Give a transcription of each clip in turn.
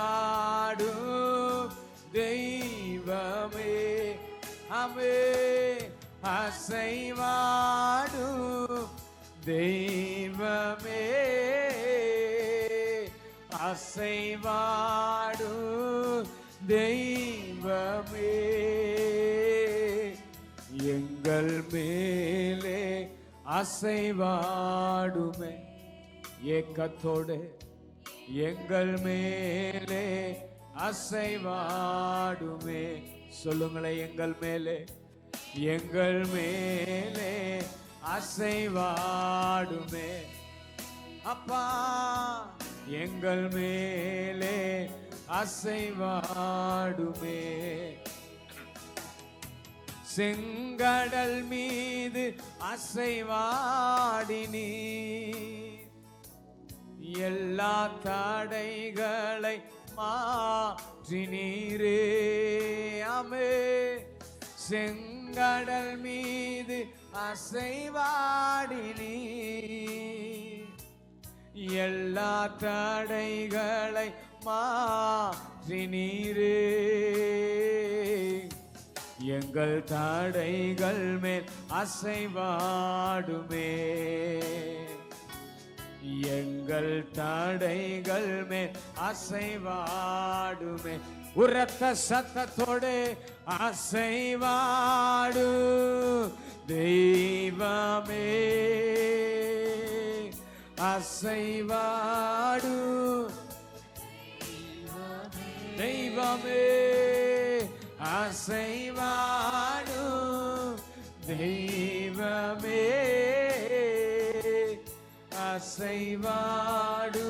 அசைவாடும் தெய்வமே, ஆமே அசைவாடும் தெய்வமே, அசைவாடும் தெய்வமே, எங்கள் மேலே அசைவாடுமே. ஏக்கத்தோடு எங்கள் மேலே அசைவாடுமே. சொல்லுங்களே, எங்கள் மேலே, எங்கள் மேலே அசைவாடுமே. அப்பா எங்கள் மேலே அசைவாடுமே. செங்கடல் மீது அசைவாடினீ, எல்லா தடைகளை மாற்றினீரே. ஆமே செங்கடல் மீது அசைவாடினீ, எல்லா தடைகளை மாற்றினீரே. எங்கள் தடைகள் மேல் அசைவாடுமே, எங்கள் தடைகள் மேல் அசைவாடுமே. உரத்த சத்தத்தோடு அசைவாடு தெய்வமே, அசைவாடு தெய்வமே, அசைவாடு தெய்வமே, அசைவாடு.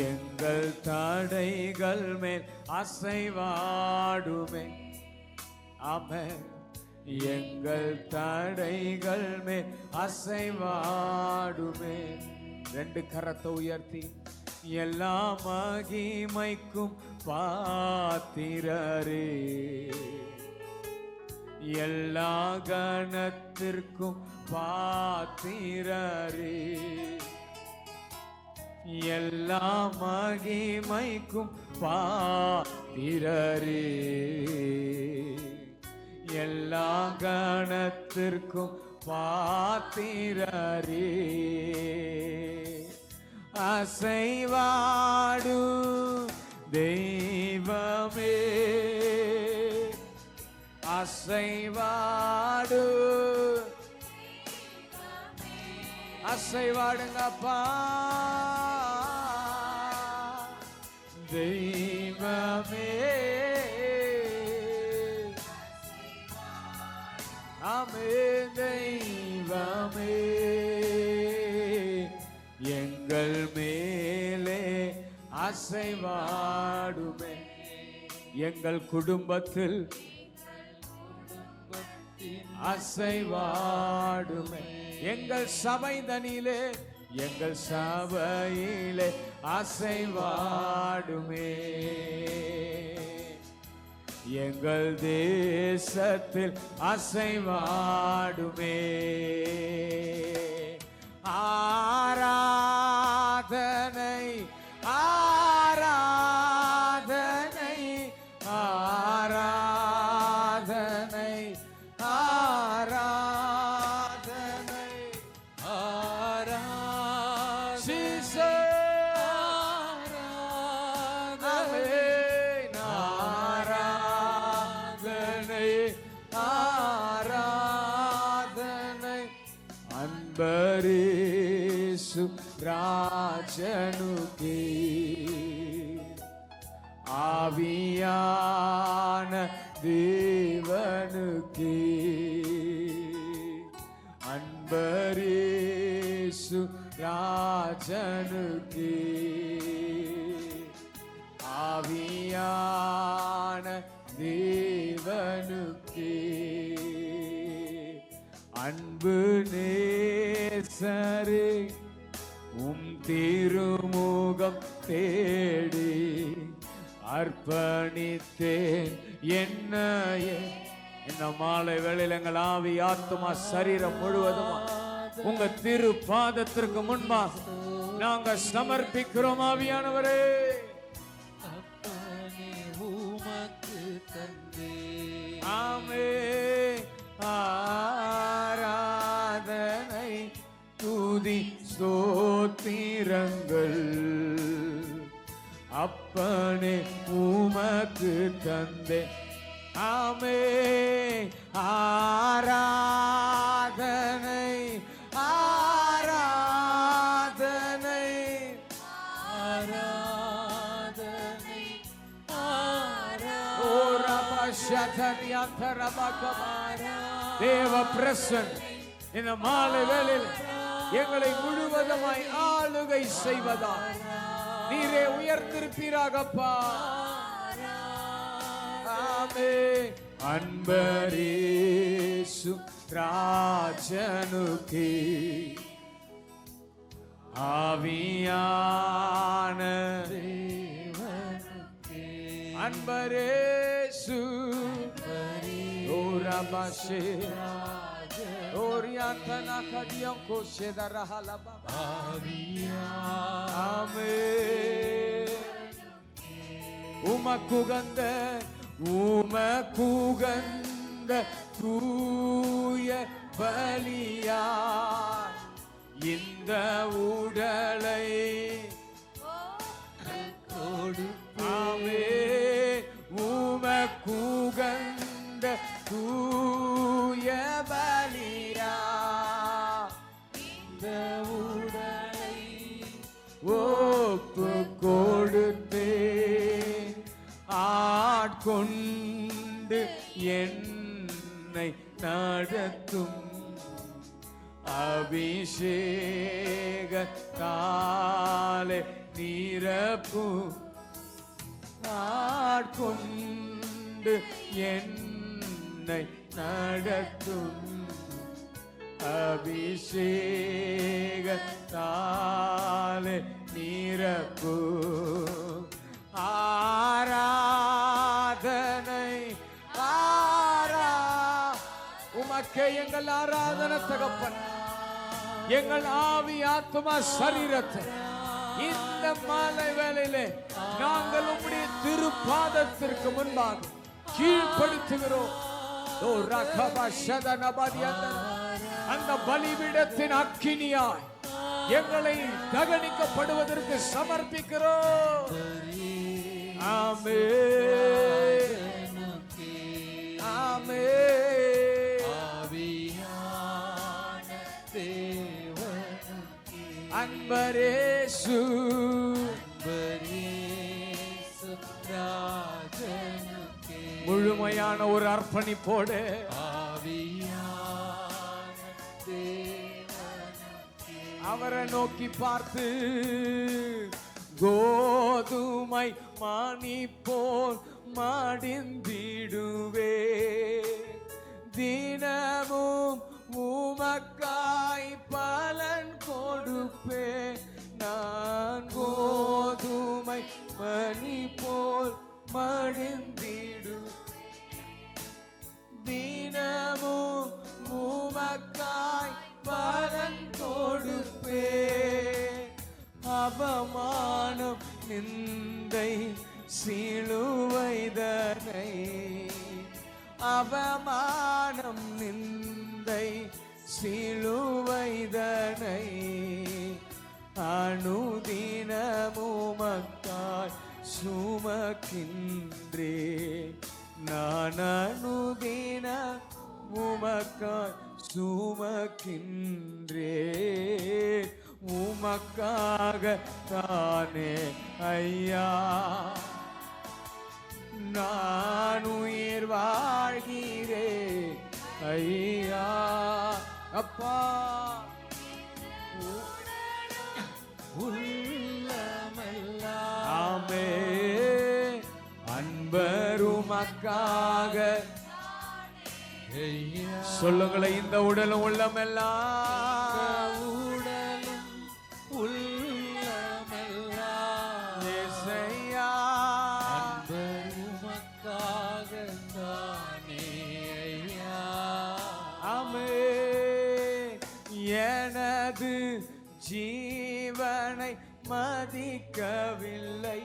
எங்கள் தடைகள் மேல் அசைவாடுமே. ஆமென். எங்கள் தடைகள் மேல் அசைவாடுமே. ரெண்டு கரத்தை உயர்த்தி எல்லா மகிமைக்கும் பாத்திரரே, எல்லா கணத்திற்கும் பாத்திரரே, எல்லா மகிமைக்கும் பாத்திரரே, எல்லா கணத்திற்கும் பாத்திரரே. அசைவாடு தெய்வமே, அசைவாடு, அசைவாடுங்கப்பா தெய்வமே, ஆமே தெய்வமே. எங்கள் மேலே அசைவாடுமே. எங்கள் குடும்பத்தில் அசைவாடுமே. எங்கள் சபை தனிலே, எங்கள் சபையிலே அசைவாடுமே. எங்கள் தேசத்தில் அசைவாடுமே. ஆராதனை ஆராதனை ஆராதனை ஆராதனை ஆராதனை ஆராதனை அன்பரேசு ராஜனுக்கே ஆவியான தேவனுக்கே அன்பரேசு ராஜனுக்கே ஆவியான தேவனுக்கே அன்பு நேசரே உம் திருமுகம் தேடி அர்ப்பணித்தேன் என்னையே இந்த மாலை வேளையில் எங்கள் ஆவி ஆத்துமா சரீரம் முழுவதுமா உங்க திரு பாதத்திற்கு முன்பாக நாங்க சமர்ப்பிக்கிறோம். ஆவியானவரே, ஆமே ஆராதனை துதி ஸ்தோத்திரங்கள் அப்பனே உமக்கு தந்தே. ஆமே ஆராதனை ஆராதனை ஆராதனை தேவ பிரசன்னம் இந்த மாலை வேளையில் எங்களை முழுவதுமாய் ஆளுகை செய்வதா நீரே உயர்ந்திருப்பீராகப்பா. ஆமே அன்பரேசு ராஜனுக்கே ஆவியான தேவனுக்கே அன்பரேசு ஓரபாஷே ஓரியாந்தனா கடியம் கோஷேதரஹலபா ஆமே உமக்குகந்த உமக்குகந்த தூய பலியாய் இந்த உடலை கொடுப்பாமே. உமக்குகந்த தூய பலியாய் இந்த உடலை ஒப்பு கொடுத்தே ஆட்கொண்டு என்னை நடத்தும் அபிஷேகத்தாலே நிரப்பு ஆட்கொண்டு என்னை நடத்தும் அபிஷேகத்தாலே நிரப்பு ஆராதனை உமக்கே எங்கள் ஆராதனை தகப்பன். எங்கள் ஆவி ஆத்துமா சரீரத்தை இந்த மாலை வேளையிலே நாங்கள் உம்முடைய திருப்பாதத்திற்கு முன்பாக கீழ்ப்படுத்துகிறோம். அந்த பலிபீடத்தின் அக்கினியாய் எங்களை தகனிக்கப்படுவதற்கு சமர்ப்பிக்கிறோம். ஆமே ஆமே அன்பரேசு முழுமையான ஒரு அர்ப்பணிப்போடு அவரை நோக்கி பார்த்து கோதுமை மானி போல் மடிந்திடுவே தினமும் உமக்காய் பலன் கொடுப்பே. நான் கோதுமை மணி போல் மடிந்திடு தினமும் உமக்காய் பலன் கொடுப்பே. அவமானம் நிந்தை சிலுவைதனை அவமானம் நிந்தை சிலுவைதனை அனுதினமுமக்காய் சுமக்கின்றே. நான் அனுதின உமக்காய் சுமக்கின்றே. உமக்காக தானே ஐயா நான் உயிர் வாழ்கிறே ஐயா. அப்பா ஆமே அன்பருமக்காக சொல்லுங்களேன். இந்த உடலும் உள்ளமெல்லாம் உடலும் உள்ளமெல்லாம் அன்பருமக்காக தானே எனது ஜீவனை மதிக்கவில்லை,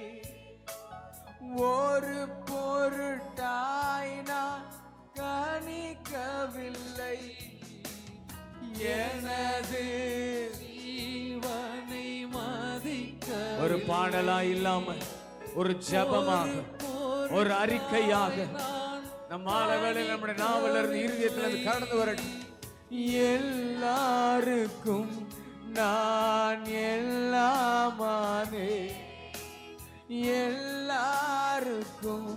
ஒரு பொருட்டாய் நான் கணிக்கவில்லை. எனது ஜீவனை மதிக்க ஒரு பாடலா இல்லாம ஒரு ஜபமாக ஒரு அறிக்கையாக நம்ம ஆளவேளையில் நம்முடைய நாவலிருந்து இருதயத்திலிருந்து கடந்து வரட்டும். எல்லாருக்கும் நான் எல்லாமானே, எல்லாருக்கும்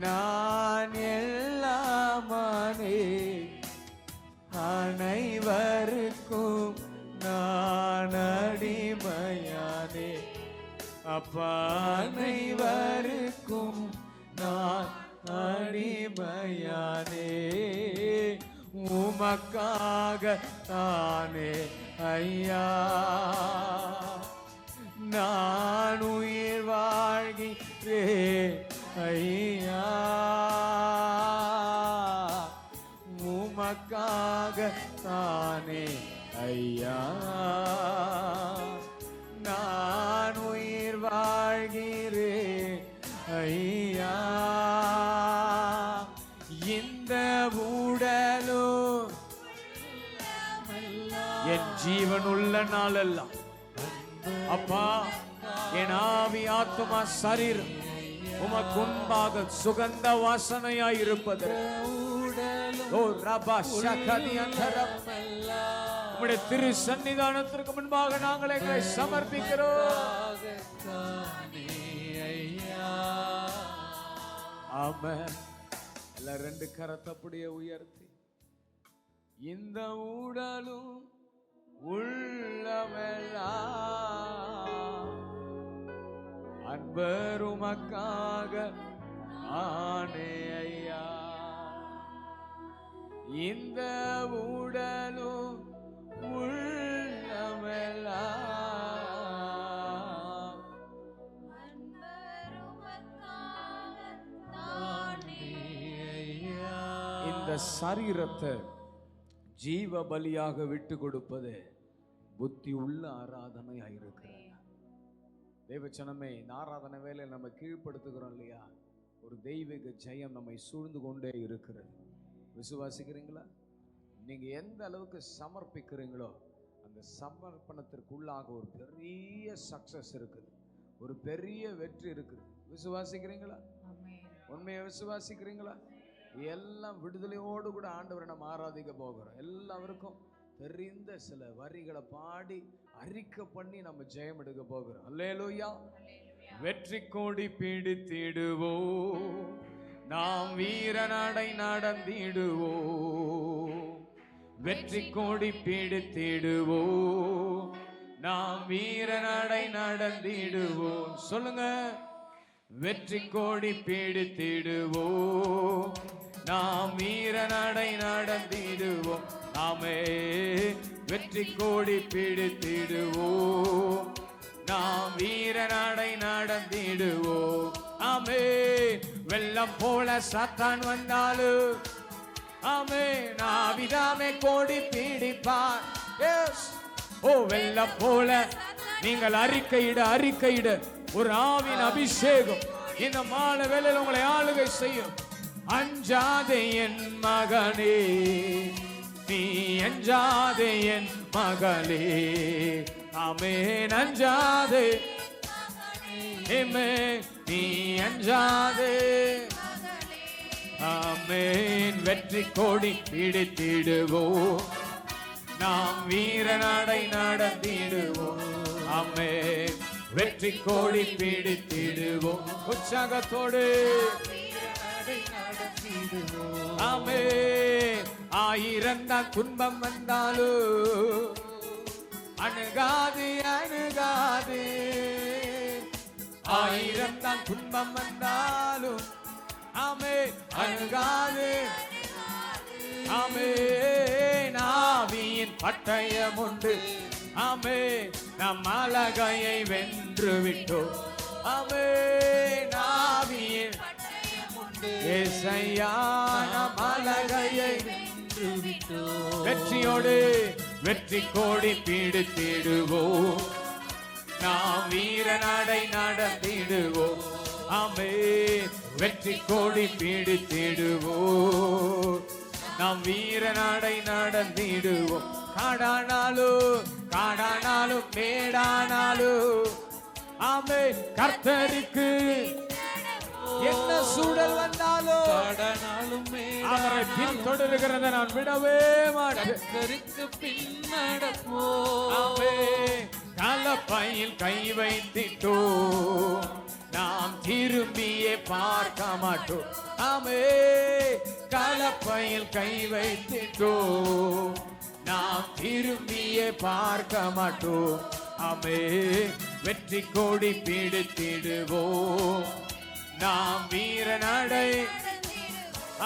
நான் எல்லாமானே, அனைவருக்கும் நான் அடிமையானே. அப்பா அனைவருக்கும் நான் அடிமையானே, உமக்காக தானே ஐயா நான் உயிர் வாழ்கிறேன் ஐயா, உமக்காக தானே ஐயா நான் உயிர் வாழ்கிறேன் ஐயா. இந்த உடலும் என் ஜீவன் உள்ள நாளெல்லாம் அப்பா என் ஆவி ஆத்துமா சரீரம் உமக்கு முன்பாக சுகந்த வாசனையாய் இருப்பது. உம்முடைய திரு சன்னிதானத்திற்கு முன்பாக நாங்கள் எங்களை சமர்ப்பிக்கிறோம். ஆமென். எல்லாம் ரெண்டு கரத்தை அப்படியே உயர்த்தி இந்த உடலும் உள்ளமெல்லாம் அன்பர் உமக்காக ஆனே ஐயா, இந்த உடலும் உள்ளமெல்லாம் இந்த சரீரத்தை ஜீவ பலியாக விட்டு கொடுப்பது புத்தி உள்ள ஆராதனையாயிருக்கிறது. தேவச்சனமே, இந்த ஆராதனை வேலை நம்ம கீழ்ப்படுத்துகிறோம் இல்லையா, ஒரு தெய்வீக ஜெயம் நம்மை சூழ்ந்து கொண்டே இருக்கிறது. விசுவாசிக்கிறீங்களா? நீங்க எந்த அளவுக்கு சமர்ப்பிக்கிறீங்களோ அந்த சமர்ப்பணத்திற்குள்ளாக ஒரு பெரிய சக்சஸ் இருக்குது, ஒரு பெரிய வெற்றி இருக்குது. விசுவாசிக்கிறீங்களா? உண்மையை விசுவாசிக்கிறீங்களா? எல்லாம் விடுதலையோடு கூட ஆண்டவரை நம்ம ஆராதிக்க போகிறோம். எல்லாருக்கும் தெரிந்த சில வரிகளை பாடி அறிக்கை பண்ணி நம்ம ஜெயம் எடுக்க போகிறோம். அல்லேலூயா. வெற்றி கொடி பிடித்திடுவோம், நாம் வீரநடை நடந்திடுவோம். வெற்றி கொடி பிடித்திடுவோம், நாம் வீரநடை நடந்திடுவோம். சொல்லுங்க. வெற்றி கொடி பிடித்திடுவோம், நாம் வீரநடை நடந்திடுவோம். நாமே வெற்றி கொடி பிடித்திடுவோம், நாம் வீரநடை நடந்திடுவோம். ஆமே. வெள்ளம் போல சாத்தான் வந்தாலும் ஆமே நாவிதாமே கோடி பிடிப்பார். ஓ வெள்ளம் போல நீங்கள் அறிக்கையிட ஒரு ஆவின் அபிஷேகம் இந்த மாலை வேளையில் உங்களை ஆளுகை செய்யும். அஞ்சாதே என் மகனே, நீ அஞ்சாதே என் மகளே. ஆமென். அஞ்சாதே நீ அஞ்சாதே. ஆமென். வெற்றி கொடி பிடித்திடுவோம், நாம் வீரநடை நடந்திடுவோம். ஆமென். வெற்றி கொடி பிடித்திடுவோம், உற்சாகத்தோடு. ஆமென். 1000 தான் துன்பம் வந்தாலும் அணுகாது 1000 தான் துன்பம் வந்தாலும் ஆமென் அணுகாது. ஆமென். ஆவியின் பட்டயம் உண்டு. ஆமென். நம் அலகையை வென்று விட்டோம். ஆமென். ஆவியின் ஏசையா நம் அலகையை வென்று விட்டோம். வெற்றியோடு வெற்றி கோடி பிடித்திடுவோம். நாம் வீர நடை நடந்திடுவோம். ஆமென். வெற்றி கோடி பிடித்திடுவோம். நாம் வீர நடை நடந்திடுவோம். காடானாலும் மேடானாலும் ஆமென். கர்த்தருக்கு என்ன சூழல் வந்தாலும் அவரை பின்தொடர்கிறத நான் விடவே மாட்டேன். கலப்பையில் கை வைத்திட்டோம், நாம் திரும்பியே பார்க்க மாட்டோம். ஆமே. கலப்பையில் கை வைத்திட்டோம், நாம் திரும்பியே பார்க்க மாட்டோம். ஆமே. வெற்றி கோடி பிடித்திடுவோம். நாம் வீர நடை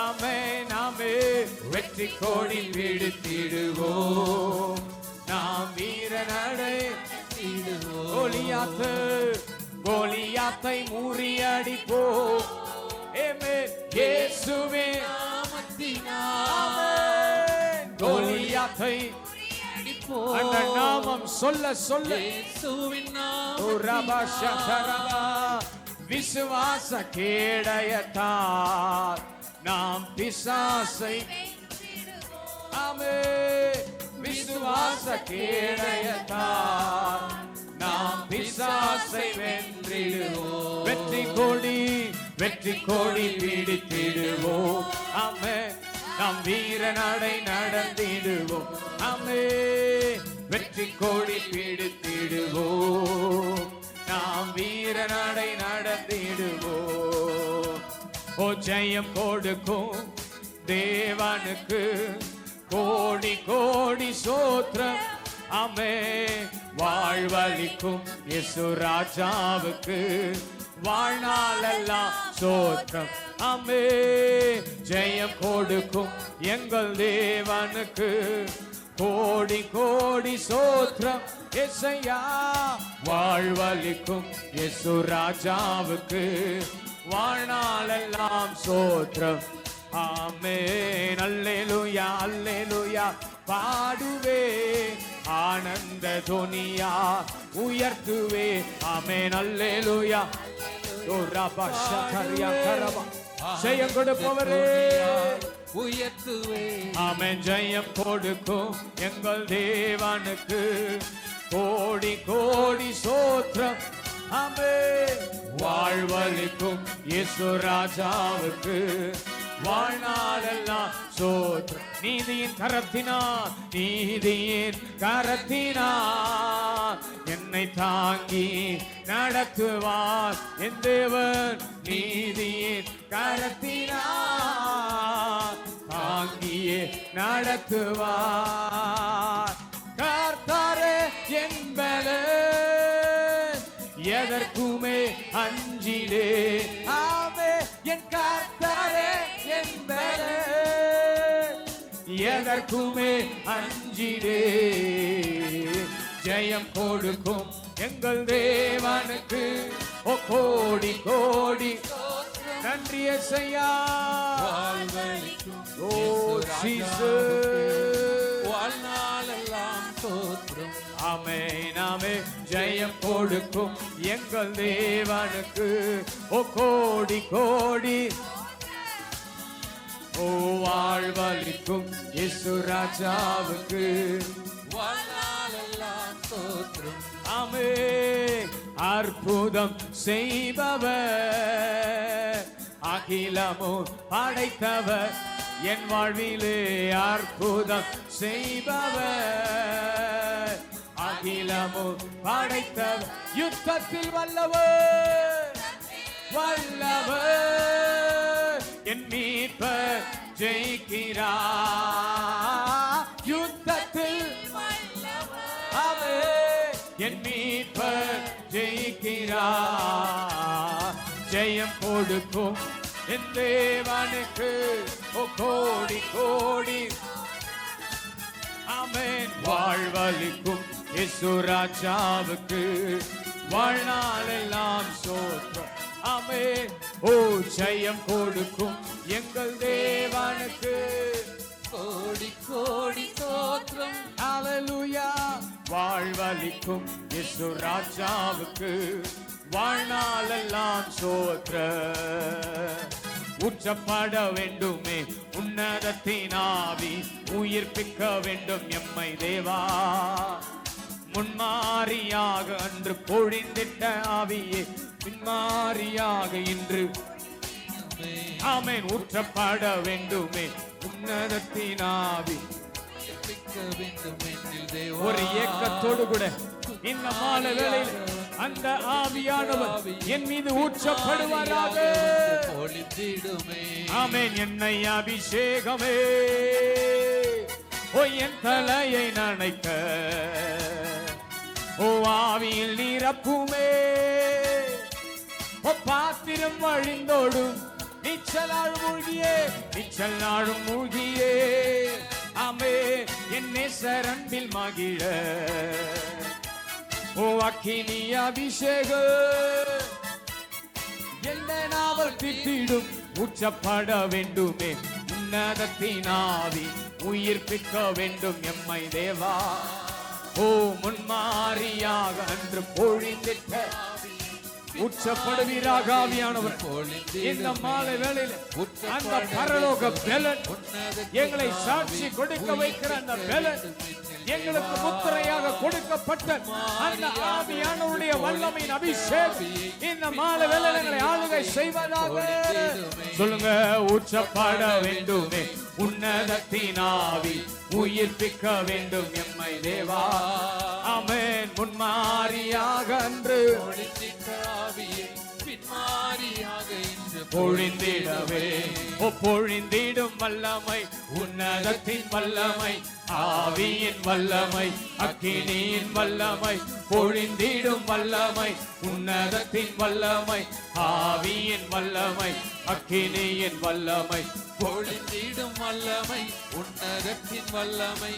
ஆமே. நாமே வெற்றி கோடி பிடித்திடுவோம். நாம் வீர நடை கோலியாத்தை முறியடிப்போம். இயேசுவே கோலியாத்தை அந்த நாமம் சொல்ல சொல்ல விசுவாச கேடயத்தால் நாம் பிசாசை ஆமே. விசுவாச கேடயத்தால் நாம் பிசாசை வென்றிடுவோம். வெற்றி கோடி பிடித்திடுவோம். ஆமே. நாம் வீர நடை நடந்திடுவோம். ஆமே. வெற்றி கோடி பிடித்திடுவோம். நாம் வீர நடை நடந்திடுவோம். ஓ ஜெயம் கொடுக்கும் தேவனுக்கு கோடி கோடி சோத்திரம். ஆமே. வாழ்வளிக்கும் இயேசு ராஜாவுக்கு வாழ்நாளெல்லாம் சோத்திரம். ஆமே. ஜெயம் கொடுக்கும் எங்கள் தேவனுக்கு கோடி கோடி சோத்திரம். இயேசையா வாழ்வளிக்கும் இயேசு ராஜாவுக்கு வாழ்நாளெல்லாம் சோத்திரம். ஆமென். அல்லேலூயா அல்லேலூயா பாடுவே, ஆனந்த துனியா உயர்த்துவே. ஆமென். அல்லேலூயா. ஜெயம் கொடுப்பவரே உயர்த்துவே. ஆமென். ஜெயம் கொடுக்கும் எங்கள் தேவனுக்கு கோடி கோடி சோத்திரம். ஆமென். வாழ்வளிக்கும் இயேசு ராஜாவுக்கு வாழ்நாளெல்லாம் சோத்திரம். நீதியின் கரத்தினார் என்னை தாங்கி நடத்துவார் என் தேவன். நீதியின் கரத்தினார் தாங்கியே நடத்துவார். கர்த்தரே என்பது எதற்குமே அஞ்சிலே. ஆமே. என் கர்த்தரே என்பது எதற்குமே அஞ்சிலே. ஜெயம் கொடுக்கும் எங்கள் தேவனுக்கு ஓ கோடி கோடி நன்றி இயேசையா. ஓ ஜீசஸ் வாழ்நாளெல்லாம் சோத்திரம். ஆமென். ஆமென். ஜெயம் கொடுக்கும் எங்கள் தேவனுக்கு ஓ கோடி கோடி. ஓ வாழ்வளிக்கும் இயேசு ராஜாவுக்கு வாழ்நாளெல்லாம் சோத்திரம். ஆமென். அற்புதம் செய்பவர், அகிலமும் படைத்தவர், என் வாழ்விலே அற்புதம் செய்பவர், அகிலமும் படைத்தவர், யுத்தத்தில் வல்லவர் வல்லவர், என் மீட்பர் ஜெயிக்கிறார். யுத்தத்தில் ஆமென். என் மீட்பர் ஜெயிக்கிறார். ஜெயம் கொடுக்கும் என் தேவனுக்கு ஓ கோடி கோடி. ஆமென். வாழ்வளிக்கும் இயேசு ராஜாவுக்கு வாழ்நாளெல்லாம் சோத்திரம். ஆமென். ஓ ஜெயம் கொடுக்கும் எங்கள் தேவனுக்கு கோடி கோடி சோத்திரம். ஹல்லேலூயா. வைக்கும் இயேசு ராஜாவுக்கு வாழ்நாளெல்லாம் சோத்ர. ஊற்றப்பட வேண்டுமே உன்னதத்தின் ஆவி, உயிர்ப்பிக்க வேண்டும் எம்மை தேவா. முன்மாரியாக அன்று பொழிந்திட்ட ஆவியே பின்மாரியாக இன்று ஆமென் ஊற்றப்பட வேண்டுமே உன்னதத்தின் ஆவி. ஒரு ஏக்கத்தோடு கூட இந்த மாலை வேளையில் அந்த ஆவியானவர் என் மீது ஊற்றப்படுவாராக. ஆமென். என்னை அபிஷேகமே ஓ என் தலையை நனைக்க, ஓ ஆவியில் நிரப்புமே, ஓ பாத்திரம் வழிந்தோடும் நீச்சலாடும் மூழ்கியே, நீச்சல் நாடும் மூழ்கியே. ஆமே என் நேசர் அன்பில் மகிழ, ஓ அக்கினி அபிஷேக எந்த நாவல் திட்டிடும். ஊற்றப்பட வேண்டுமே உன்னதத்தின் ஆவி, உயிர்ப்பிக்க வேண்டும் எம்மை தேவா. ஓ முன்மாரியாக அன்று பொழிந்திட்ட ஊற்றப்படுவீராக ஆவியானவர். இந்த மாலை வேளையில் அந்த பரலோக பெலன், எங்களை சாட்சி கொடுக்க வைக்கிற அந்த பெலன், எங்களுக்கு முத்திரையாக கொடுக்கப்பட்ட அந்த ஆவியானவருடைய வல்லமையின் அபிஷேகம் இந்த மாலை வேளையில் எங்களை ஆளுகை செய்வதாக. சொல்லுங்க. ஊற்றப்பட வேண்டுமே உன்னதத்தின் ஆவி, உயிர்ப்பிக்க வேண்டும் எம்மை தேவா. ஆமென். முன்மாரியாக அன்று பொழிந்திடவே, பொழிந்திடும் வல்லமை உன்னதத்தின் வல்லமை, ஆவியின் வல்லமை, அக்கினியின் வல்லமை, பொழிந்திடும் வல்லமை உன்னதத்தின் வல்லமை, ஆவியின் வல்லமை, அக்கினியின் வல்லமை, பொழிந்திடும் வல்லமை உன்னதத்தின் வல்லமை,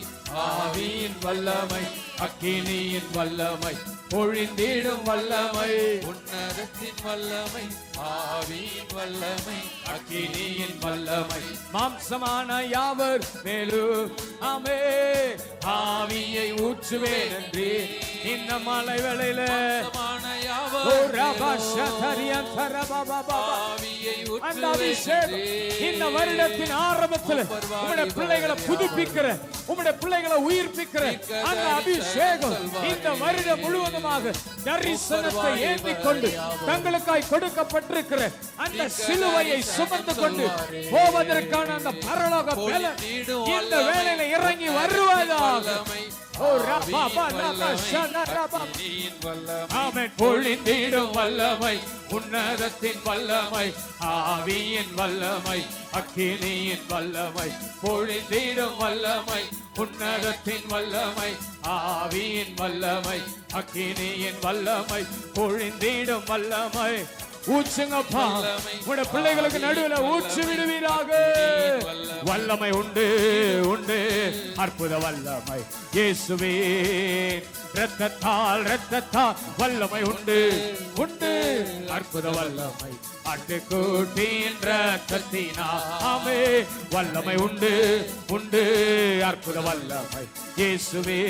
ஆவியின் வல்லமை, அக்கினியின் வல்லமை, பொழிந்திடும் வல்லமை உன்னதத்தின் வல்லமை, ஆவியின் வல்லமை, அக்கினியின் வல்லமை. மாம்சமான யாவர் மேலும் ஆமே ஆவியை ஊற்றுவேன் என்று இந்த மாலை வேளையில அந்த அபிஷேகம் இந்த வருடத்தின் ஆரம்பத்தில் உம்முடைய பிள்ளைகளை புதுப்பிக்கிற, உம்முடைய பிள்ளைகளை உயிர்ப்பிக்கிற அந்த அபிஷேகம் இந்த வருடம் முழுவதுமாக தரிசனத்தை ஏந்திக் கொண்டு தங்களுக்காய் கொடுக்கப்பட்டிருக்கிற அந்த சிலுவையை சுமந்து கொண்டு போவதற்கான அந்த பரலோக பலன் இந்த வேளையில இறங்கி வருவதாக. பொழிந்திடும் வல்லமை உன்னதத்தின் வல்லமை, ஆவியின் வல்லமை, அக்கினியின் வல்லமை, பொழிந்திடும் வல்லமை உன்னதத்தின் வல்லமை, ஆவியின் வல்லமை, அக்கினியின் வல்லமை, பொழிந்திடும் வல்லமை. ஊற்றுங்கப்பா, உடைய பிள்ளைகளுக்கு நடுவில் ஊற்றி விடுவீராக. வல்லமை உண்டு உண்டு, அற்புத வல்லமை இயேசுவே. இரத்தத்தால் இரத்தத்தால் வல்லமை உண்டு உண்டு, அற்புத வல்லமை ஆட்டுக்குட்டியின் இரத்தத்தினாலே வல்லமை உண்டு உண்டு, அற்புத வல்லமை இயேசுவே.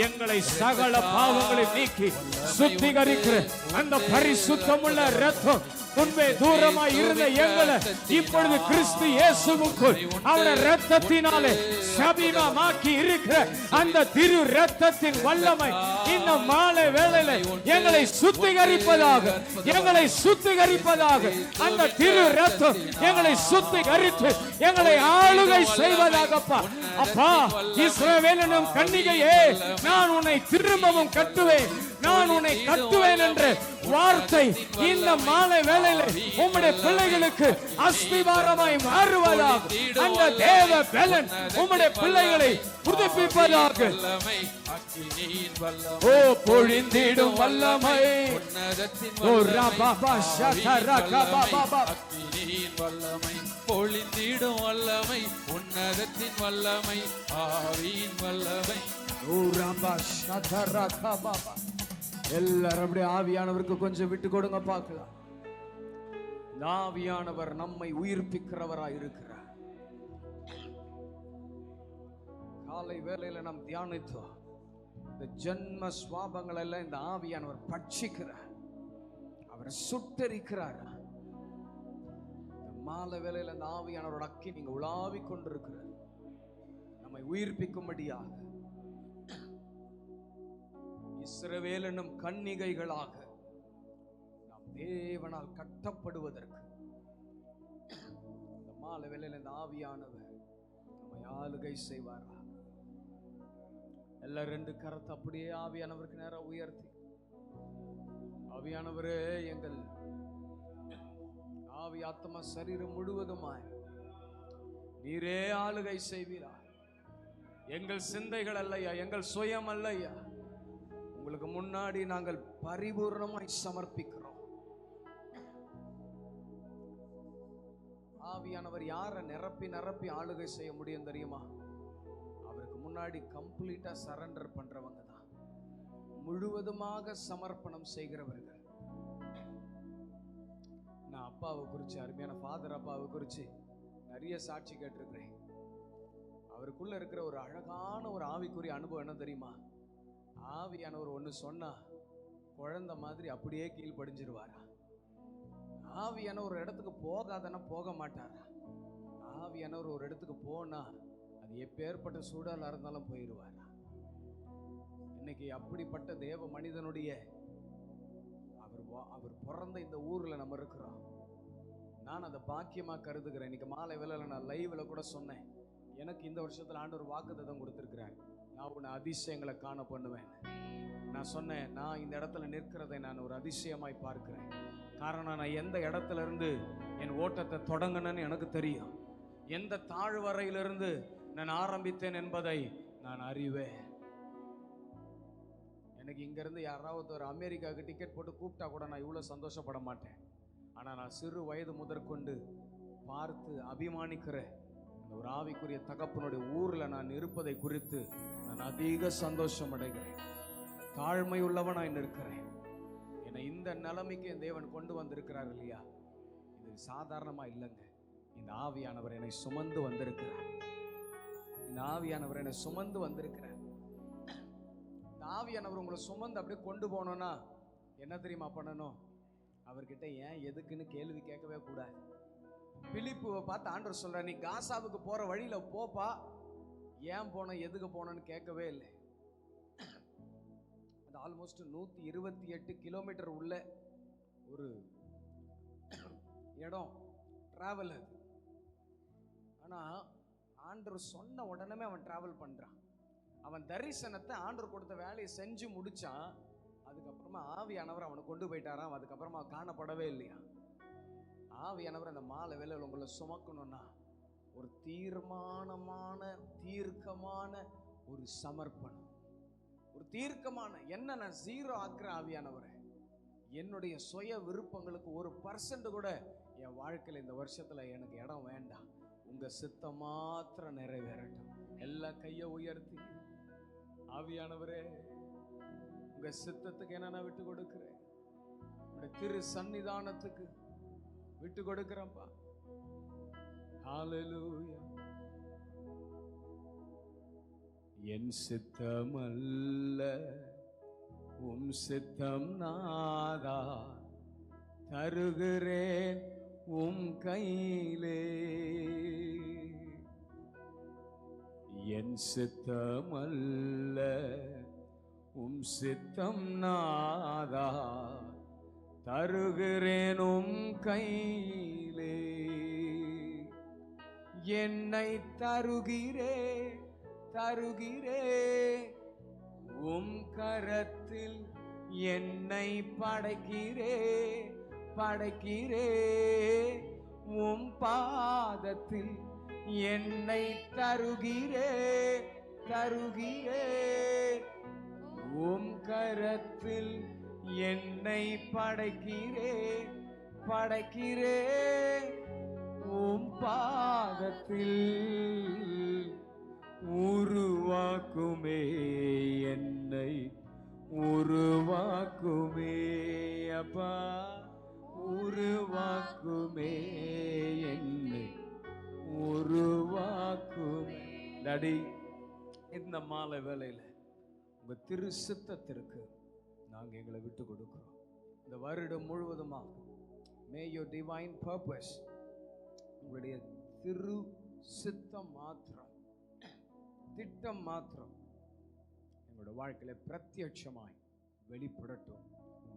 எங்களை சகல பாவங்களை நீக்கி சுத்திகரிக்கிற அந்த பரிசுத்தமுள்ள இரத்தம் முன்பே தூரமாய் இருந்த எங்களை இப்பொழுது கிறிஸ்து இயேசுவுக்குள் அவருடைய இரத்தத்தினாலே சபீகமாக்கி இருக்கிற அந்த திரு இரத்தத்தின் வல்லமை இந்த மாலை வேளையில எங்களை சுத்திகரிப்பதாக, எங்களை சுத்திகரிப்பதாக. அந்த திரு இரத்தம் எங்களை சுத்திகரித்து எங்களை ஆளுகை செய்வதாகப்பா. அப்பா, இஸ்ரவேலின் கன்னிகையே, நான் உன்னை திரும்பவும் கட்டுவேன், நான் உன்னை கட்டுவேன் என்ற வார்த்தை இந்த மாலை வேளையில உம்முடைய பிள்ளைகளுக்கு அஸ்திவாரமாய் மாறுவதாக. அந்த தேவ பலன் உம்முடைய பிள்ளைகளை புதுப்பிப்பதாக. ஓ பொழிந்திடும் வல்லமை, ஓ ரபாபா ஷதரகா பாபா, பொழிந்திடும் வல்லமை உன்னதத்தின் வல்லமை, ஆவியின் வல்லமை. ஓ ரபா ஷதரகா பாபா. எல்லாரும் அப்படியே ஆவியானவருக்கு கொஞ்சம் விட்டு கொடுங்க பார்க்கலாம். ஆவியானவர் நம்மை உயிர்ப்பிக்கிறவராய் இருக்கிறார். காலை வேளையில நாம் தியானித்தோம். இந்த ஜன்ம சுவாபங்கள் எல்லாம் இந்த ஆவியானவர் பட்சிக்கிறார், அவரை சுட்டரிக்கிறார். இந்த மாலை வேளையில் அந்த ஆவியானவரோட அக்கி நீங்க உலாவி கொண்டிருக்கிறார், நம்மை உயிர்ப்பிக்கும்படியாக. இஸ்ரவேல் என்னும் கன்னிகைகளாக நாம் தேவனால் கட்டப்படுவதற்கு இந்த மாலை வேளையில் இந்த ஆவியானவர் நம்மை ஆளுகை செய்வாரா? எல்லா ரெண்டு கரத்தை அப்படியே ஆவியானவருக்கு நேரம் உயர்த்தி, ஆவியானவரே எங்கள் ஆவி ஆத்மா சரீரம் முழுவதுமாய் நீரே ஆளுகை செய்வீரா. எங்கள் சிந்தைகள் அல்லையா, எங்கள் சுயம் அல்லையா, உங்களுக்கு முன்னாடி நாங்கள் பரிபூர்ணமாய் சமர்ப்பிக்கிறோம். ஆவியானவர் யாரை நிரப்பி நிரப்பி ஆளுகை செய்ய முடியும் தெரியுமா? அவருக்கு முன்னாடி கம்ப்ளீட்டா சரண்டர் பண்றவங்க தான், முழுவதுமாக சமர்ப்பணம் செய்கிறவர்கள். நான் அப்பாவை குறிச்சு, அருமையான ஃபாதர் அப்பாவை குறிச்சு நிறைய சாட்சி கேட்டிருக்கிறேன். அவருக்குள்ள இருக்கிற ஒரு அழகான ஒரு ஆவிக்குரிய அனுபவம் என்ன தெரியுமா? ஆவியானவர் ஒன்று சொன்னா குழந்தை மாதிரி அப்படியே கீழ்படிஞ்சிருவாரா. ஆவியானவர் ஒரு இடத்துக்கு போகாதன்னா போக மாட்டாரா. ஆவியானவர் ஒரு இடத்துக்கு போனா அது எப்பேற்பட்ட சூழலா இருந்தாலும் போயிடுவாரா. இன்னைக்கு அப்படிப்பட்ட தேவ மனிதனுடைய அவர் பிறந்த இந்த ஊர்ல நம்ம இருக்கிறோம். நான் அதை பாக்கியமா கருதுகிறேன். இன்னைக்கு மாலை வேளையில நான் லைவ்ல கூட சொன்னேன், எனக்கு இந்த வருஷத்துல ஆண்டவர் வாக்குத்தத்தம் கொடுத்திருக்கிறார், நான் உன்னை அதிசயங்களை காண பண்ணுவேன். நான் சொன்னேன், நான் இந்த இடத்துல நிற்கிறதை நான் ஒரு அதிசயமாய் பார்க்கிறேன். காரணம், நான் எந்த இடத்துல இருந்து என் ஓட்டத்தை தொடங்கினேன்னு எனக்கு தெரியும், எந்த தாழ்வறையிலிருந்து நான் ஆரம்பித்தேன் என்பதை நான் அறிவேன். எனக்கு இங்கிருந்து யாராவது ஒரு அமெரிக்காவுக்கு டிக்கெட் போட்டு கூப்பிட்டா கூட நான் இவ்வளோ சந்தோஷப்பட மாட்டேன். ஆனால் நான் சிறு வயது முதற்கொண்டு பார்த்து அபிமானிக்கிற அந்த ஒரு ஆவிக்குரிய தகப்பனுடைய ஊரில் நான் இருப்பதை குறித்து நான் அதிக சந்தோஷம் அடைகிறேன். தாழ்மை உள்ளவனாய் நிற்கிறேன். என்னை இந்த நிலைமைக்கு என் தேவன் கொண்டு வந்திருக்கிறார் இல்லையா, இது சாதாரணமாக இல்லைங்க. இந்த ஆவியானவர் என்னை சுமந்து வந்திருக்கிறார். இந்த ஆவியானவர் என்னை சுமந்து வந்திருக்கிறார். இந்த ஆவியானவர் உங்களை சுமந்து அப்படியே கொண்டு போனோன்னா என்ன தெரியுமா பண்ணணும்? அவர்கிட்ட ஏன் எதுக்குன்னு கேள்வி கேட்கவே கூடாது. பிலிப்புவை பார்த்து ஆண்டவர் சொல்ற, நீ காசாவுக்கு போற வழியில போப்பா, ஏன் போன எதுக்கு போனன்னு கேட்கவே இல்லை. அது ஆல்மோஸ்ட் 128 கிலோமீட்டர் உள்ள ஒரு இடம், டிராவல் அது. ஆனா ஆண்டவர் சொன்ன உடனே அவன் டிராவல் பண்றான். அவன் தரிசனத்தை ஆண்டவர் கொடுத்த வேலையை செஞ்சு முடிச்சான். அதுக்கப்புறமா ஆவியானவர் அவனை கொண்டு போயிட்டாராம். அதுக்கப்புறமா காணப்படவே இல்லையா. ஆவியானவர் அந்த மாலை வேளையில உங்களை சுமக்கணும்னா ஒரு தீர்க்கமான ஒரு சமர்ப்பணம், ஒரு தீர்க்கமான என்ன, நான் ஜீரோ ஆக்குற ஆவியானவரை, என்னுடைய சுய விருப்பங்களுக்கு 1% கூட என் வாழ்க்கையில் இந்த வருஷத்துல எனக்கு இடம் வேண்டாம், உங்க சித்தம் மாத்திரம் நிறைவேறட்டும். எல்லா கையை உயர்த்தி, ஆவியானவரே உங்க சித்தத்துக்கு என்ன நான் விட்டு கொடுக்கிறேன், உங்களுடைய திரு சன்னிதானத்துக்கு விட்டு கொடுக்கிறேன்ப்பா. ஹல்லேலூயா. என் சித்தமல்ல உம் சித்தம் நாதா, தருகிறேன் உம் கையிலே. என் சித்தமல்ல உம் சித்தம் நாதா, தருகிறேன் உம் கையிலே. என்னை தருகிறே உம் கரத்தில், என்னை படைக்கிறே உம் பாதத்தில், என்னை தருகிறே உம் கரத்தில், என்னை படைக்கிறே உம் பாதத்தில். உருவாக்குமே என்னை, உருவாக்குமே அப்பா, உருவாக்குமே என்னை, உருவாக்குமே. டாடி, இந்த மாலை வேளையில உங்க திரு சித்தத்திற்கு நாங்க எங்களை விட்டு கொடுக்கிறோம். இந்த வருடம் முழுவதுமா மே யோர் டிவைன் பர்பஸ், உங்களுடைய திரு சித்தம் மாத்திரம், திட்டம் மாத்திரம் எங்களோட வாழ்க்கையில பிரத்யட்சமாய் வெளிப்படட்டும்.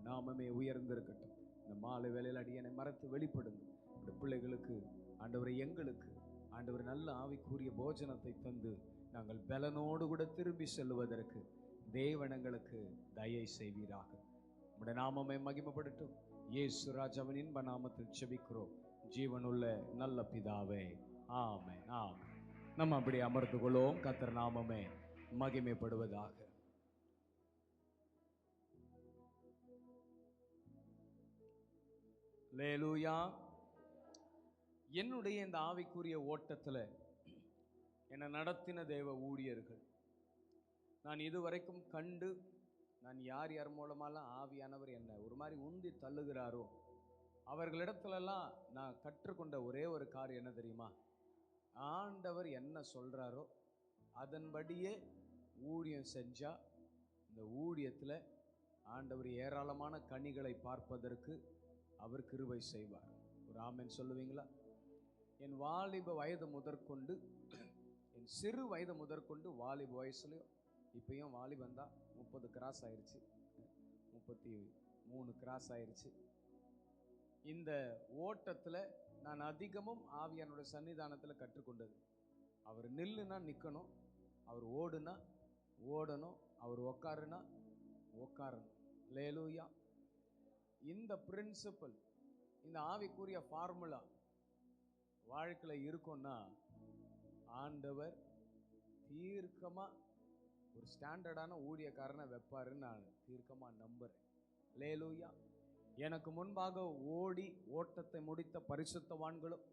நாமமே உயர்ந்திருக்கட்டும். இந்த மாலை வேளையில் அடியனை மறத்து வெளிப்படுங்க. இந்த பிள்ளைகளுக்கு ஆண்டவரை, எங்களுக்கு ஆண்டவர் நல்ல ஆவிக்குரிய போஜனத்தை தந்து நாங்கள் பலனோடு கூட திரும்பி செல்வதற்கு தேவனங்களுக்கு தயை செய்வீராக. உம்முடைய நாமமே மகிமைப்படட்டும். இயேசு ராஜாவின் இன்ப நாமத்தில் ஜெபிக்கிறோம் ஜீவனுள்ள நல்ல பிதாவே, ஆமென், ஆமென். நம்ம அப்படி அமர்ந்து கொள்வோம். கர்த்தர் நாமமே மகிமைப்படுவதாக. அல்லேலூயா. என்னுடைய இந்த ஆவிக்குரிய ஓட்டத்தில் என்னை நடத்தின தேவ ஊழியர்கள் நான் இதுவரைக்கும் கண்டு, நான் யார் யார் மூலமாலாம் ஆவியானவர் என்னை ஒரு மாதிரி உந்தி தள்ளுகிறாரோ அவர்களிடத்துலலாம் நான் கற்றுக்கொண்ட ஒரே ஒரு காரியம் என்ன தெரியுமா? ஆண்டவர் என்ன சொல்கிறாரோ அதன்படியே ஊழியம் செஞ்சால் இந்த ஊழியத்தில் ஆண்டவர் ஏராளமான கனிகளை பார்ப்பதற்கு அவர் கிருபை செய்வார். ஒரு ஆமென் சொல்லுவீங்களா? என் வாலிப வயது முதற்கொண்டு, என் சிறு வயது முதற்கொண்டு, வாலிப வயசுலையும் இப்பயும் வாலிபம் தான், 30 கிராஸ் ஆயிடுச்சு, 33 கிராஸ் ஆயிடுச்சு. இந்த ஓட்டத்தில் நான் அதிகமும் ஆவியானுடைய சன்னிதானத்தில் கற்றுக்கொண்டது, அவர் நில்லுனா நிற்கணும், அவர் ஓடுனா ஓடணும், அவர் உக்காருனா உக்காரணும். அல்லேலூயா. இந்த பிரின்சிபல், இந்த ஆவிக்குரிய ஃபார்முலா வாழ்க்கையில் இருக்கும்னா ஆண்டவர் தீர்க்கமாக ஒரு ஸ்டாண்டர்டான ஊழியக்காரனை வைப்பாருன்னு நான் தீர்க்கமாக நம்புகிறேன். அல்லேலூயா. எனக்கு முன்பாக ஓடி ஓட்டத்தை முடித்த பரிசுத்தவான்களும்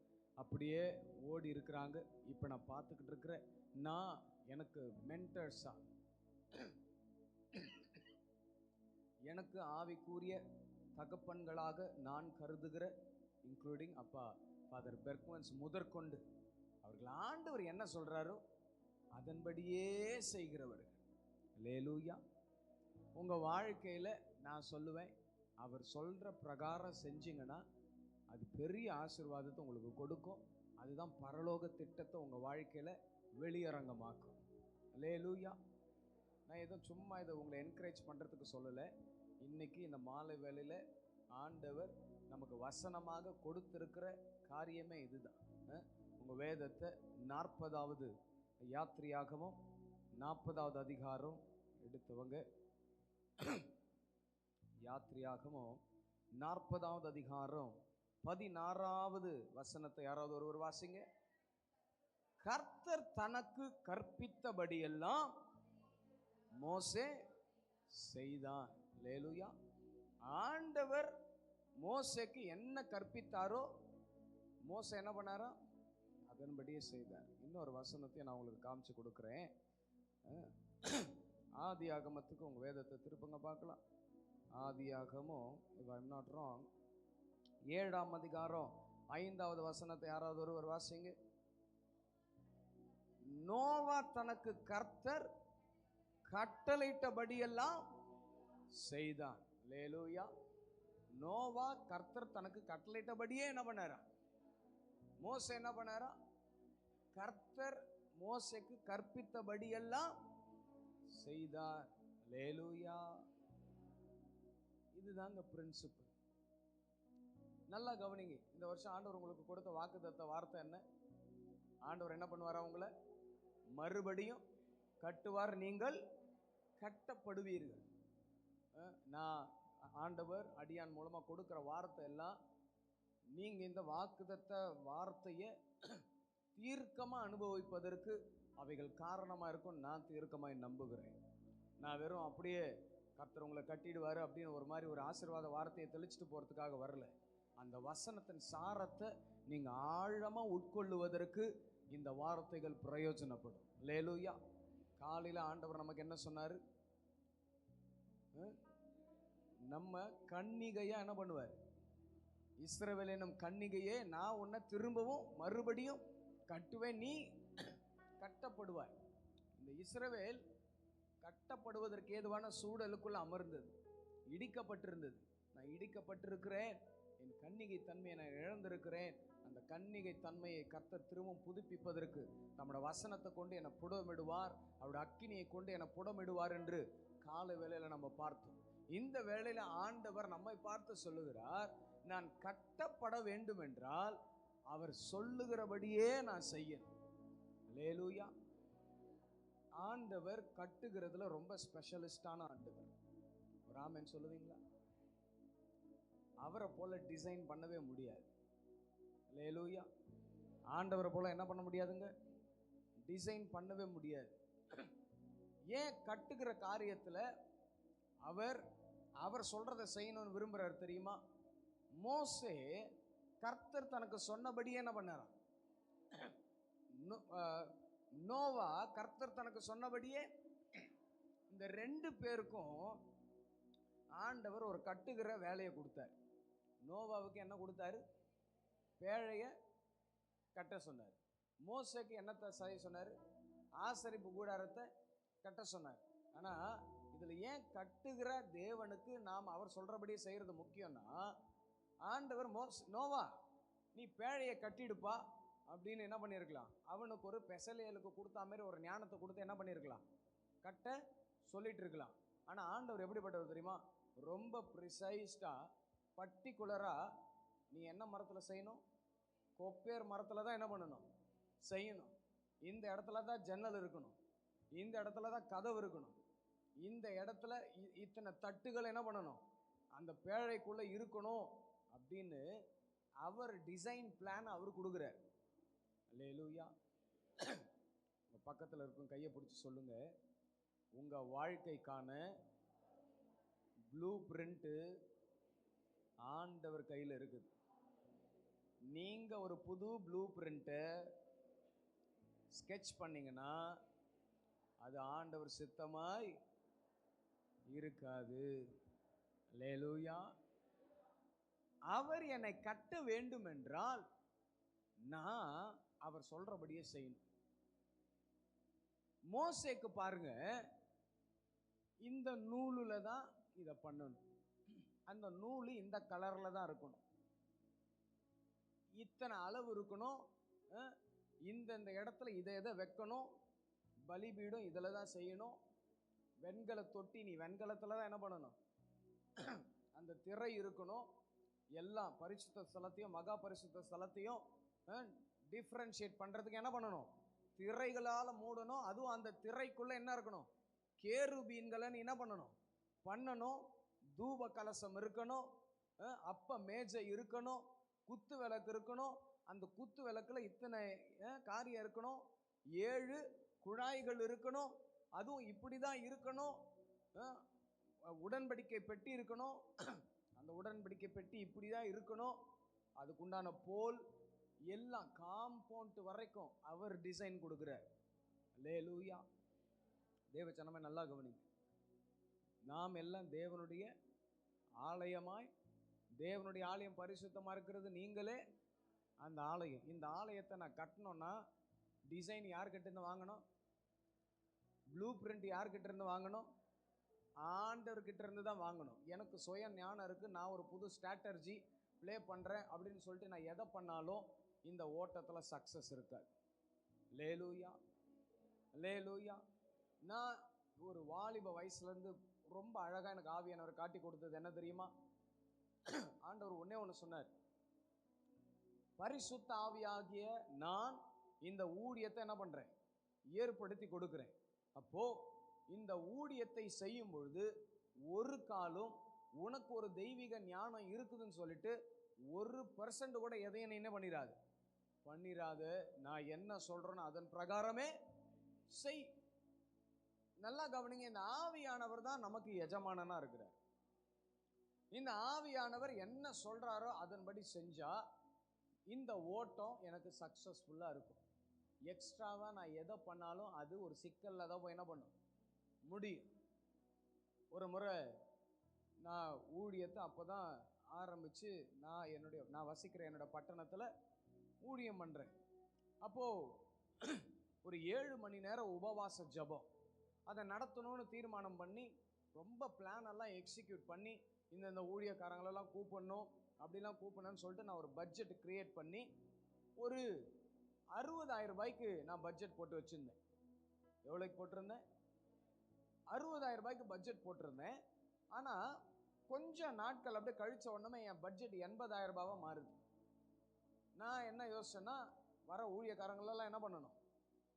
அப்படியே ஓடி இருக்கிறாங்க. இப்போ நான் பார்த்துக்கிட்டு இருக்கிற நான் எனக்கு மென்டர்ஸாக, எனக்கு ஆவிக்குரிய தகப்பன்களாக நான் கருதுகிற, இன்க்ளூடிங் அப்பா ஃபாதர் பெர்க்மன்ஸ் முதற்கொண்டு, அவர்கள் ஆண்டவர் என்ன சொல்கிறாரோ அதன்படியே செய்கிறவர்கள். அல்லேலூயா. உங்கள் வாழ்க்கையில் நான் சொல்லுவேன், அவர் சொல்கிற பிரகாரம் செஞ்சிங்கன்னா அது பெரிய ஆசீர்வாதத்தை உங்களுக்கு கொடுக்கும். அதுதான் பரலோக திட்டத்தை உங்கள் வாழ்க்கையில் வெளியரங்கமாக்கும். அல்லேலூயா. நான் எதுவும் சும்மா இதை உங்களை என்கரேஜ் பண்ணுறதுக்கு சொல்லலை. இன்றைக்கி இந்த மாலை வேளையில் ஆண்டவர் நமக்கு வசனமாக கொடுத்திருக்கிற காரியமே இதுதான். உங்கள் வேதத்தை 40வது யாத்திரையாகவும் 40வது அதிகாரம் எடுத்தவங்க, யாத்திரையாகவும் 40வது அதிகாரம் 16வது வசனத்தை யாராவது ஒருவர் வாசிங்க. கர்த்தர் தனக்கு கற்பித்தபடியெல்லாம் மோசே செய்தான். அல்லேலூயா. ஆண்டவர் மோசேக்கு என்ன கற்பித்தாரோ மோசே என்ன பண்ணாரோ அதன்படியே செய்தார். இன்னொரு வசனத்தை நான் உங்களுக்கு காமிச்சு கொடுக்குறேன். ஆதியாகமத்துக்கு உங்கள் வேதத்தை திருப்பங்க பார்க்கலாம். ஆதியாகமும், if I'm not wrong, 7ஆம் அதிகாரம் 5வது வசனத்தை யாராவது ஒருவர் வாசிங்க. நோவா தனக்கு கர்த்தர் கட்டளையிட்டபடியெல்லாம் செய்தான். அல்லேலூயா. நோவா கர்த்தர் தனக்கு கட்டளையிட்டபடியே என்ன பண்ணாரா? மோசே என்ன பண்ணாரா? கர்த்தர் மோசேக்கு கற்பித்தபடியெல்லாம் செய்தார். அல்லேலூயா. இதுதாங்க பிரின்சிபல். நல்லா கவனிங்க. இந்த வருஷம் ஆண்டவர் உங்களுக்கு கொடுத்த வாக்குத்தத்த வார்த்தை என்ன? ஆண்டவர் என்ன பண்ணுவாரா? உங்களை மறுபடியும் கட்டுவார், நீங்கள் கட்டப்படுவீர்கள். நான் ஆண்டவர் அடியான் மூலமாக கொடுக்குற வார்த்தை எல்லாம் நீங்கள் இந்த வாக்குத்தத்த வார்த்தையை தீர்க்கமாக அனுபவிப்பதற்கு அவைகள் காரணமாக இருக்கும். நான் தீர்க்கமாக நம்புகிறேன். நான் வெறும் அப்படியே கர்த்தர் உங்களை கட்டிடுவார் அப்படின்னு ஒரு மாதிரி ஒரு ஆசீர்வாத வார்த்தையை தெளிச்சுட்டு போகிறதுக்காக வரல. அந்த வசனத்தின் சாரத்தை நீங்கள் ஆழமாக உட்கொள்ளுவதற்கு இந்த வார்த்தைகள் பிரயோஜனப்படும். அல்லேலூயா. காலையில் ஆண்டவர் நமக்கு என்ன சொன்னார்? நம்ம கன்னிகையாக என்ன பண்ணுவார்? இஸ்ரவேல் என்னும் கன்னிகையே, நான் உன்னை திரும்பவும் மறுபடியும் கட்டுவேன், நீ கட்டப்படுவாய். இந்த இஸ்ரவேல் கட்டப்படுவதற்கு ஏதுவான சூழலுக்குள்ள அமர்ந்தது, இடிக்கப்பட்டிருந்தது. நான் இடிக்கப்பட்டிருக்கிறேன், என் கன்னிகை தன்மையை நான் இழந்திருக்கிறேன், அந்த கன்னிகை தன்மையை கர்த்தர் திரும்பவும் புதுப்பிப்பதற்கு நம்முடைய வசனத்தை கொண்டு என்னை புடமிடுவார், அவருடைய அக்கினியை கொண்டு என்னை புடமிடுவார் என்று கால வேளையில நம்ம பார்த்தோம். இந்த வேளையில ஆண்டவர் நம்மை பார்த்து சொல்லுகிறார், நான் கட்டப்பட வேண்டும் என்றால் அவர் சொல்லுகிறபடியே நான் செய்யணும். அல்லேலூயா. ஆண்டவர் கட்டுகிறதுல ரொம்ப ஸ்பெஷலிஸ்டான ஆண்டவர். ஒரு ஆமென் சொல்லுவீங்களா? அவரை போல டிசைன் பண்ணவே முடியாது. அல்லேலூயா. ஆண்டவரை போல என்ன பண்ண முடியாதுங்க? டிசைன் பண்ணவே முடியாது. ஏன் கட்டுகிற காரியத்தில் அவர் சொல்றதை செய்யணும்னு விரும்புறாரு தெரியுமா? மோசே கர்த்தர் தனக்கு சொன்னபடியே என்ன பண்ணாராம்? நோவா கர்த்தர் தனக்கு சொன்னபடியே. இந்த ரெண்டு பேருக்கும் ஆண்டவர் ஒரு கட்டுகிற வேலையை கொடுத்தார். நோவாவுக்கு என்ன கொடுத்தாரு? பேழைய கட்ட சொன்னார். மோசேக்கு என்னத்தை செய்ய சொன்னார்? ஆசரிப்பு கூடாரத்தை கட்ட சொன்னார். ஆனால் இதில் ஏன் கட்டுகிற தேவனுக்கு நாம் அவர் சொல்கிறபடியே செய்கிறது முக்கியம்னா, ஆண்டவர் நோவா நீ பேழையை கட்டிடுப்பா அப்படின்னு என்ன பண்ணியிருக்கலாம்? அவனுக்கு ஒரு பெசலேலுக்கு கொடுத்தா மாதிரி ஒரு ஞானத்தை கொடுத்து என்ன பண்ணியிருக்கலாம்? கட்ட சொல்லிட்டு இருக்கலாம். ஆனால் ஆண்டவர் எப்படிப்பட்டவர் தெரியுமா? ரொம்ப ப்ரிசைஸ்டாக பர்டிகுலராக நீ என்ன மரத்தில் செய்யணும்? கொப்பேர் மரத்தில் தான் என்ன பண்ணணும்? செய்யணும். இந்த இடத்துல தான் ஜன்னல் இருக்கணும், இந்த இடத்துல தான் கதவு இருக்கணும், இந்த இடத்துல இத்தனை தட்டுகள் என்ன பண்ணணும், அந்த பேழைக்குள்ளே இருக்கணும் அப்படின்னு அவர் டிசைன் பிளான் அவர் கொடுக்குறார். அல்லேலூயா. உங்கள் பக்கத்தில் இருக்கும் கையை பிடிச்சி சொல்லுங்க, உங்கள் வாழ்க்கைக்கான ப்ளூ பிரிண்ட்டு ஆண்டவர் கையில் இருக்குது. நீங்கள் ஒரு புது ப்ளூ பிரிண்ட்டை ஸ்கெட்ச் பண்ணிங்கன்னா அது ஆண்டவர் சித்தமாய் இருக்காது. அல்லேலூயா. அவர் என்னை கட்ட வேண்டும் என்றால் நான் அவர் சொல்றபடியே செய்யணும். மோசேக்கு பாருங்க, இந்த நூலுல தான் இதை பண்ணணும், அந்த நூல் இந்த கலர்ல தான் இருக்கணும், இத்தனை அளவு இருக்கணும், இந்த இடத்துல இதை வைக்கணும், பலிபீடம் இதில் தான் செய்யணும், வெண்கல தொட்டி நீ வெண்கலத்தில் தான் என்ன பண்ணணும், அந்த திரை இருக்கணும், எல்லாம் பரிசுத்த ஸ்தலத்தையும் மகா பரிசுத்த ஸ்தலத்தையும் டிஃப்ரென்ஷியேட் பண்ணுறதுக்கு என்ன பண்ணணும்? திரைகளால் மூடணும். அதுவும் அந்த திரைக்குள்ளே என்ன இருக்கணும்? கேருபீன்களை நீ என்ன பண்ணணும்? தூப கலசம் இருக்கணும், அப்ப மேஜை இருக்கணும், குத்து விளக்கு இருக்கணும், அந்த குத்து விளக்குல இத்தனை காரியம் இருக்கணும், 7 குழாய்கள் இருக்கணும், அதுவும் இப்படி தான் இருக்கணும், உடன்படிக்கை பெட்டி இருக்கணும், அந்த உடன்படிக்கை பெட்டி இப்படி தான் இருக்கணும், அதுக்குண்டான போல் எல்லாம் காம்பவுண்ட் வரைக்கும் அவர் டிசைன் கொடுக்குறார். அல்லேலூயா. தேவச்சனமே நல்லா கவனிங்க. நாம் எல்லாம் தேவனுடைய ஆலயமாய், தேவனுடைய ஆலயம் பரிசுத்தமாக இருக்கிறது நீங்களே அந்த ஆலயம். இந்த ஆலயத்தை நான் கட்டணும்னா டிசைன் யார்கிட்ட இருந்து வாங்கணும்? ப்ளூ பிரிண்ட் யார்கிட்ட இருந்து வாங்கணும்? ஆண்டவர்கிட்ட இருந்து தான் வாங்கணும். எனக்கு சுய ஞானம் இருக்குது, நான் ஒரு புது ஸ்ட்ராட்டர்ஜி ப்ளே பண்ணுறேன் அப்படின்னு சொல்லிட்டு நான் எதை பண்ணாலும் இந்த ஓட்டத்தில் சக்ஸஸ் இருக்காது. அல்லேலூயா. அல்லேலூயா. நான் ஒரு வாலிப வயசுலேருந்து ரொம்ப அழகாக எனக்கு ஆவியானவர் காட்டி கொடுத்தது என்ன தெரியுமா? ஆண்டவர் ஒன்னே ஒன்று சொன்னார், பரிசுத்த ஆவியாகிய நான் இந்த ஊழியத்தை என்ன பண்ணுறேன்? ஏற்படுத்தி கொடுக்குறேன். அப்போது இந்த ஊழியத்தை செய்யும் பொழுது ஒரு காலம் உனக்கு ஒரு தெய்வீக ஞானம் இருக்குதுன்னு சொல்லிட்டு 1% கூட எதையும் என்ன பண்ணிராது. நான் என்ன சொல்கிறேனோ அதன் பிரகாரமே செய். நல்லா கவனிங்க, இந்த ஆவியானவர் தான் நமக்கு எஜமானனா இருக்கிறார். இந்த ஆவியானவர் என்ன சொல்றாரோ அதன்படி செஞ்சா இந்த ஓட்டம் எனக்கு சக்சஸ்ஃபுல்லா இருக்கும். எக்ஸ்ட்ராவா நான் எதை பண்ணாலும் அது ஒரு சிக்கல்ல தான் போய் என்ன பண்ணும் முடியும். ஒரு முறை நான் ஊழியத்தை அப்போதான் ஆரம்பிச்சு நான் வசிக்கிற என்னோட பட்டணத்தில் ஊழியம் பண்ணுறேன். அப்போது ஒரு 7 மணி நேரம் உபவாச ஜபம். அதை நடத்தணும்னு தீர்மானம் பண்ணி ரொம்ப பிளான் எல்லாம் எக்ஸிக்யூட் பண்ணி இந்த ஊழியக்காரங்களெல்லாம் கூப்பிடணும் அப்படிலாம் கூப்பிடணும்னு சொல்லிட்டு நான் ஒரு பட்ஜெட் கிரியேட் பண்ணி ஒரு 60,000 ரூபாய்க்கு நான் பட்ஜெட் போட்டு வச்சுருந்தேன். எவ்வளோக்கு போட்டிருந்தேன்? 60,000 ரூபாய்க்கு பட்ஜெட் போட்டிருந்தேன். ஆனால் கொஞ்சம் நாட்கள் அப்படியே கழிச்ச உடனே என் பட்ஜெட் 80,000 ரூபாவாக மாறுது. நான் என்ன யோசிச்சேன்னா, வர ஊழியக்காரங்களெல்லாம் என்ன பண்ணணும்,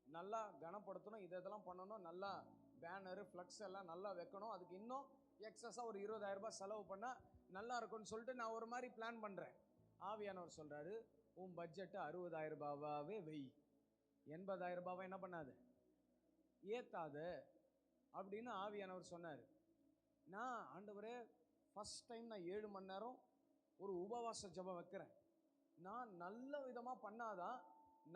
நல்லா கனப்படுத்தணும், இதெல்லாம் பண்ணணும், நல்லா பேனரு ஃப்ளக்ஸ் எல்லாம் நல்லா வைக்கணும், அதுக்கு இன்னும் எக்ஸஸாக ஒரு 20,000 ரூபாய் செலவு பண்ணால் நல்லா இருக்கும்னு சொல்லிட்டு நான் ஒரு மாதிரி பிளான் பண்ணுறேன். ஆவியானவர் சொல்கிறாரு, உன் பட்ஜெட்டு 60,000 ரூபாவே வெய், 80,000 ரூபாவை என்ன பண்ணாது, ஏற்றாத அப்படின்னு ஆவியானவர் சொன்னார். நான் ஆண்டவரே ஃபஸ்ட் டைம் நான் 7 மணி நேரம் ஒரு உபவாச ஜெபம் வைக்கிறேன். நான் நல்ல விதமாக பண்ணாதான்,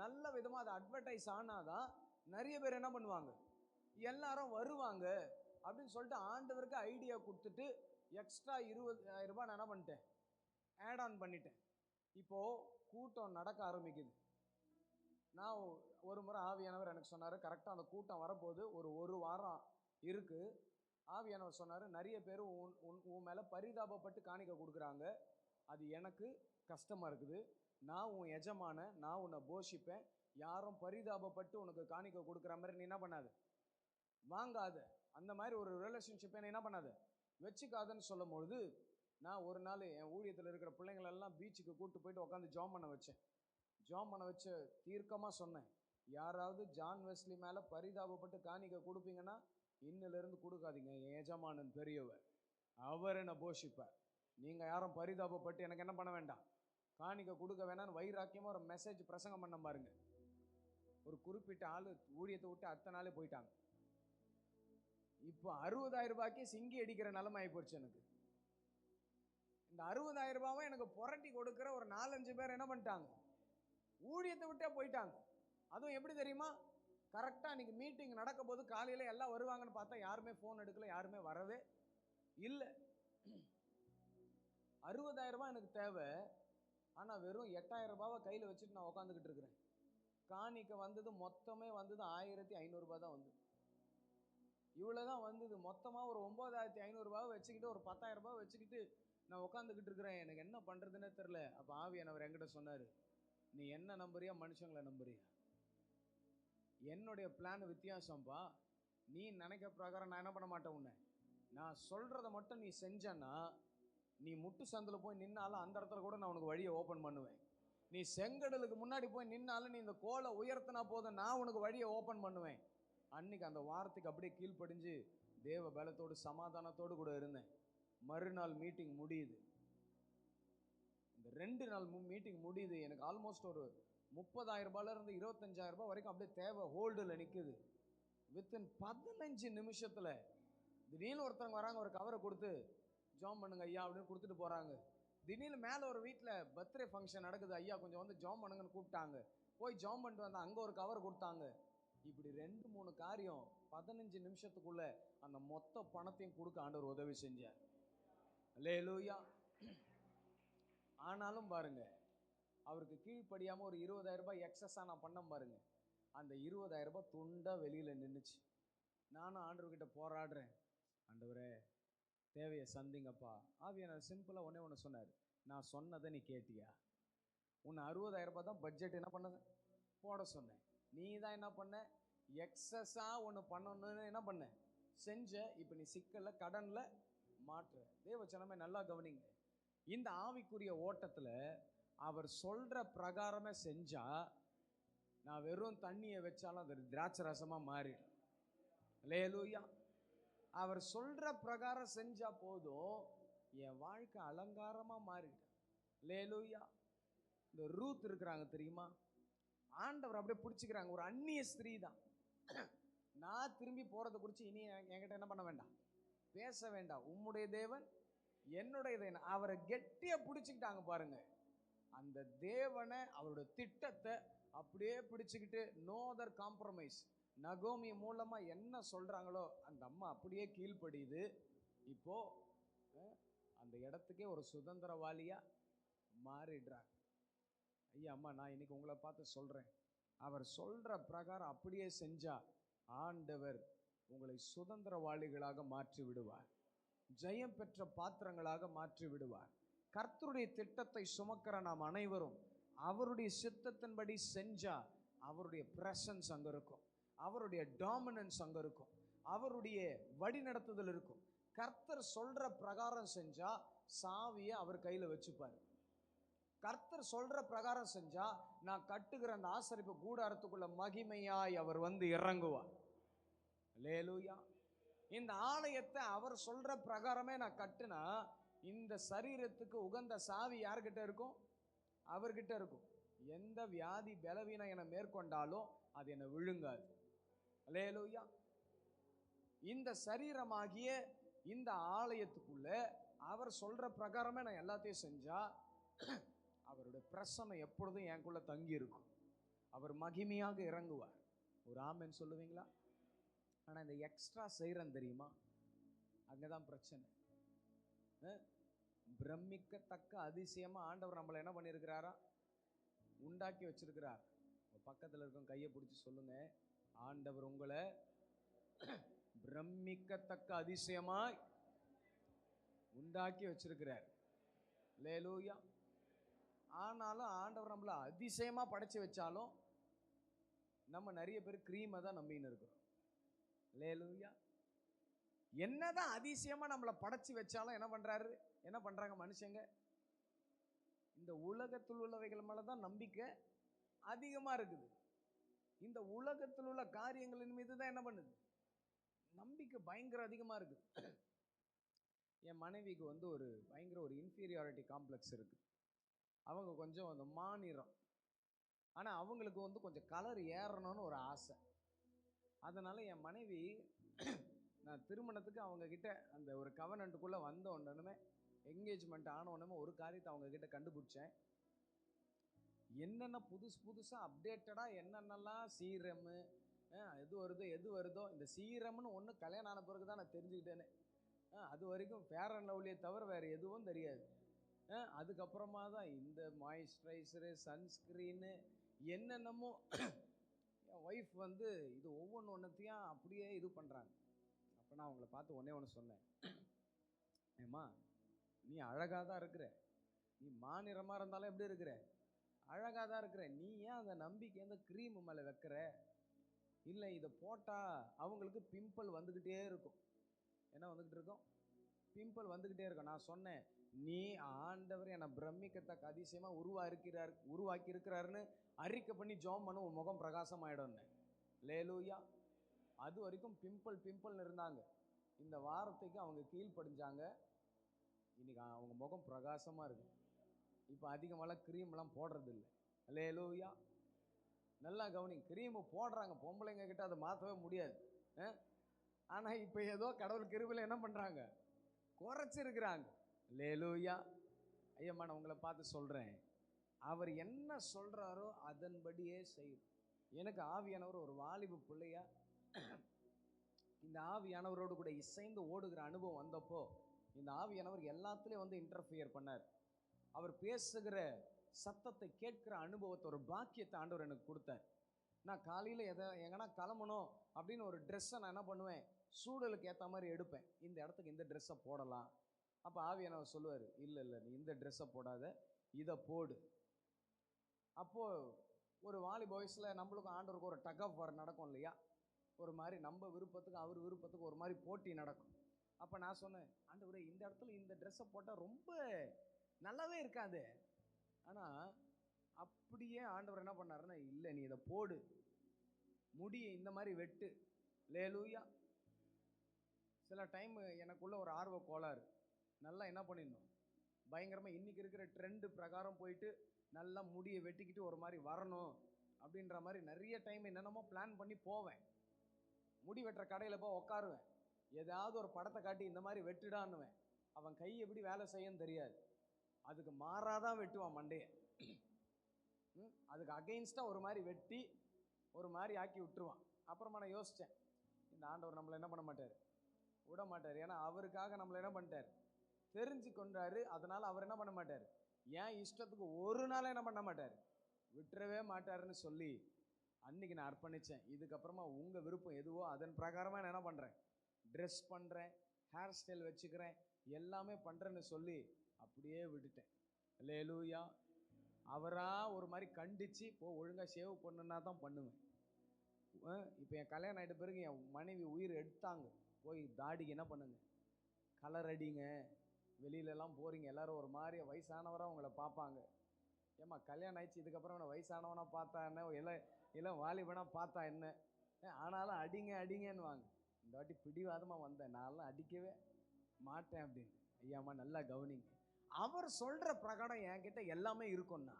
நல்ல விதமாக அதை அட்வர்டைஸ் ஆனாதான் நிறைய பேர் என்ன பண்ணுவாங்க, எல்லாரும் வருவாங்க அப்படின்னு சொல்லிட்டு ஆண்டவருக்கு ஐடியா கொடுத்துட்டு எக்ஸ்ட்ரா 20,000 ரூபாய் நான் என்ன பண்ணிட்டேன், ஆட் ஆன் பண்ணிட்டேன். இப்போது கூட்டம் நடக்க ஆரம்பிக்குது. நான் ஒரு முறை ஆவியானவர் எனக்கு சொன்னார், கரெக்டாக அந்த கூட்டம் வரப்போது ஒரு வாரம் இருக்குது. ஆவியானவர் சொன்னார், நிறைய பேர் உன் மேலே பரிதாபப்பட்டு காணிக்க கொடுக்குறாங்க, அது எனக்கு கஷ்டமாக இருக்குது. நான் உன் எஜமான, நான் உன்னை போஷிப்பேன், யாரும் பரிதாபப்பட்டு உனக்கு காணிக்க கொடுக்குற மாதிரி நீ என்ன பண்ணாது, வாங்காத, அந்த மாதிரி ஒரு ரிலேஷன்ஷிப்பை நீ என்ன பண்ணாத, வச்சுக்காதுன்னு சொல்லும்பொழுது நான் ஒரு நாள் என் ஊழியத்தில் இருக்கிற பிள்ளைங்களெல்லாம் பீச்சுக்கு கூப்பிட்டு போயிட்டு உட்காந்து ஜாம் பண்ண வச்சேன். ஜாம் பண்ண வச்சு தீர்க்கமாக சொன்னேன், யாராவது ஜான் வெஸ்லி மேலே பரிதாபப்பட்டு காணிக்க கொடுப்பீங்கன்னா இன்னிலிருந்து கொடுக்காதீங்க, என் எஜமானன் பெரியவர், அவர் என்னை போஷிப்பார். நீங்கள் யாரும் பரிதாபப்பட்டு எனக்கு என்ன பண்ண வேண்டாம், காணிக்க கொடுக்க வேணான்னு வைராக்கியமாக ஒரு மெசேஜ் பிரசங்கம் பண்ண பாருங்க. ஒரு குறிப்பிட்ட ஆள் ஊழியத்தை விட்டு அடுத்த நாளே போயிட்டாங்க. இப்போ 60,000 ரூபாய்க்கு சிங்கி அடிக்கிற நிலைமை ஆகி போச்சு எனக்கு. இந்த 60,000 ரூபாவை எனக்கு புரட்டி கொடுக்குற ஒரு 4-5 பேர் என்ன பண்ணிட்டாங்க, ஊழியத்தை விட்டே போயிட்டாங்க. அதுவும் எப்படி தெரியுமா, கரெக்டாக இன்றைக்கி மீட்டிங் நடக்க போது காலையில் எல்லாம் வருவாங்கன்னு பார்த்தா யாருமே ஃபோன் எடுக்கல, யாருமே வரவே இல்லை. 60,000 ரூபாய் எனக்கு தேவை, ஆனால் வெறும் 8,000 ரூபாவை கையில் வச்சுட்டு நான் உட்காந்துக்கிட்டு இருக்கிறேன். காணிக்க வந்தது மொத்தமே வந்தது 1,500 ரூபாய் தான் வந்தது. இவ்வளோ தான் வந்தது. மொத்தமாக ஒரு 9,500 ரூபாவை வச்சுக்கிட்டு ஒரு 10,000 ரூபாய் வச்சுக்கிட்டு நான் உட்காந்துக்கிட்டு இருக்கிறேன். எனக்கு என்ன பண்ணுறதுன்னே தெரில. அப்போ ஆவியானவர் என்கிட்ட சொன்னார், நீ என்ன நம்புறியா மனுஷங்களை நம்புறியா? என்னுடைய பிளான் வித்தியாசம்ப்பா. நீ நினைக்க பிரகாரம் நான் என்ன பண்ண மாட்டேன், உன்னை நான் சொல்கிறத மட்டும் நீ செஞ்சன்னா, நீ முட்டு சந்தில் போய் நின்னாலும் அந்த இடத்துல கூட நான் உனக்கு வழியை ஓப்பன் பண்ணுவேன். நீ செங்கடலுக்கு முன்னாடி போய் நின்னாலும் நீ இந்த கோலை உயர்த்தினா போதும், நான் உனக்கு வழியை ஓப்பன் பண்ணுவேன். அன்னைக்கு அந்த வார்த்தைக்கு அப்படியே கீழ்ப்படிஞ்சு தேவ பலத்தோடு சமாதானத்தோடு கூட இருந்தேன். மறுநாள் மீட்டிங் முடியுது. இந்த 2 நாள் மீட்டிங் முடியுது. எனக்கு ஆல்மோஸ்ட் ஒரு 30,000 ரூபாயிலிருந்து 25,000 ரூபாய் வரைக்கும் அப்படியே தேவை ஹோல்டில் நிற்குது. வித்தின் 15 நிமிஷத்தில் திடீர்னு ஒருத்தவங்க வராங்க, ஒரு கவரை கொடுத்து ஜாம் பண்ணுங்க ஐயா அப்படின்னு கொடுத்துட்டு போகிறாங்க. திடீர்னு மேலே ஒரு வீட்டில் பர்த்டே ஃபங்க்ஷன் நடக்குது, ஐயா கொஞ்சம் வந்து ஜாம் பண்ணுங்கன்னு கூப்பிட்டாங்க. போய் ஜாம் பண்ணிட்டு வந்தால் அங்கே ஒரு கவர் கொடுத்தாங்க. இப்படி 2-3 காரியம் 15 நிமிஷத்துக்குள்ள அந்த மொத்த பணத்தையும் கொடுக்க ஆண்டவர் உதவி செஞ்சார். அல்லேலூயா. ஆனாலும் பாருங்க, அவருக்கு கீழ்ப்படியாமல் ஒரு 20,000 ரூபாய் எக்ஸஸாக நான் பண்ண பாருங்க. அந்த 20,000 ரூபாய் துண்டாக வெளியில் நின்றுச்சு. நானும் ஆண்டவர்கிட்ட போராடுறேன், ஆண்டவரே தேவையை சந்திங்கப்பா. ஆவியானவர் சிம்பிளாக ஒன்று சொன்னார், நான் சொன்னதை நீ கேட்டியா? உன்னை 60,000 ரூபாய் தான் பட்ஜெட் என்ன பண்ண போட சொன்னேன். நீ தான் என்ன பண்ண, எக்ஸஸாக ஒன்று பண்ணணுன்னு என்ன பண்ண செஞ்ச. இப்போ நீ சிக்கலில் கடனில் மாற்று. தேவச்சனமே நல்லா கவனிங்க. இந்த ஆவிக்குரிய ஓட்டத்தில் அவர் சொல்கிற பிரகாரமே செஞ்சால், நான் வெறும் தண்ணியை வச்சாலும் அது திராட்சை ரசமாக மாறிடும். அல்லேலூயா. அவர் சொல்கிற பிரகாரம் செஞ்சால் போதும், என் வாழ்க்கை அலங்காரமாக மாறிடும். அல்லேலூயா. இந்த ரூத் இருக்கிறாங்க தெரியுமா, ஆண்டவர் அப்படியே பிடிச்சிக்கிறாங்க. ஒரு அந்நிய ஸ்திரீ தான். நான் திரும்பி போகிறத குறித்து இனி என்கிட்ட என்ன பண்ண வேண்டாம், பேச வேண்டாம். உம்முடைய தேவன் என்னுடைய தேவன். அவரை கெட்டியாக பிடிச்சிக்கிட்டாங்க பாருங்க. அந்த தேவனை, அவருடைய திட்டத்தை அப்படியே பிடிச்சிக்கிட்டு, நோ அதர் காம்ப்ரமைஸ். நகோமி மூலமாக என்ன சொல்கிறாங்களோ அந்த அம்மா அப்படியே கீழ்ப்படியுது. இப்போது அந்த இடத்துக்கே ஒரு சுதந்திரவாளியாக மாறிடுறாங்க. ஐயா அம்மா, நான் இன்னைக்கு உங்களை பார்த்து சொல்கிறேன், அவர் சொல்கிற பிரகாரம் அப்படியே செஞ்சா ஆண்டவர் உங்களை சுதந்திரவாளிகளாக மாற்றி விடுவார். ஜெயம் பெற்ற பாத்திரங்களாக மாற்றி விடுவார். கர்த்தருடைய திட்டத்தை சுமக்கிற நாம் அனைவரும் அவருடைய சித்தத்தின்படி செஞ்சா அவருடைய பிரசன்ஸ் அங்க இருக்கும், அவருடைய டாமினன்ஸ் அங்க இருக்கும், அவருடைய வழிநடத்துதல் இருக்கும். கர்த்தர் சொல்ற பிரகாரம் செஞ்சா சாவியை அவர் கையில வச்சுப்பார். கர்த்தர் சொல்ற பிரகாரம் செஞ்சா நான் கட்டுகிற அந்த ஆசரிப்பு கூடாரத்துக்குள்ள மகிமையாய் அவர் வந்து இறங்குவார். அல்லேலூயா. இந்த ஆலயத்தை அவர் சொல்ற பிரகாரமே நான் கட்டுனா இந்த சரீரத்துக்கு உகந்த சாவி யார்கிட்ட இருக்கும்? அவர்கிட்ட இருக்கும். எந்த வியாதி பலவீனம் என மேற்கொண்டாலும் அது என்னை விழுங்காது. அல்லேலூயா. இந்த சரீரமாகிய இந்த ஆலயத்துக்குள்ள அவர் சொல்ற பிரகாரமே நான் எல்லாத்தையும் செஞ்சா அவருடைய பிரசன்னம் எப்பொழுதும் எனக்குள்ள தங்கி இருக்கும். அவர் மகிமையாக இறங்குவார். ஒரு ஆமென் சொல்லுவீங்களா? ஆனா இந்த எக்ஸ்ட்ரா செய்யறேன் தெரியுமா, அங்கதான் பிரச்சனை. பிரமிக்கத்தக்க அதிசயமா ஆண்டவர் நம்மளை என்ன பண்ணியிருக்கிறாரா? உண்டாக்கி வச்சிருக்கிறார். பக்கத்துல இருக்கும் கையை பிடிச்சி சொல்லுங்க, ஆண்டவர் உங்களை பிரமிக்கத்தக்க அதிசயமாய் உண்டாக்கி வச்சிருக்கிறார். அல்லேலூயா. ஆனாலும் ஆண்டவர் நம்மளை அதிசயமா படைச்சு வச்சாலும் நம்ம நிறைய பேர் கிரீமை தான் நம்பின்னு இருக்கிறோம். அல்லேலூயா. என்னதான் அதிசயமா நம்மளை படைச்சு வச்சாலும் என்ன பண்றாங்க மனுஷங்க? இந்த உலகத்தில் உள்ளவைகள் மேலதான் நம்பிக்கை அதிகமா இருக்குது. இந்த உலகத்தில் உள்ள காரியங்களின் மீது தான் என்ன பண்ணுது? நம்பிக்கை பயங்கர அதிகமா இருக்கு. என் மனைவிக்கு வந்து பயங்கர ஒரு இன்ஃபீரியாரிட்டி காம்ப்ளெக்ஸ் இருக்கு. அவங்க கொஞ்சம் அந்த மாநிறம், ஆனா அவங்களுக்கு வந்து கொஞ்சம் கலர் ஏறணும்னு ஒரு ஆசை. அதனால என் மனைவி நான் திருமணத்துக்கு அவங்க கிட்ட அந்த ஒரு கவனன்ட்டுக்குள்ள வந்த உடனே, என்கேஜ்மெண்ட் ஆன உடனே ஒரு காரியத்தை அவங்க கிட்ட கண்டுபிடிச்சேன். என்னென்ன புதுசா அப்டேட்டடா என்னென்னலாம் சீரமு எது வருதோ இந்த சீரம்னு ஒன்று கல்யாணம் ஆன பிறகு தான் நான் தெரிஞ்சுக்கிட்டேனே. அது வரைக்கும் ஃபேர் அண்ட் லவ்லியை தவிர வேறு எதுவும் தெரியாது. அதுக்கப்புறமா தான் இந்த மாய்ஸ்சரைசரு, சன்ஸ்க்ரீனு என்னென்னமோ என் ஒய்ஃப் வந்து இது ஒவ்வொன்றையும் அப்படியே இது பண்ணுறாங்க. அப்போ நான் அவங்கள பார்த்து ஒன்று சொன்னேன், ஏம்மா நீ அழகாக தான் இருக்கிற, நீ மாநிறமாக இருந்தாலும் எப்படி இருக்கிற? அழகாக தான் இருக்கிற. நீ ஏன் அந்த நம்பிக்கை அந்த க்ரீம் மேலே வைக்கிற? இல்லை இதை போட்டால் அவங்களுக்கு பிம்பிள் வந்துக்கிட்டே இருக்கும். என்ன வந்துக்கிட்டு இருக்கும்? பிம்பிள் வந்துக்கிட்டே இருக்கும். நான் சொன்னேன், நீ ஆண்டவர் என்னை பிரமிக்கத்தக்க அதிசயமாக உருவாக்கி இருக்கிறாருன்னு அறிக்கை பண்ணி ஜெபம் பண்ண உன் முகம் பிரகாசமாயிடும். அல்லேலூயா. அது வரைக்கும் பிம்பிள்னு இருந்தாங்க. இந்த வாரத்துக்கு அவங்க கீழ்ப்படிஞ்சாங்க. இன்னைக்கு அவங்க முகம் பிரகாசமாக இருக்கு. இப்போ அதிகமாகலாம் க்ரீம்லாம் போடுறது இல்லை. அல்லேலூயா. நல்லா கவனி, க்ரீமு போடுறாங்க பொம்பளைங்க கிட்ட, அதை மாற்றவே முடியாது. ஆனால் இப்போ ஏதோ கடவுள் கிருபையில் என்ன பண்ணுறாங்க? குறைச்சிருக்கிறாங்க. அல்லேலூயா. ஐயம்மா நான் உங்களை பார்த்து சொல்கிறேன், அவர் என்ன சொல்கிறாரோ அதன்படியே செய்யும். எனக்கு ஆவியானவர் ஒரு வாலிபு பிள்ளையா இந்த ஆவியானவரோடு கூட இசைந்து ஓடுகிற அனுபவம் வந்தப்போ இந்த ஆவியானவர் எல்லாத்துலேயும் வந்து இன்டர்ஃபியர் பண்ணார். அவர் பேசுகிற சத்தத்தை கேட்கிற அனுபவத்தை, ஒரு பாக்கியத்தை ஆண்டவர் எனக்கு கொடுத்தார். நான் காலையில் எங்கன்னா கிளம்பணும் அப்படின்னு ஒரு ட்ரெஸ்ஸை நான் என்ன பண்ணுவேன், சூழலுக்கு ஏற்ற மாதிரி எடுப்பேன். இந்த இடத்துக்கு இந்த ட்ரெஸ்ஸை போடலாம். அப்போ ஆவியானவர் சொல்லுவார், இல்லை நீ இந்த ட்ரெஸ்ஸை போடாத, இதை போடு. அப்போது ஒரு வாலி வயசில் நம்மளுக்கும் ஆண்டவருக்கு ஒரு டக் ஆஃப் வார் நடக்கும் இல்லையா? ஒரு மாதிரி நம்ம விருப்பத்துக்கு அவர் விருப்பத்துக்கு ஒரு மாதிரி போட்டி நடக்கும். அப்போ நான் சொன்னேன், ஆண்டவரே இந்த இடத்துல இந்த ட்ரெஸ்ஸை போட்டால் ரொம்ப நல்லாவே இருக்காது. ஆனால் அப்படியே ஆண்டவர் என்ன பண்ணாருன்னா, இல்லை நீ இதை போடு, முடியை இந்த மாதிரி வெட்டு. அல்லேலூயா. சில டைம் எனக்குள்ள ஒரு ஆர்வ கோளாறு, நல்லா என்ன பண்ணிடணும், பயங்கரமாக இன்றைக்கி இருக்கிற ட்ரெண்டு பிரகாரம் போயிட்டு நல்லா முடியை வெட்டிக்கிட்டு ஒரு மாதிரி வரணும் அப்படின்ற மாதிரி நிறைய டைம் என்னென்னமோ பிளான் பண்ணி போவேன். முடி வெட்டுற கடையில் போய் உட்காருவேன். ஏதாவது ஒரு படத்தை காட்டி இந்த மாதிரி வெட்டுடான்னுவேன். அவன் கை எப்படி வேலை செய்யன்னு தெரியாது, அதுக்கு மாறாதான் வெட்டுவான் மண்டையை. அதுக்கு அகெயின்ஸ்டாக ஒரு மாதிரி வெட்டி ஒரு மாதிரி ஆக்கி விட்டுருவான். அப்புறமா நான் யோசித்தேன், இந்த ஆண்டவர் நம்மளை என்ன பண்ண மாட்டார், விட மாட்டார். ஏன்னா அவருக்காக நம்மளை என்ன பண்ணிட்டார், தெரிஞ்சு கொண்டாரு. அதனால் அவர் என்ன பண்ண மாட்டார், ஏன் இஷ்டத்துக்கு ஒரு நாள் என்ன பண்ண மாட்டார், விட்டுறவே மாட்டாருன்னு சொல்லி அன்னைக்கு நான் அர்ப்பணித்தேன். இதுக்கப்புறமா உங்கள் விருப்பம் எதுவோ அதன் பிரகாரமாக நான் என்ன பண்ணுறேன், ட்ரெஸ் பண்ணுறேன், ஹேர் ஸ்டைல் வச்சுக்கிறேன், எல்லாமே பண்ணுறேன்னு சொல்லி அப்படியே விட்டுட்டேன். அல்லேலூயா. அவராக ஒரு மாதிரி கண்டித்து ஒழுங்காக சேவ் பண்ணுன்னா தான் பண்ணுவேன். இப்போ என் கல்யாணம் ஆகிட்ட பிறகு என் மனைவி உயிர் எடுத்தாங்க. போய் தாடிக்கு என்ன பண்ணுங்க, கலர் அடிங்க, வெளியிலலாம் போகிறீங்க, எல்லோரும் ஒரு மாதிரி வயசானவராக உங்களை பார்ப்பாங்க. ஏம்மா கல்யாணம் ஆயிடுச்சு, இதுக்கப்புறம் என்ன வயசானவனா பார்த்தா என்ன, இல்லை வாலிபனா பார்த்தா என்ன, ஆனாலும் அடிங்க அடிங்கன்னு வாங்க. இந்த வாட்டி பிடிவாதமாக வந்தேன், நான்லாம் அடிக்கவே மாட்டேன் அப்படின்னு. ஐயாம்மா நல்லா கவனிங்க, அவர் சொல்கிற பிரகாரம் என்கிட்ட எல்லாமே இருக்கும்னா,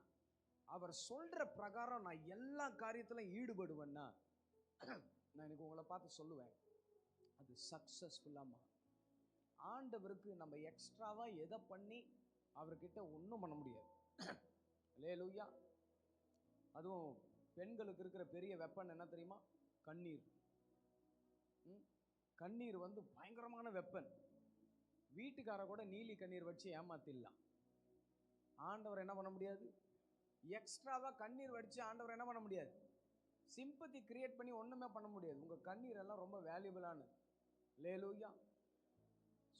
அவர் சொல்கிற பிரகாரம் நான் எல்லா காரியத்திலும் ஈடுபடுவேன்னா, நான் எனக்கு உங்களை பார்த்து சொல்லுவேன், அது சக்ஸஸ்ஃபுல்லாக. ஆண்டவருக்கு நம்ம எக்ஸ்ட்ராவாக எதை பண்ணி அவர்கிட்ட ஒன்றும் பண்ண முடியாது. அல்லேலூயா. அதுவும் பெண்களுக்கு இருக்கிற பெரிய வெப்பன் என்ன தெரியுமா? கண்ணீர். கண்ணீர் வந்து பயங்கரமான வெப்பன். வீட்டுக்கார கூட நீலி கண்ணீர் வச்சு ஏமாத்திடலாம், ஆண்டவர் என்ன பண்ண முடியாது. எக்ஸ்ட்ராவாக கண்ணீர் வடித்து ஆண்டவர் என்ன பண்ண முடியாது, சிம்பத்தி கிரியேட் பண்ணி ஒன்றுமே பண்ண முடியாது. உங்கள் கண்ணீர் எல்லாம் ரொம்ப வேல்யூபிளானு. அல்லேலூயா.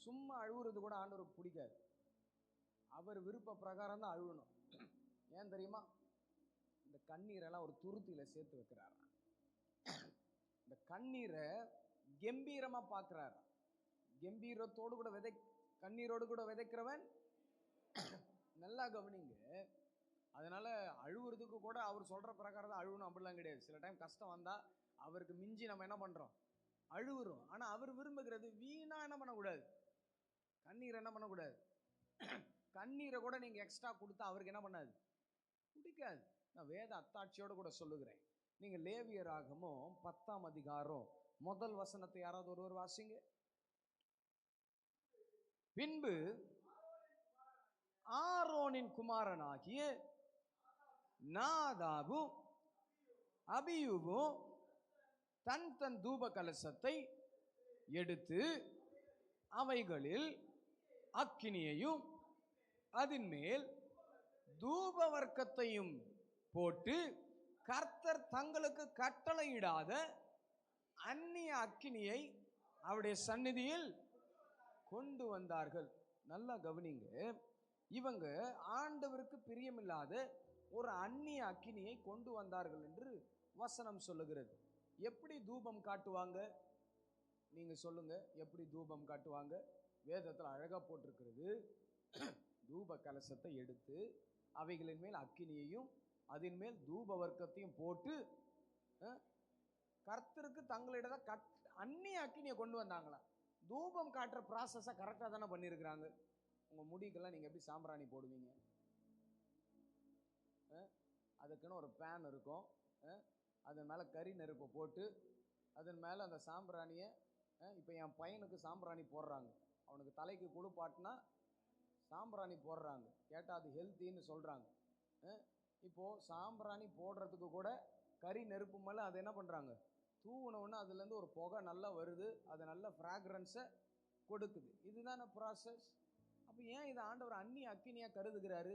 சும்மா அழுவுறது கூட ஆண்டவருக்கு பிடிக்காது. அவர் விருப்ப பிரகாரம் தான் அழுவணும். ஏன் தெரியுமா? இந்த கண்ணீரெல்லாம் ஒரு துருத்தியில் சேர்த்து வைக்கிறார். இந்த கண்ணீரை கம்பீரமாக பார்க்குறாரு. கம்பீரத்தோடு கூட கண்ணீரோடு கூட விதைக்கிறவன் நல்லா கவனிங்க. அதனால் அழுவுறதுக்கு கூட அவர் சொல்கிற பிரகாரம் தான் அழுவணும் அப்படிலாம் கிடையாது. சில டைம் கஷ்டம் வந்தால் அவருக்கு மிஞ்சி நம்ம என்ன பண்ணுறோம், அழுவுறோம். ஆனால் அவர் விரும்புகிறது வீணாக என்ன பண்ணக்கூடாது, கண்ணீரை என்ன பண்ணக்கூடாது. கண்ணீரை கூட நீங்கள் எக்ஸ்ட்ரா கொடுத்தா அவருக்கு என்ன பண்ணாது, பிடிக்காது. நான் வேத அத்தாட்சியோடு கூட சொல்லுகிறேன். நீங்கள் லேவியராகமும் 10ஆம் அதிகாரம் முதல் வசனத்தை யாராவது ஒருவர் வாசிங்க. பின்பு ஆரோனின் குமாரனாகிய நாதாபும் அபியூவும் தன் தன் தூப கலசத்தை எடுத்து அவைகளில் அக்கினியையும் அதன் மேல் தூப வர்க்கத்தையும் போட்டு கர்த்தர் தங்களுக்கு கட்டளையிடாத அந்நிய அக்கினியை அவருடைய சந்நிதியில் கொண்டு வந்தார்கள். நல்லா கவனிங்க, இவங்க ஆண்டவருக்கு பிரியமில்லாத ஒரு அந்நிய அக்கினியை கொண்டு வந்தார்கள் என்று வசனம் சொல்லுகிறது. எப்படி தூபம் காட்டுவாங்க, நீங்க சொல்லுங்க, எப்படி தூபம் காட்டுவாங்க? வேதத்தில் அழகா போட்டிருக்கிறது. தூப கலசத்தை எடுத்து அவைகளின் மேல் அக்கினியையும் அதன் மேல் தூப வர்க்கத்தையும் போட்டு கர்த்தருக்கு தங்களிட அந்நிய அக்கினியை கொண்டு வந்தாங்களா. தூபம் காட்டுற ப்ராசஸை கரெக்டாக தானே பண்ணியிருக்கிறாங்க. உங்கள் முடிக்கெல்லாம் நீங்கள் எப்படி சாம்பிராணி போடுவீங்க? அதுக்குன்னு ஒரு பேன் இருக்கும், அதன் மேலே கறி நெருப்பை போட்டு அதன் மேலே அந்த சாம்பிராணியை, இப்போ என் பையனுக்கு சாம்பிராணி போடுறாங்க, அவனுக்கு தலைக்கு குளிப்பாட்டினா சாம்பிராணி போடுறாங்க, கேட்டால் அது ஹெல்த்தின்னு சொல்கிறாங்க. இப்போது சாம்பிராணி போடுறதுக்கு கூட கறி நெருப்பு மேலே அதை என்ன பண்ணுறாங்க, தூவுனவுன்னு அதுலேருந்து ஒரு புகை நல்லா வருது, அது நல்ல ஃப்ராக்ரன்ஸை கொடுக்குது. இதுதானே ப்ராசஸ். அப்போ ஏன் இதை ஆண்டவர் அந்நிய அக்கினியாக கருதுகிறாரு?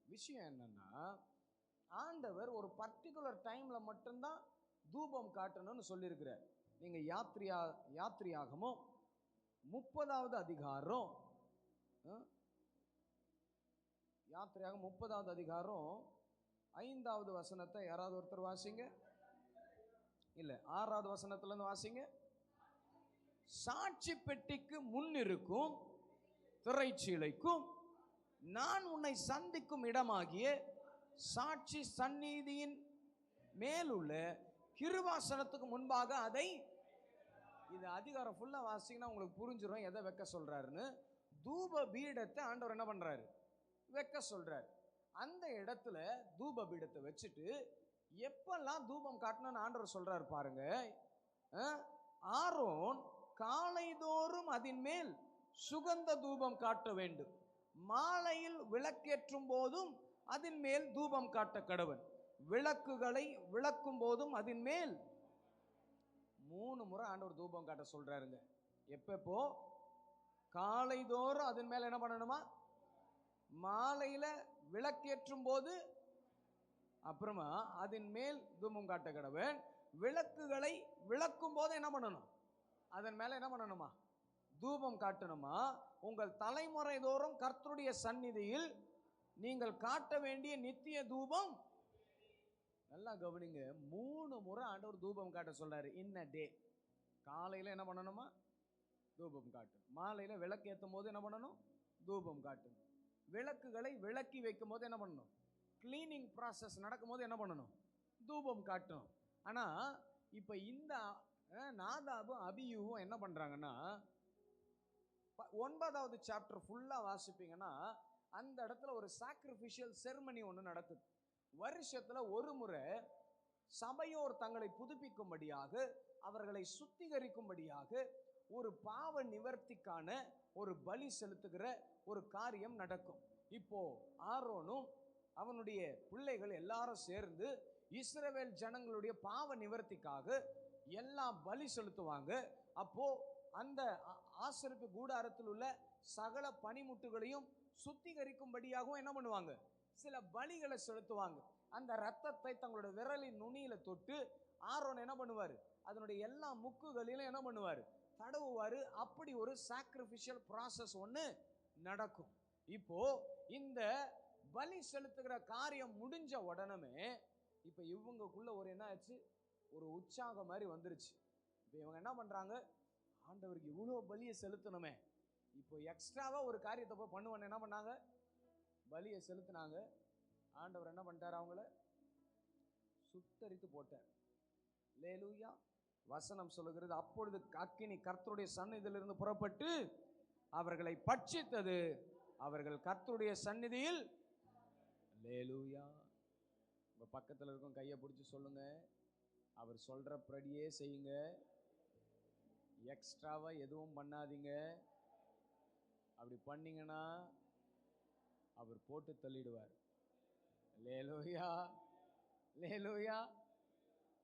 விஷயம் என்னன்னா, ஆண்டவர் ஒரு பர்டிகுலர் டைமில் மட்டும்தான் தூபம் காட்டணும்னு சொல்லியிருக்கிறார். நீங்கள் யாத்திரையாகமும் 30வது அதிகாரம், யாத்திரையாகம் 30வது அதிகாரம் 5வது வசனத்தை யாராவது ஒருத்தர் வாசிங்க. இல்லை, 6வது வசனத்திலிருந்து வாசிங்க. சாட்சி பெட்டிக்கு முன் இருக்கும் திரைச்சீலைக்கும் நான் உன்னை சந்திக்கும் இடமாகிய சாட்சி சந்நிதியின் மேலுள்ள கிருபாசனத்துக்கு முன்பாக அதை, இது அதிகாரம் ஃபுல்லாக வாசிங்கன்னா உங்களுக்கு புரிஞ்சிடும் எதை வைக்க சொல்றாருன்னு. தூப பீடத்தை ஆண்டவர் என்ன பண்றாரு, வைக்க சொல்றாரு. அந்த இடத்துல தூப பீடத்தை வச்சுட்டு எப்பெல்லாம் தூபம் காட்டணும்னு ஆண்டவர் சொல்றாரு பாருங்க. ஆரோன் காலைதோறும் அதன் மேல் சுகந்த தூபம் காட்ட வேண்டும், மாலையில் விளக்கேற்றும் போதும் அதன் மேல் தூபம் காட்ட கடவன், விளக்குகளை விளக்கும் போதும் அதன் மேல். 3 முறை ஆண்டவர் தூபம் காட்ட சொல்றாருங்க. எப்போ? காலைதோறும் அதன் மேல் என்ன பண்ணணுமா, மாலையில விளக்கேற்றும் போது அப்புறமா அதன் மேல் தூபம் காட்ட கடவன். விளக்குகளை விளக்கும் போது என்ன பண்ணணும்? அதன் மேல என்ன பண்ணணுமா? தூபம் காட்டணுமா? உங்கள் தலைமுறை தோறும் கர்த்தருடைய சந்நிதியில் நீங்கள் காட்ட வேண்டிய நித்திய தூபம். நல்லா கவனிங்க, 3 முறை ஆண்டவர் தூபம் காட்ட சொல்றாரு. இன்ன டே. காலையில என்ன பண்ணணுமா? தூபம் காட்டணும். மாலையில விளக்கு ஏற்றும் போது என்ன பண்ணணும்? தூபம் காட்டணும். விளக்குகளை விளக்கி வைக்கும் போது என்ன பண்ணணும்? கிளீனிங் ப்ராசஸ் நடக்கும் போது என்ன பண்ணணும்? தூபம் காட்டணும். ஆனா இப்ப இந்த நாதாபும் அபியூவும் என்ன பண்றாங்கன்னா, 9வது சாப்டர் ஃபுல்லா வாசிப்பீங்கன்னா அந்த இடத்துல ஒரு சாக்ரிஃபிஷியல் செரிமனி ஒன்று நடக்குது. வருஷத்துல ஒரு முறை சபையோர் தங்களை புதுப்பிக்கும்படியாக, அவர்களை சுத்திகரிக்கும்படியாக ஒரு பாவ நிவர்த்திக்கான ஒரு பலி செலுத்துகிற ஒரு காரியம் நடக்கும். இப்போ ஆரோனும் அவனுடைய பிள்ளைகள் எல்லாரும் சேர்ந்து இஸ்ரவேல் ஜனங்களுடைய பாவ நிவர்த்திக்காக எல்லாம் பலி செலுத்துவாங்க. அப்போ அந்த ஆசரிப்பு கூடாரத்தில் உள்ள சகல பனிமுட்டுகளையும் சுத்திகரிக்கும்படியாகவும் என்ன பண்ணுவாங்க? சில பலிகளை செலுத்துவாங்க. அந்த ரத்தத்தை தங்களுடைய விரலின் நுனியில தொட்டு ஆரோன் என்ன பண்ணுவாரு? அதனுடைய எல்லா முக்குகளிலும் என்ன பண்ணுவாரு? தடவுவாரு. அப்படி ஒரு சாக்ரிஃபிஷியல் ப்ராசஸ் ஒன்று நடக்கும். இப்போ இந்த பலி செலுத்துகிற காரியம் முடிஞ்ச உடனே இப்போ இவங்களுக்குள்ள ஒரு என்ன ஆச்சு? ஒரு உற்சாகம் மாதிரி வந்துருச்சு. இப்போ இவங்க என்ன பண்றாங்க? ஆண்டவருக்கு இவ்வளோ பலியை செலுத்தணுமே, இப்போ எக்ஸ்ட்ராவா ஒரு காரியத்தை போய் பண்ணுவேன்னு என்ன பண்ணாங்க? பலியை செலுத்தினாங்க. ஆண்டவர் என்ன பண்ணிட்டார்? அவங்கள சுத்தரித்து போட்டார். அல்லேலூயா. வசனம் சொல்லுகிறது, அப்பொழுது அக்கினி கர்த்தருடைய சந்நிதியிலிருந்து புறப்பட்டு அவர்களை பட்சித்தது. அவர்கள் கர்த்தருடைய சந்நிதியில். அல்லேலூயா. உங்க பக்கத்தில் இருக்கும் கையை பிடிச்சி சொல்லுங்க, அவர் சொல்றபடியே செய்யுங்க, எக்ஸ்ட்ராவா எதுவும் பண்ணாதீங்க. அப்படி பண்ணீங்கன்னா அவர் போட்டு தள்ளிடுவார். அல்லேலூயா, அல்லேலூயா.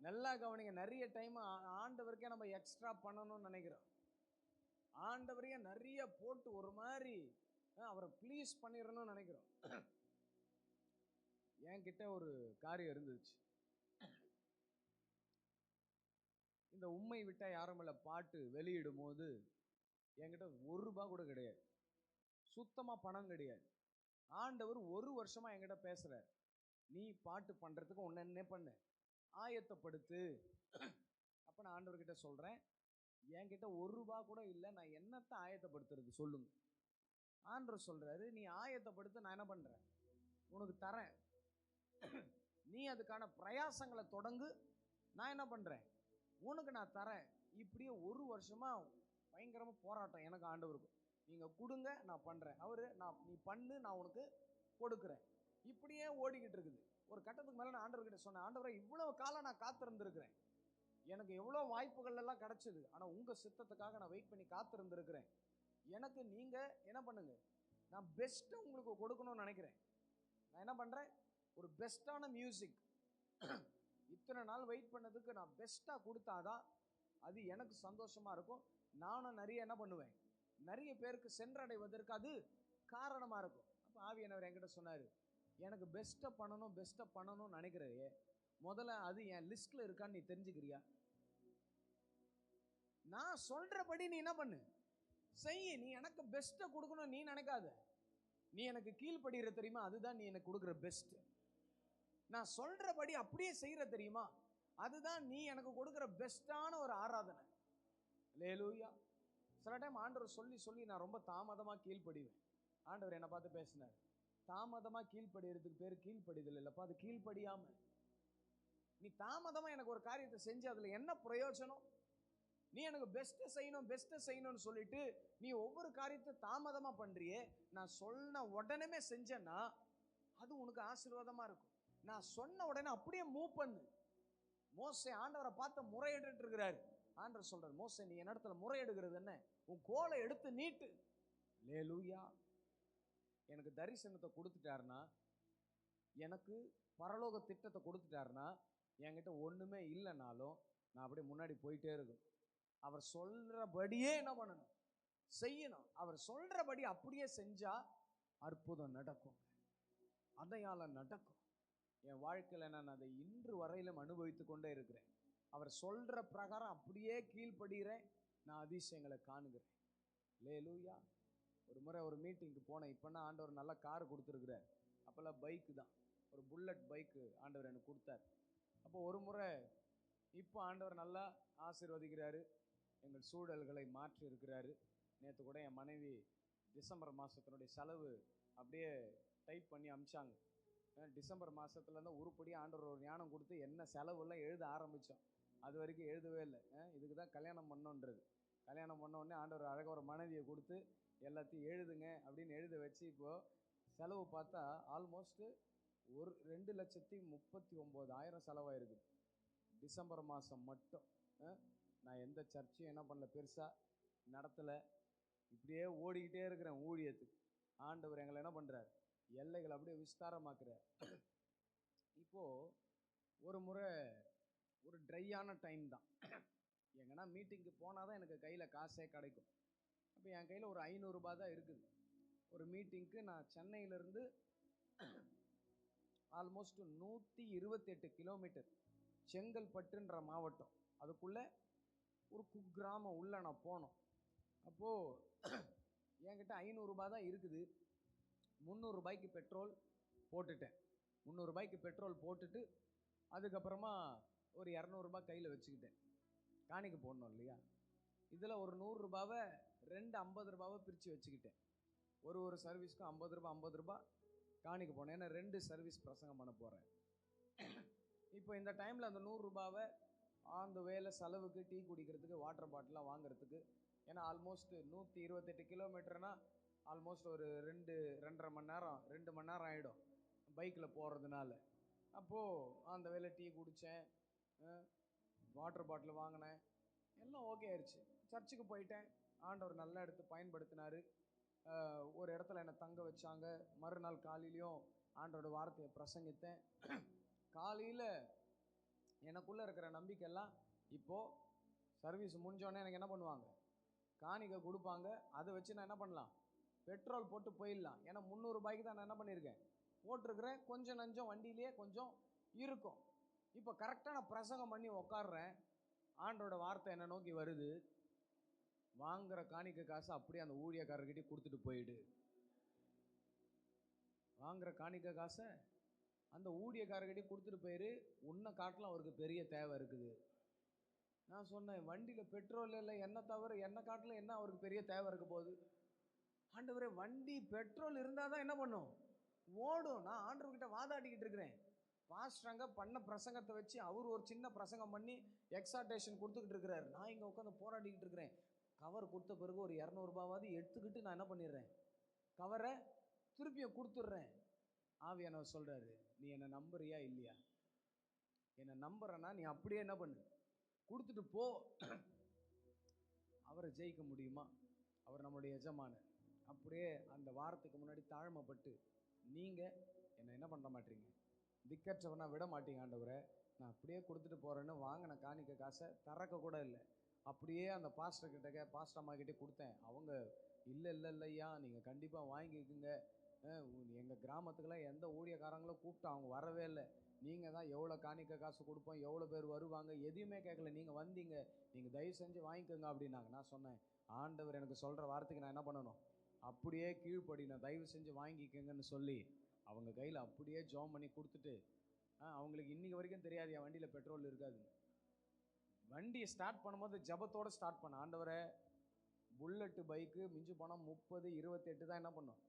நல்லா கவனிங்க. நிறைய டைம் ஆண்டவருக்கே நம்ம எக்ஸ்ட்ரா பண்ணணும்னு நினைக்கிறோம். ஆண்டவரையே நிறைய போட்டு ஒரு மாதிரி அவரை ப்ளீஸ் பண்ணிடணும்னு நினைக்கிறோம். என்கிட்ட ஒரு காரியம் இருந்துச்சு. இந்த உண்மை விட்டா யாரும் பாட்டு வெளியிடும் போது என்கிட்ட ₹1 கூட கிடையாது, சுத்தமா பணம் கிடையாது. ஆண்டவர் 1 வருஷமா என்கிட்ட பேசுறார், நீ பாட்டு பண்றதுக்கு ஒன்னு என்ன பண்ணு, ஆயத்தப்படுத்து. அப்ப நான் ஆண்டவர்கிட்ட சொல்றேன், என்கிட்ட ₹1 கூட இல்லை, நான் என்னத்தை ஆயத்தப்படுத்துறது சொல்லுங்க. ஆண்டவர் சொல்றாரு, நீ ஆயத்தப்படுத்த, நான் என்ன பண்றேன்? உனக்கு தரேன். நீ அதுக்கான பிரயாசங்களை தொடங்கு, நான் என்ன பண்றேன்? உனக்கு நான் தரேன். இப்படியே 1 வருஷமா பயங்கரமா போராட்டம் எனக்கு ஆண்டவருக்கு. நீங்க கொடுங்க, நான் பண்றேன். அவரு நீ பண்ணு, நான் உனக்கு கொடுக்குறேன். இப்படியே ஓடிக்கிட்டு இருக்குது. ஒரு கட்டத்துக்கு மேல நான் ஆண்டவர்கிட்ட சொன்னேன், ஆண்டவரே இவ்வளவு காலம் நான் காத்திருந்திருக்கிறேன், எனக்கு எவ்வளோ வாய்ப்புகள் எல்லாம் கிடைச்சது, ஆனா உங்க சித்தத்துக்காக நான் வெயிட் பண்ணி காத்திருந்திருக்கிறேன். எனக்கு நீங்க என்ன பண்ணுங்க, நான் பெஸ்ட்டை உங்களுக்கு கொடுக்கணும்னு நினைக்கிறேன். நான் என்ன பண்றேன்? ஒரு பெஸ்டான மியூசிக், இத்தனை நாள் வெயிட் பண்ணதுக்கு நான் பெஸ்ட்டாக கொடுத்தாதான் அது எனக்கு சந்தோஷமா இருக்கும். நானும் நிறைய என்ன பண்ணுவேன்? நிறைய பேருக்கு சென்றடைவதற்கு அது காரணமா இருக்கும். அப்போ ஆவியானவர் என்கிட்ட சொன்னார், எனக்கு பெஸ்ட்டை பண்ணணும்னு நினைக்கிறே, முதல்ல அது என் லிஸ்ட்ல இருக்கான்னு நீ தெரிஞ்சுக்கிறியா? நான் சொல்றபடி நீ என்ன பண்ணு, செய்ய. நீ எனக்கு பெஸ்ட்டை கொடுக்கணும் நீ நினைக்காத, நீ எனக்கு கீழ்படுகிற தெரியுமா, அதுதான் நீ எனக்கு கொடுக்குற பெஸ்ட். நான் சொல்றபடி அப்படியே செய்யற தெரியுமா, அதுதான் நீ எனக்கு கொடுக்குற பெஸ்டான ஒரு ஆராதனை. அல்லேலூயா. சில டைம் ஆண்டவர் சொல்லி சொல்லி நான் ரொம்ப தாமதமா கீழ்ப்படிவேன். ஆண்டவர் என்னை பார்த்து பேசினார், தாமதமா கீழ்ப்படிறதுக்கு பேர் கீழ்ப்படிதல் இல்லப்பா, அது கீழ்ப்படியாம நீ தாமதமா எனக்கு ஒரு காரியத்தை செஞ்சு அதுல என்ன பிரயோஜனம்? நீ எனக்கு பெஸ்ட்டை செய்யணும்னு சொல்லிட்டு நீ ஒவ்வொரு காரியத்தை தாமதமா பண்றியே, நான் சொன்ன உடனே செஞ்சேன்னா அது உனக்கு ஆசீர்வாதமா இருக்கும். நான் சொன்ன உடனே அப்படியே மூவ் பண்ணு. மோசே ஆண்டவரை பார்த்து முறையிட்டு இருக்கிறாரு. ஆண்டவர் சொல்றாரு, மோசே நீ என்னிடத்துல முறையிடுகிறது என்ன? உன் கோலை எடுத்து நீட்டு. அல்லேலூயா. எனக்கு தரிசனத்தை கொடுத்துட்டாருன்னா, எனக்கு பரலோக திட்டத்தை கொடுத்துட்டாருன்னா, என்கிட்ட ஒண்ணுமே இல்லைனாலும் நான் அப்படியே முன்னாடி போயிட்டே இருக்கும். அவர் சொல்றபடியே என்ன பண்ணணும்? செய்யணும். அவர் சொல்றபடி அப்படியே செஞ்சா அற்புதம் நடக்கும், அடையாளம் நடக்கும். என் வாழ்க்கையில் நான் அதை இன்று வரையிலும் அனுபவித்து கொண்டே இருக்கிறேன். அவர் சொல்கிற பிரகாரம் அப்படியே கீழ்ப்படுகிறேன். நான் அதிசயங்களை காணுகிறேன். அல்லேலூயா. ஒரு முறை ஒரு மீட்டிங்க்கு போனேன். இப்போனா ஆண்டவர் நல்ல கார் கொடுத்துருக்குறார். அப்போல்லாம் பைக்கு தான், ஒரு புல்லட் பைக்கு ஆண்டவர் எனக்கு கொடுத்தார். அப்போ ஒரு முறை இப்போ ஆண்டவர் நல்லா ஆசீர்வதிக்கிறாரு, எங்கள் சூழல்களை மாற்றி இருக்கிறாரு. நேற்று கூட என் மனைவி டிசம்பர் மாதத்தினுடைய செலவு அப்படியே டைப் பண்ணி அமிச்சாங்க. டிசம்பர் மாதத்துலேருந்து உருப்படியாக ஆண்டவர் ஒரு ஞானம் கொடுத்து என்ன செலவுலாம் எழுத ஆரம்பித்தோம். அது வரைக்கும் எழுதவே இல்லை. இதுக்கு தான் கல்யாணம் பண்ணோன்றது. கல்யாணம் பண்ணோடனே ஆண்டவர் அழகாக ஒரு மனைவியை கொடுத்து எல்லாத்தையும் எழுதுங்க அப்படின்னு எழுத வச்சு இப்போது செலவு பார்த்தா ஆல்மோஸ்ட்டு 2,39,000 செலவாயிருக்கு டிசம்பர் மாதம் மட்டும். நான் எந்த சர்ச்சையும் என்ன பண்ணல, பெருசாக நடத்தலை. இப்படியே ஓடிக்கிட்டே இருக்கிறேன் ஊழியத்துக்கு. ஆண்டவர் எங்களை என்ன பண்ணுறார், எல்லைகள் அப்படியே விஸ்தாரமாக்குறார். இப்போது ஒரு முறை ஒரு ட்ரையான டைம் தான். எங்கன்னா மீட்டிங்க்கு போனால் தான் எனக்கு கையில் காசே கிடைக்கும். அப்போ என் கையில் ஒரு 500 ரூபாய் தான் இருக்குது. ஒரு மீட்டிங்க்கு நான் சென்னையிலேருந்து ஆல்மோஸ்ட் 128 கிலோமீட்டர், செங்கல்பட்டுன்ற மாவட்டம், அதுக்குள்ளே ஒரு குக்கிராமம் உள்ளே நான் போனோம். அப்போது என்கிட்ட 500 ரூபாய் தான் இருக்குது. 300 ரூபாய்க்கு பெட்ரோல் போட்டுட்டேன். 300 ரூபாய்க்கு பெட்ரோல் போட்டுட்டு அதுக்கப்புறமா ஒரு 200 ரூபாய் கையில் வச்சுக்கிட்டேன். காணிக்கு போடணும் இல்லையா. இதில் ஒரு 100 ரூபாவை 2 50 ரூபாவை பிரித்து வச்சுக்கிட்டேன். ஒரு சர்வீஸ்க்கும் 50 ரூபாய் காணிக்கு போனேன். ஏன்னா 2 சர்வீஸ் பிரசங்கம் பண்ண போகிறேன். இப்போ இந்த டைமில் அந்த 100 ரூபாவை அந்த வேலை செலவுக்கு, டீ குடிக்கிறதுக்கு, வாட்டர் பாட்டிலாம் வாங்குறதுக்கு, ஏன்னா ஆல்மோஸ்ட் 128 கிலோமீட்டர்னால் ஆல்மோஸ்ட் ஒரு 2.5 மணி நேரம் 2 மணி நேரம் ஆகிடும் பைக்கில் போகிறதுனால. அப்போது அந்த வேலை டீ குடித்தேன், வாட்டர் பாட்டில் வாங்கினேன், எல்லாம் ஓகே ஆயிடுச்சு. சர்ச்சுக்கு போயிட்டேன். ஆண்டவர் நல்லா எடுத்து பயன்படுத்தினார். ஒரு இடத்துல என்னை தங்க வச்சாங்க. மறுநாள் காலையிலையும் ஆண்டவரோட வார்த்தையை பிரசங்கித்தேன். காலையில் எனக்குள்ளே இருக்கிற நம்பிக்கையெல்லாம் இப்போது சர்வீஸ் முடிஞ்சோடனே எனக்கு என்ன பண்ணுவாங்க, காணிக்கை கொடுப்பாங்க. அதை வச்சு நான் என்ன பண்ணலாம், பெட்ரோல் போட்டு போயிடலாம். ஏன்னா 300 ரூபாய்க்கு தான் நான் என்ன பண்ணியிருக்கேன், போட்டிருக்கிறேன். கொஞ்சம் நஞ்சம் வண்டியிலே கொஞ்சம் இருக்கும். இப்போ கரெக்டாக நான் பிரசங்கம் பண்ணி உக்காடுறேன். ஆண்டோட வார்த்தை என்னை நோக்கி வருது, வாங்குகிற காணிக்கை காசு அப்படியே அந்த ஊழியக்காரர்கிட்டே கொடுத்துட்டு போயிடு. வாங்குகிற காணிக்கை காசை அந்த ஊழியக்காரர்கிட்டே கொடுத்துட்டு போயிரு, உன்னை காட்டிலும் அவருக்கு பெரிய தேவை இருக்குது. நான் சொன்னேன், வண்டியில் பெட்ரோல் இல்லை, என்ன தவிர என்ன காட்டிலும் என்ன அவருக்கு பெரிய தேவை இருக்க போகுது. ஆண்டவரே, வண்டி பெட்ரோல் இருந்தால் தான் என்ன பண்ணும், ஓடும். நான் ஆண்டவர்கிட்ட வாதாடிக்கிட்டு இருக்கிறேன். பாஸ்டராங்க பண்ண பிரசங்கத்தை வச்சு அவர் ஒரு சின்ன பிரசங்கம் பண்ணி எக்ஸாட்டேஷன் கொடுத்துக்கிட்டு இருக்கிறார். நான் இங்கே உட்காந்து போராடிக்கிட்டு இருக்கிறேன். கவர் கொடுத்த பிறகு ஒரு 200 ரூபாவாவது எடுத்துக்கிட்டு நான் என்ன பண்ணிடுறேன், கவரை திருப்பியும் கொடுத்துட்றேன். ஆவியானவர் சொல்கிறாரு, நீ என்னை நம்புறியா இல்லையா? என்னை நம்புறேன்னா நீ அப்படியே என்ன பண்ணு, கொடுத்துட்டு போ. அவரை ஜெயிக்க முடியுமா? அவர் நம்முடைய எஜமானர். அப்படியே அந்த வாரத்துக்கு முன்னாடி தாழ்மைப்பட்டு, நீங்கள் என்னை என்ன பண்ண மாட்டீங்க, திக்கற்றவனா விட மாட்டீங்க ஆண்டவரை, நான் அப்படியே கொடுத்துட்டு போகிறேன்னு வாங்கின காணிக்க காசை தரக்க கூட இல்லை. அப்படியே அந்த பாஸ்டர்கிட்ட பாஸ்டர் அம்மா கிட்டே கொடுத்தேன். அவங்க இல்லையா நீங்கள் கண்டிப்பாக வாங்கிக்குங்க, எங்கள் கிராமத்துக்கெல்லாம் எந்த ஊழியக்காரங்களும் கூப்பிட்டு அவங்க வரவே இல்லை, நீங்கள் தான் எவ்வளோ காணிக்க காசு கொடுப்போம், எவ்வளோ பேர் வருவாங்க, எதையுமே கேட்கல, நீங்கள் வந்தீங்க, நீங்கள் தயவு செஞ்சு வாங்கிக்கோங்க அப்படின்னாங்க. நான் சொன்னேன், ஆண்டவர் எனக்கு சொல்கிற வார்த்தைக்கு நான் என்ன பண்ணணும், அப்படியே கீழ்ப்படினேன், தயவு செஞ்சு வாங்கிக்கோங்கன்னு சொல்லி அவங்க கையில் அப்படியே ஜாம் பண்ணி கொடுத்துட்டு, அவங்களுக்கு இன்றைக்கி வரைக்கும் தெரியாது என் வண்டியில் பெட்ரோல் இருக்காது. வண்டியை ஸ்டார்ட் பண்ணும்போது ஜபத்தோடு ஸ்டார்ட் பண்ண, ஆண்டவரை புல்லட்டு பைக்கு மிஞ்சி போனால் 30 28 தான் என்ன பண்ணும்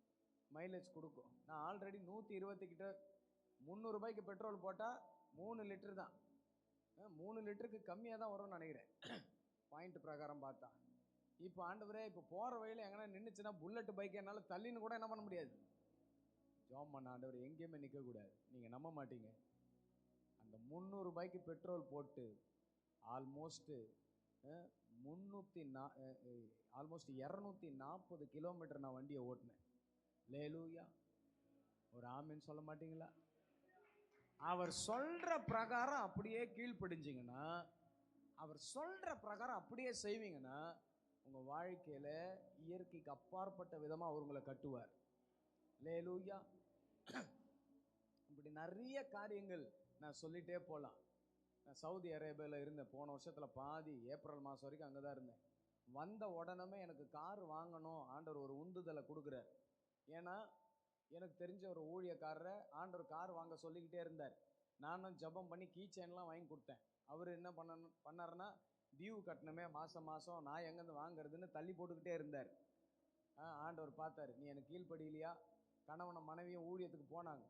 மைலேஜ் கொடுக்கும். நான் ஆல்ரெடி 120 கிட்ட 300 ரூபாய்க்கு பெட்ரோல் போட்டால் 3 லிட்டர் தான், 3 லிட்டருக்கு கம்மியாக தான் வரும்னு நினைக்கிறேன் பாயிண்ட் பிரகாரம் பார்த்தா. இப்போ ஆண்டவரே, இப்போ போகிற வழியில் எங்கன்னா நின்றுச்சுன்னா புல்லட் பைக்கை என்னால் தள்ளின்னு கூட என்ன பண்ண முடியாது. ஜாம் பண்ண, ஆண்டவர் எங்கேயுமே நிற்கக்கூடாது. நீங்கள் நம்ப மாட்டீங்க, அந்த 300 ரூபாய்க்கு பெட்ரோல் போட்டு ஆல்மோஸ்ட்டு 240 கிலோமீட்டர் நான் வண்டியை ஓட்டினேன். லேலூயா, ஒரு ஆமீன் சொல்ல மாட்டீங்களா? அவர் சொல்கிற பிரகாரம் அப்படியே கீழ்ப்படிஞ்சிங்கன்னா, அவர் சொல்கிற பிரகாரம் அப்படியே செய்வீங்கன்னா, உங்கள் வாழ்க்கையில் இயற்கைக்கு அப்பாற்பட்ட விதமாக அவர் உங்களை கட்டுவார். லேலூயா. இப்போ இப்படி நிறைய காரியங்கள் நான் சொல்லிட்டே போகலாம். நான் சவுதி அரேபியாவில் இருந்தேன். போன வருஷத்தில் பாதி ஏப்ரல் மாதம் வரைக்கும் அங்கே தான் இருந்தேன். வந்த உடனே எனக்கு கார் வாங்கணும் ஆண்டவர் ஒரு உந்துதலை கொடுக்குறார். ஏன்னா எனக்கு தெரிஞ்ச ஒரு ஊழியக்காரரை ஆண்டவர் கார் வாங்க சொல்லிக்கிட்டே இருந்தார். நானும் ஜெபம் பண்ணி கீ செயின்லாம் வாங்கி கொடுத்தேன். அவர் என்ன பண்ணாருன்னா டியூ கட்டணுமே மாதம் மாதம், நான் எங்கேருந்து வாங்குறதுன்னு தள்ளி போட்டுக்கிட்டே இருந்தார். ஆண்டவர் பார்த்தார், நீ எனக்கு கீழ்ப்படியிலையா. கணவனை மனைவியும் ஊழியத்துக்கு போனாங்க.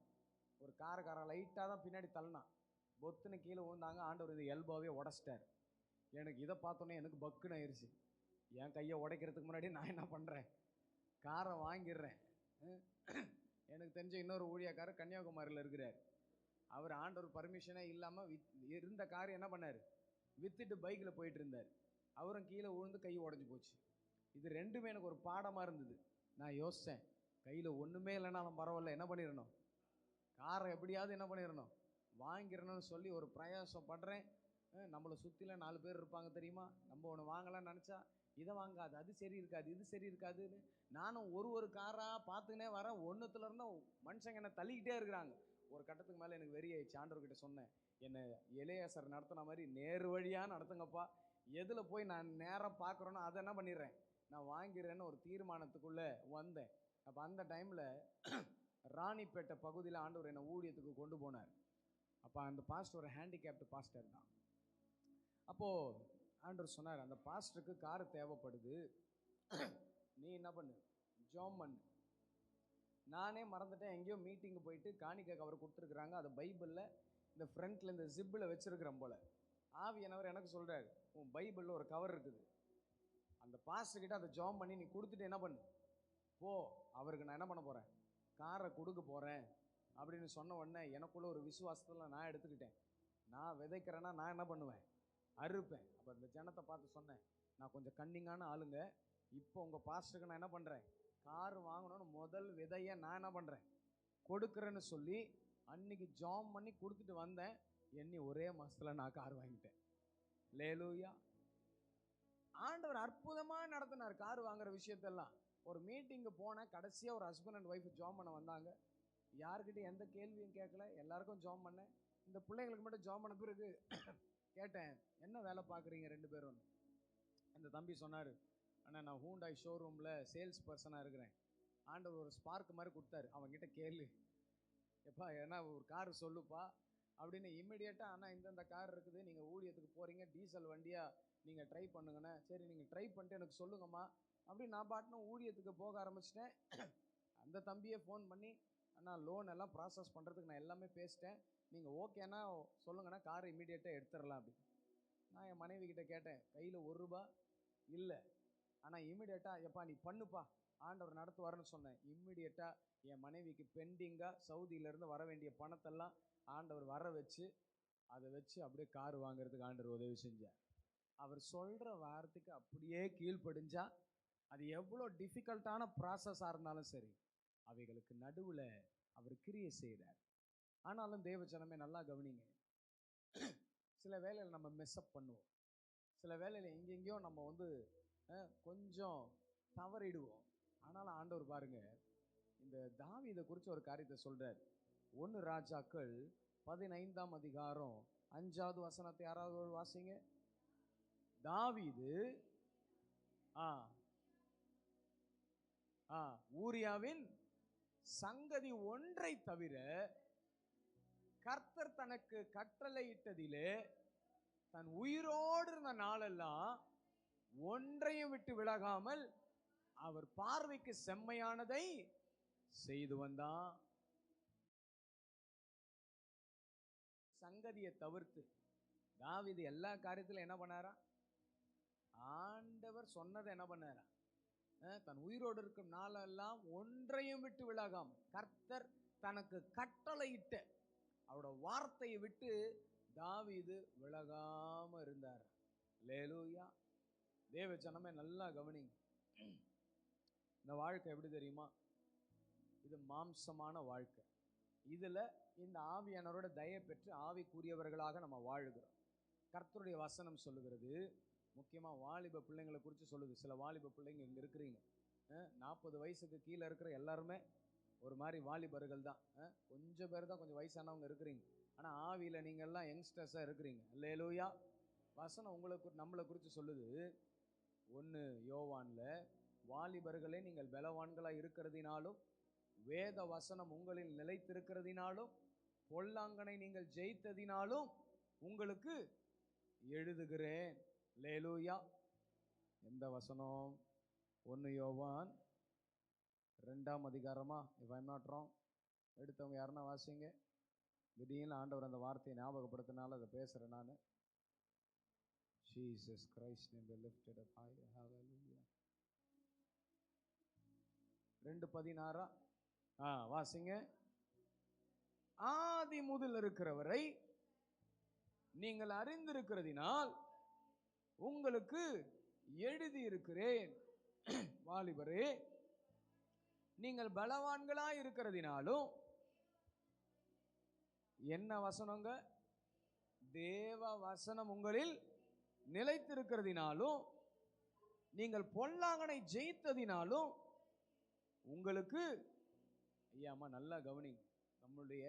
ஒரு காரக்காரன் லைட்டாக தான் பின்னாடி தள்ளினான், பொத்துன்னு கீழே விழுந்தாங்க. ஆண்டவர் இந்த எல்போவே உடச்சிட்டார். எனக்கு இதை பார்த்தோன்னே எனக்கு பக்குன்னு ஆயிடுச்சு. என் கையை உடைக்கிறதுக்கு முன்னாடி நான் என்ன பண்ணுறேன், காரை வாங்கிடுறேன். எனக்கு தெரிஞ்ச இன்னொரு ஊழியக்காரர் கன்னியாகுமரியில் இருக்கிறார். அவர் ஆண்டவர் பர்மிஷனே இல்லாமல் இருந்த கார் என்ன பண்ணார், வித்துட்டு பைக்கில் போயிட்டு இருந்தார். அவரும் கீழே விழுந்து கை உடஞ்சி போச்சு. இது ரெண்டுமே எனக்கு ஒரு பாடமாக இருந்தது. நான் யோசித்தேன், கையில் ஒன்றுமே இல்லைனாலும் பரவாயில்ல, என்ன பண்ணிடணும், காரை எப்படியாவது என்ன பண்ணிடணும், வாங்கிடணும்னு சொல்லி ஒரு பிரயாசம் பண்ணுறேன். நம்மளை சுற்றில 4 பேர் இருப்பாங்க தெரியுமா, நம்ம ஒன்று வாங்கலாம்னு நினச்சா இதை வாங்காது, அது சரி இருக்காது, இது சரி இருக்காதுன்னு நானும் ஒரு காராக பார்த்துக்கினே வரேன். ஒன்றுத்துல இருந்தால் மனுஷங்க என்னை தள்ளிக்கிட்டே இருக்கிறாங்க. ஒரு கட்டத்துக்கு மேலே எனக்கு வெறி ஆயிடுச்சு. ஆண்டவர்கிட்ட சொன்னேன், என்னை எலேயாசர் நடத்தின மாதிரி நேரு வழியாக நடத்துங்கப்பா. எதில் போய் நான் நேராக பார்க்குறேனோ அதை என்ன பண்ணிடுறேன், நான் வாங்கிறேன்னு ஒரு தீர்மானத்துக்குள்ளே வந்தேன். அப்போ அந்த டைமில் ராணிப்பேட்டை பகுதியில் ஆண்டவர் என்னை ஊழியத்துக்கு கொண்டு போனார். அப்போ அந்த பாஸ்டர் ஒரு ஹேண்டிகேப்டு பாஸ்டர் தான். அப்போது ஆண்டவர் சொன்னார், அந்த பாஸ்டருக்கு கார் தேவைப்படுது, நீ என்ன பண்ணு, ஜாம் பண்ணு. நானே மறந்துட்டேன், எங்கேயோ மீட்டிங்கு போயிட்டு காணிக்கை கவர் கொடுத்துருக்குறாங்க. அதை பைபிளில் இந்த ஃப்ரண்ட்டில் இந்த ஜிப்பில் வச்சுருக்கிறேன் போல். ஆவியானவர் எனக்கு சொல்கிறார், உன் பைபிளில் ஒரு கவர் இருக்குது, அந்த பாஸ்டர்கிட்ட அதை ஜாம் பண்ணி நீ கொடுத்துட்டு என்ன பண்ணு போ, அவருக்கு நான் என்ன பண்ண போகிறேன், காரை கொடுக்க போகிறேன் அப்படின்னு சொன்ன உடனே எனக்குள்ள ஒரு விசுவாசத்தில் நான் எடுத்துக்கிட்டேன். நான் விதைக்கிறேன்னா நான் என்ன பண்ணுவேன், அறுப்பேன். அப்போ இந்த ஜனத்தை பார்த்து சொன்னேன், நான் கொஞ்சம் கன்னிங்கான ஆளுங்க, இப்போ உங்கள் பாஸ்டருக்கு நான் என்ன பண்ணுறேன், கார் வாங்கணும்னு முதல் விதையை நான் என்ன பண்ணுறேன், கொடுக்குறேன்னு சொல்லி அன்னைக்கு ஜாம் பண்ணி கொடுத்துட்டு வந்தேன். எண்ணி ஒரே மாதத்தில் நான் கார் வாங்கிட்டேன். லேலூயா. ஆண்டவர் அற்புதமாக நடத்தினார் கார் வாங்குற விஷயத்தெல்லாம். ஒரு மீட்டிங்கு போனேன், கடைசியாக ஒரு ஹஸ்பண்ட் அண்ட் ஒய்ஃப் ஜாம் பண்ண வந்தாங்க. யாருக்கிட்ட எந்த கேள்வியும் கேட்கல, எல்லாருக்கும் ஜாம் பண்ணேன். இந்த பிள்ளைங்களுக்கு மட்டும் ஜாம் பண்ண பிறகு கேட்டேன், என்ன வேலை பார்க்குறீங்க 2 பேரும். அந்த தம்பி சொன்னார், ஆனால் நான் ஹூண்டாய் ஷோரூமில் சேல்ஸ் பர்சனாக இருக்கிறேன். ஆண்டவர் ஒரு ஸ்பார்க் மாதிரி கொடுத்தாரு, அவங்ககிட்ட கேளு எப்பா ஏன்னா ஒரு கார் சொல்லுப்பா அப்படின்னு. இம்மிடியேட்டாக ஆனால் இந்தந்த கார் இருக்குது, நீங்கள் ஊழியத்துக்கு போகிறீங்க, டீசல் வண்டியாக நீங்கள் ட்ரை பண்ணுங்கண்ணே. சரி நீங்கள் ட்ரை பண்ணிட்டு எனக்கு சொல்லுங்கம்மா அப்படின்னு நான் பாட்டுன்னு ஊழியத்துக்கு போக ஆரம்பிச்சிட்டேன். அந்த தம்பியை ஃபோன் பண்ணி, அண்ணா லோன் எல்லாம் ப்ராசஸ் பண்ணுறதுக்கு நான் எல்லாமே பேசிட்டேன், நீங்கள் ஓகேண்ணா சொல்லுங்கண்ணா, காரை இம்மிடியேட்டாக எடுத்துடலாம் அப்படின்னு. நான் என் மனைவி கிட்டே கேட்டேன், கையில் ₹1 இல்லை, ஆனால் இம்மிடியேட்டாக எப்பா நீ பண்ணுப்பா ஆண்டவர் நடத்துவார்னு சொன்னேன். இம்மிடியேட்டாக என் மனைவிக்கு பெண்டிங்காக சவுதியிலேருந்து வர வேண்டிய பணத்தெல்லாம் ஆண்டவர் வர வச்சு அதை வச்சு அப்படியே கார் வாங்குறதுக்கு ஆண்டவர் உதவி செஞ்சார். அவர் சொல்கிற வார்த்தைக்கு அப்படியே கீழ்ப்படிஞ்சா அது எவ்வளோ டிஃபிகல்ட்டான ப்ராசஸாக இருந்தாலும் சரி, அவைகளுக்கு நடுவில் அவர் கிரியை செய்கிறார். ஆனாலும் தேவஜனமே நல்லா கவனிங்க, சில வேளையில் நம்ம மெஸ்அப் பண்ணுவோம், சில வேளையில் எங்கெங்கேயோ நம்ம கொஞ்சம் தவறிடுவோம். ஆனாலும் ஆண்டவர் பாருங்க, இந்த தாவீதை குறித்து ஒரு காரியத்தை சொல்றார். 1 ராஜாக்கள் 15ஆம் அதிகாரம் 5வது வசனத்தை யாராவது ஒரு வாசிங்க. தாவீது ஊரியாவின் சங்கதி ஒன்றை தவிர கர்த்தர் தனக்கு கட்டளையிட்டதிலே தன் உயிரோடு இருந்த நாளெல்லாம் ஒன்றையும் விட்டு விலகாமல் அவர் பார்வைக்கு செம்மையானதை செய்து வந்தான். சங்கதியை தவிர்த்து தாவீது எல்லா காரியத்திலும் என்ன பண்ணாரா, ஆண்டவர் சொன்னதை என்ன பண்ணாரா, தன் உயிரோடு இருக்கும் நாளெல்லாம் ஒன்றையும் விட்டு விலகாமல் கர்த்தர் தனக்கு கட்டளையிட்ட அவரோட வார்த்தையை விட்டு தாவீது விலகாம இருந்தார். அல்லேலூயா. தேவ ஜனமே நல்லா கவனிங்க, இந்த வாழ்க்கை எப்படி தெரியுமா, இது மாம்சமான வாழ்க்கை. இதில் இந்த ஆவியானவரோட தயை பெற்று ஆவிக்குரியவர்களாக நம்ம வாழுகிறோம். கர்த்தருடைய வசனம் சொல்லுகிறது, முக்கியமாக வாலிப பிள்ளைங்களை குறித்து சொல்லுது. சில வாலிப பிள்ளைங்க இங்கே இருக்கிறீங்க, 40 வயசுக்கு கீழே இருக்கிற எல்லாருமே ஒரு மாதிரி வாலிபர்கள் தான், கொஞ்சம் பேர் தான் கொஞ்சம் வயசானவங்க இருக்கிறீங்க. ஆனால் ஆவியில் நீங்கள்லாம் யங்ஸ்டர்ஸாக இருக்கிறீங்க. அல்லேலூயா. வசனம் நம்மளை குறித்து சொல்லுது. 1 யோவானில், வாலிபர்களே நீங்கள் பலவான்களாக இருக்கிறதினாலும் வேத வசனம் உங்களில் நிலைத்திருக்கிறதினாலும் பொல்லாங்கனை நீங்கள் ஜெயித்ததினாலும் உங்களுக்கு எழுதுகிறேன். அல்லேலூயா. எந்த வசனம்? 1 யோவான் 2ஆம் அதிகாரமா? If I am not wrong. எடுத்தவங்க யாருன்னா வாசிங்க. திடீர்னு ஆண்டவர் அந்த வார்த்தையை ஞாபகப்படுத்தினால அதை பேசுகிறேன் நான். Jesus Christ name be lifted up high. Hallelujah. 2:16 வாசிங்க. ஆதி முதல் இருக்கிறவரை நீங்கள் அறிந்திருக்கிறதினால் உங்களுக்கு எழுதி இருக்கிறேன். வாலிபரே, நீங்கள் பலவான்களாய் இருக்கிறதினாலும், என்ன வசனங்க? தேவ வசனம் உங்களில் நிலைத்திருக்கிறதினாலும், நீங்கள் பொல்லாங்கனை ஜெயித்ததினாலும் உங்களுக்கு, ஐயாமா நல்லா கவனிங்க, நம்மளுடைய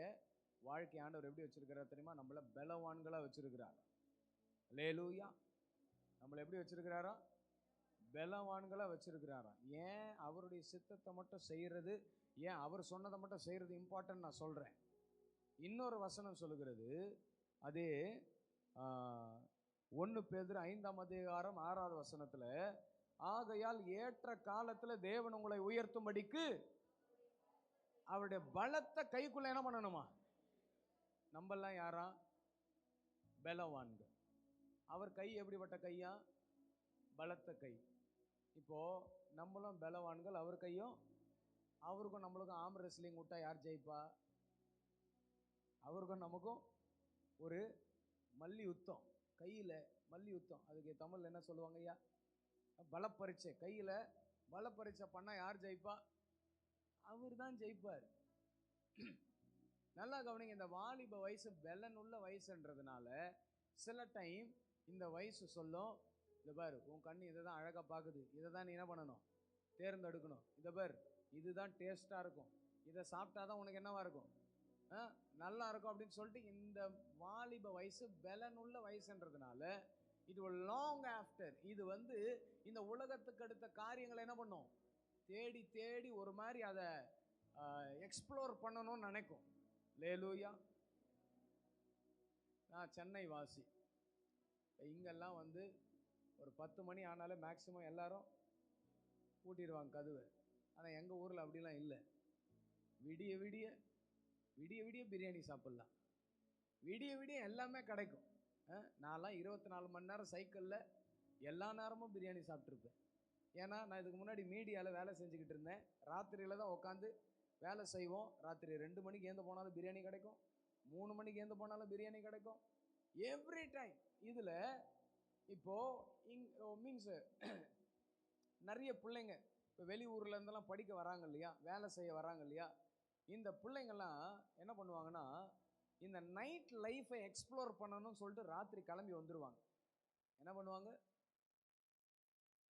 வாழ்க்கை ஆண்டவர் எப்படி வச்சிருக்கிறார் தெரியுமா? நம்மள பலவான்களா வச்சிருக்கிறார். அல்லேலூயா. நம்மளை எப்படி வச்சிருக்கிறாரா? பலவான்களா வச்சிருக்கிறாரா. ஏன் அவருடைய சித்தத்தை மட்டும் செய்யறது, ஏன் அவர் சொன்னதை மட்டும் செய்யறது இம்பார்ட்டன்ட் நான் சொல்றேன். இன்னொரு வசனம் சொல்லுகிறது, அதே 1 பேதுரு 5ஆம் அதிகாரம் 6வது வசனத்துல, ஆகையால் ஏற்ற காலத்துல தேவன் உங்களை உயர்த்தும்படிக்கு அவருடைய பலத்தை கைக்குள்ள என்ன பண்ணணுமா? நம்மெல்லாம் யாரா? பலவான்கள். அவர் கை எப்படிப்பட்ட கையா? பலத்த கை. இப்போ நம்மளும் பலவான்கள், அவர் கையும். அவருக்கும் நம்மளுக்கும் ஆம் ரெஸ்லிங் விட்டா யார் ஜெயிப்பா? அவருக்கும் நமக்கும் ஒரு மல்லி யுத்தம், கையில மல்லி யுத்தம். அதுக்கு தமிழ்ல என்ன சொல்லுவாங்க ஐயா? பலப்பரீட்சை. கையில பலப்பரீட்சை பண்ணா யார் ஜெயிப்பா? அவர் தான் ஜெயிப்பார். நல்லா கவனிங்க. இந்த வாலிப வயசு பலனுள்ள வயசுன்றதுனால சில டைம் இந்த வயசு சொல்லும், இந்த பார் உன் கண்ணு இதை தான் அழகாக பார்க்குது, இதை தான் நீ என்ன பண்ணணும்? தேர்ந்தெடுக்கணும். இதை பார் இதுதான் டேஸ்ட்டாக இருக்கும், இதை சாப்பிட்டா தான் உனக்கு என்னவா இருக்கும்? நல்லா இருக்கும் அப்படின்னு சொல்லிட்டு இந்த வாலிப வயசு பலனுள்ள வயசுன்றதுனால இது ஒரு லாங் ஆஃப்டர், இது இந்த உலகத்துக்கு அடுத்த காரியங்களை என்ன பண்ணும்? தேடி தேடி ஒரு மாதிரி அதை எக்ஸ்ப்ளோர் பண்ணணும்னு நினைக்கும். லேலூயா. நான் சென்னை வாசி. இங்கெல்லாம் ஒரு 10 மணி ஆனாலும் மேக்சிமம் எல்லாரும் பூட்டிடுவாங்க கதவை. ஆனால் எங்கள் ஊரில் அப்படிலாம் இல்லை. விடிய விடிய விடிய விடிய பிரியாணி சாப்பிட்லாம், விடிய விடிய எல்லாமே கிடைக்கும். நான்லாம் 24 மணி நேரம் சைக்கிளில் எல்லா நேரமும் பிரியாணி சாப்பிட்ருப்பேன். ஏன்னா நான் இதுக்கு முன்னாடி மீடியாவில் வேலை செஞ்சுக்கிட்டு இருந்தேன். ராத்திரியில் தான் உட்காந்து வேலை செய்வோம். ராத்திரி 2 மணிக்கு ஏந்து போனாலும் பிரியாணி கிடைக்கும், 3 மணிக்கு ஏந்து போனாலும் பிரியாணி கிடைக்கும், எவ்ரி டைம். இதில் இப்போது மீன்ஸ் நிறைய பிள்ளைங்க இப்போ வெளியூரில் இருந்தெல்லாம் படிக்க வராங்க இல்லையா, வேலை செய்ய வராங்க இல்லையா, இந்த பிள்ளைங்கள்லாம் என்ன பண்ணுவாங்கன்னா, இந்த நைட் லைஃப்பை எக்ஸ்ப்ளோர் பண்ணணும்னு சொல்லிட்டு ராத்திரி கிளம்பி வந்துடுவாங்க. என்ன பண்ணுவாங்க?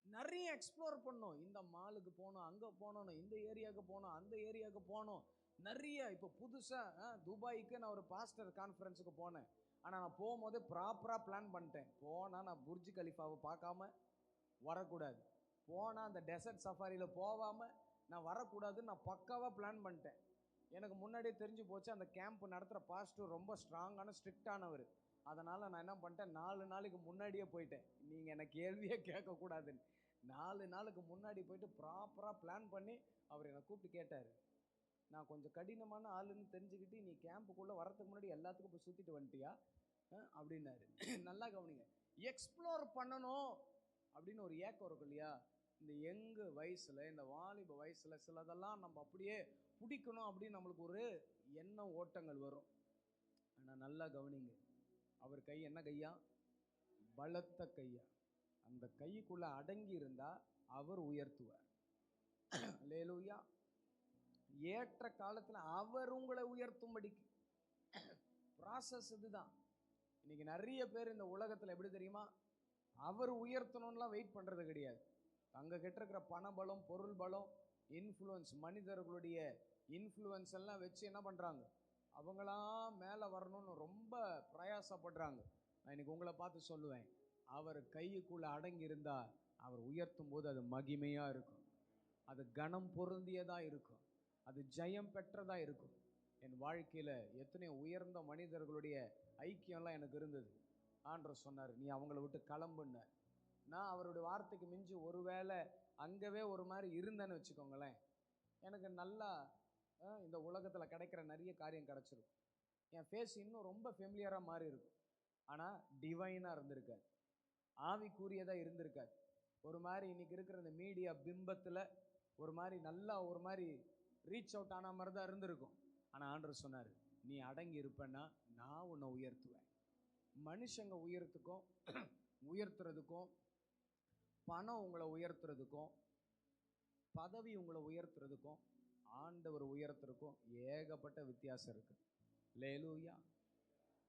நிறைய எக்ஸ்ப்ளோர் பண்ணணும். இந்த மாலுக்கு போகணும், அங்கே போகணும், இந்த ஏரியாவுக்கு போகணும், அந்த ஏரியாவுக்கு போகணும், நிறைய. இப்போ புதுசாக துபாய்க்கு நான் ஒரு பாஸ்டர் கான்ஃபரன்ஸுக்கு போனேன். ஆனால் நான் போகும்போதே ப்ராப்பராக பிளான் பண்ணிட்டேன். போனால் நான் புர்ஜ் கலிஃபாவை பார்க்காம வரக்கூடாது, போனால் அந்த டெசர்ட் சஃபாரியில் போகாமல் நான் வரக்கூடாதுன்னு நான் பக்காவாக பிளான் பண்ணிட்டேன். எனக்கு முன்னாடியே தெரிஞ்சு போச்சு, அந்த கேம்ப் நடத்துகிற பாஸ்டர் ரொம்ப ஸ்ட்ராங்கான ஸ்ட்ரிக்டானவர். அதனால் நான் என்ன பண்ணிட்டேன், 4 நாளைக்கு முன்னாடியே போயிட்டேன். நீங்கள் எனக்கு கேள்வியே கேட்கக்கூடாதுன்னு 4 நாளுக்கு முன்னாடி போயிட்டு ப்ராப்பராக பிளான் பண்ணி அவர் என்னை கூப்பிட்டு கேட்டார். நான் கொஞ்சம் கடினமான ஆளுன்னு தெரிஞ்சுக்கிட்டு, நீ கேம்புக்குள்ளே வரதுக்கு முன்னாடி எல்லாத்துக்கும் போய் சுற்றிட்டு வந்துட்டியா அப்படின்னாரு. நல்லா கவனிங்க. எக்ஸ்ப்ளோர் பண்ணணும் அப்படின்னு ஒரு ஏக்கம் இருக்கும் இல்லையா? இந்த யங்கு வயசில், இந்த வாலிப வயசில் சிலதெல்லாம் நம்ம அப்படியே பிடிக்கணும் அப்படின்னு நம்மளுக்கு ஒரு எண்ண ஓட்டங்கள் வரும். ஆனால் நல்லா கவனிங்க, அவர் கை என்ன கையா? பலத்த கையா. அந்த கைக்குள்ள அடங்கி இருந்தா அவர் உயர்த்துவார். அல்லேலூயா. ஏற்ற காலத்தில் அவர் உங்களை உயர்த்தும்படிக்கு ப்ராசஸ் இதுதான். இன்னைக்கு நிறைய பேர் இந்த உலகத்தில் எப்படி தெரியுமா, அவர் உயர்த்தணும்லாம் வெயிட் பண்ணுறது கிடையாது. அங்கே கிட்ட இருக்கிற பண பலம், பொருள் பலம், இன்ஃப்ளூயன்ஸ், மனிதர்களுடைய இன்ஃப்ளூயன்ஸ் எல்லாம் வச்சு என்ன பண்ணுறாங்க, அவங்களாம் மேலே வரணும்னு ரொம்ப பிரயாசப்படுறாங்க. நான் இன்னைக்கு உங்களை பார்த்து சொல்லுவேன், அவர் கையுக்குள்ளே அடங்கி இருந்தா அவர் உயர்த்தும் போது அது மகிமையாக இருக்கும், அது கனம் பொருந்தியதாக இருக்கும், அது ஜெயம் பெற்றதாக இருக்கும். என் வாழ்க்கையில் எத்தனை உயர்ந்த மனிதர்களுடைய ஐக்கியம்லாம் எனக்கு இருந்தது. ஆண்டவர் சொன்னார், நீ அவங்கள விட்டு கிளம்புன. நான் அவருடைய வார்த்தைக்கு மிஞ்சி ஒருவேளை அங்கவே ஒரு மாதிரி இருந்தேன்னு வச்சுக்கோங்களேன், எனக்கு நல்லா இந்த உலகத்தில் கிடைக்கிற நிறைய காரியம் கிடச்சிருக்கும். என் ஃபேஸ் இன்னும் ரொம்ப ஃபெமிலியராக மாறி இருக்கும். ஆனால் டிவைனாக இருந்திருக்காது, ஆவிக்குரியதாக இருந்திருக்காது. ஒரு மாதிரி இன்னைக்கு இருக்கிற இந்த மீடியா பிம்பத்தில் ஒரு மாதிரி நல்லா ஒரு மாதிரி ரீச் அவுட் ஆன மாதிரி தான் இருந்திருக்கும். ஆனால் ஆண்டவர் சொன்னார், நீ அடங்கி இருப்பேன்னா நான் உன்னை உயர்த்துவேன். மனுஷங்க உயர்த்துறதுக்கும் பணம் உங்களை உயர்த்துறதுக்கும் பதவி உங்களை உயர்த்துறதுக்கும் ஆண்டவர் உயர்த்துறதுக்கும் ஏகப்பட்ட வித்தியாசம் இருக்கு. அல்லேலூயா.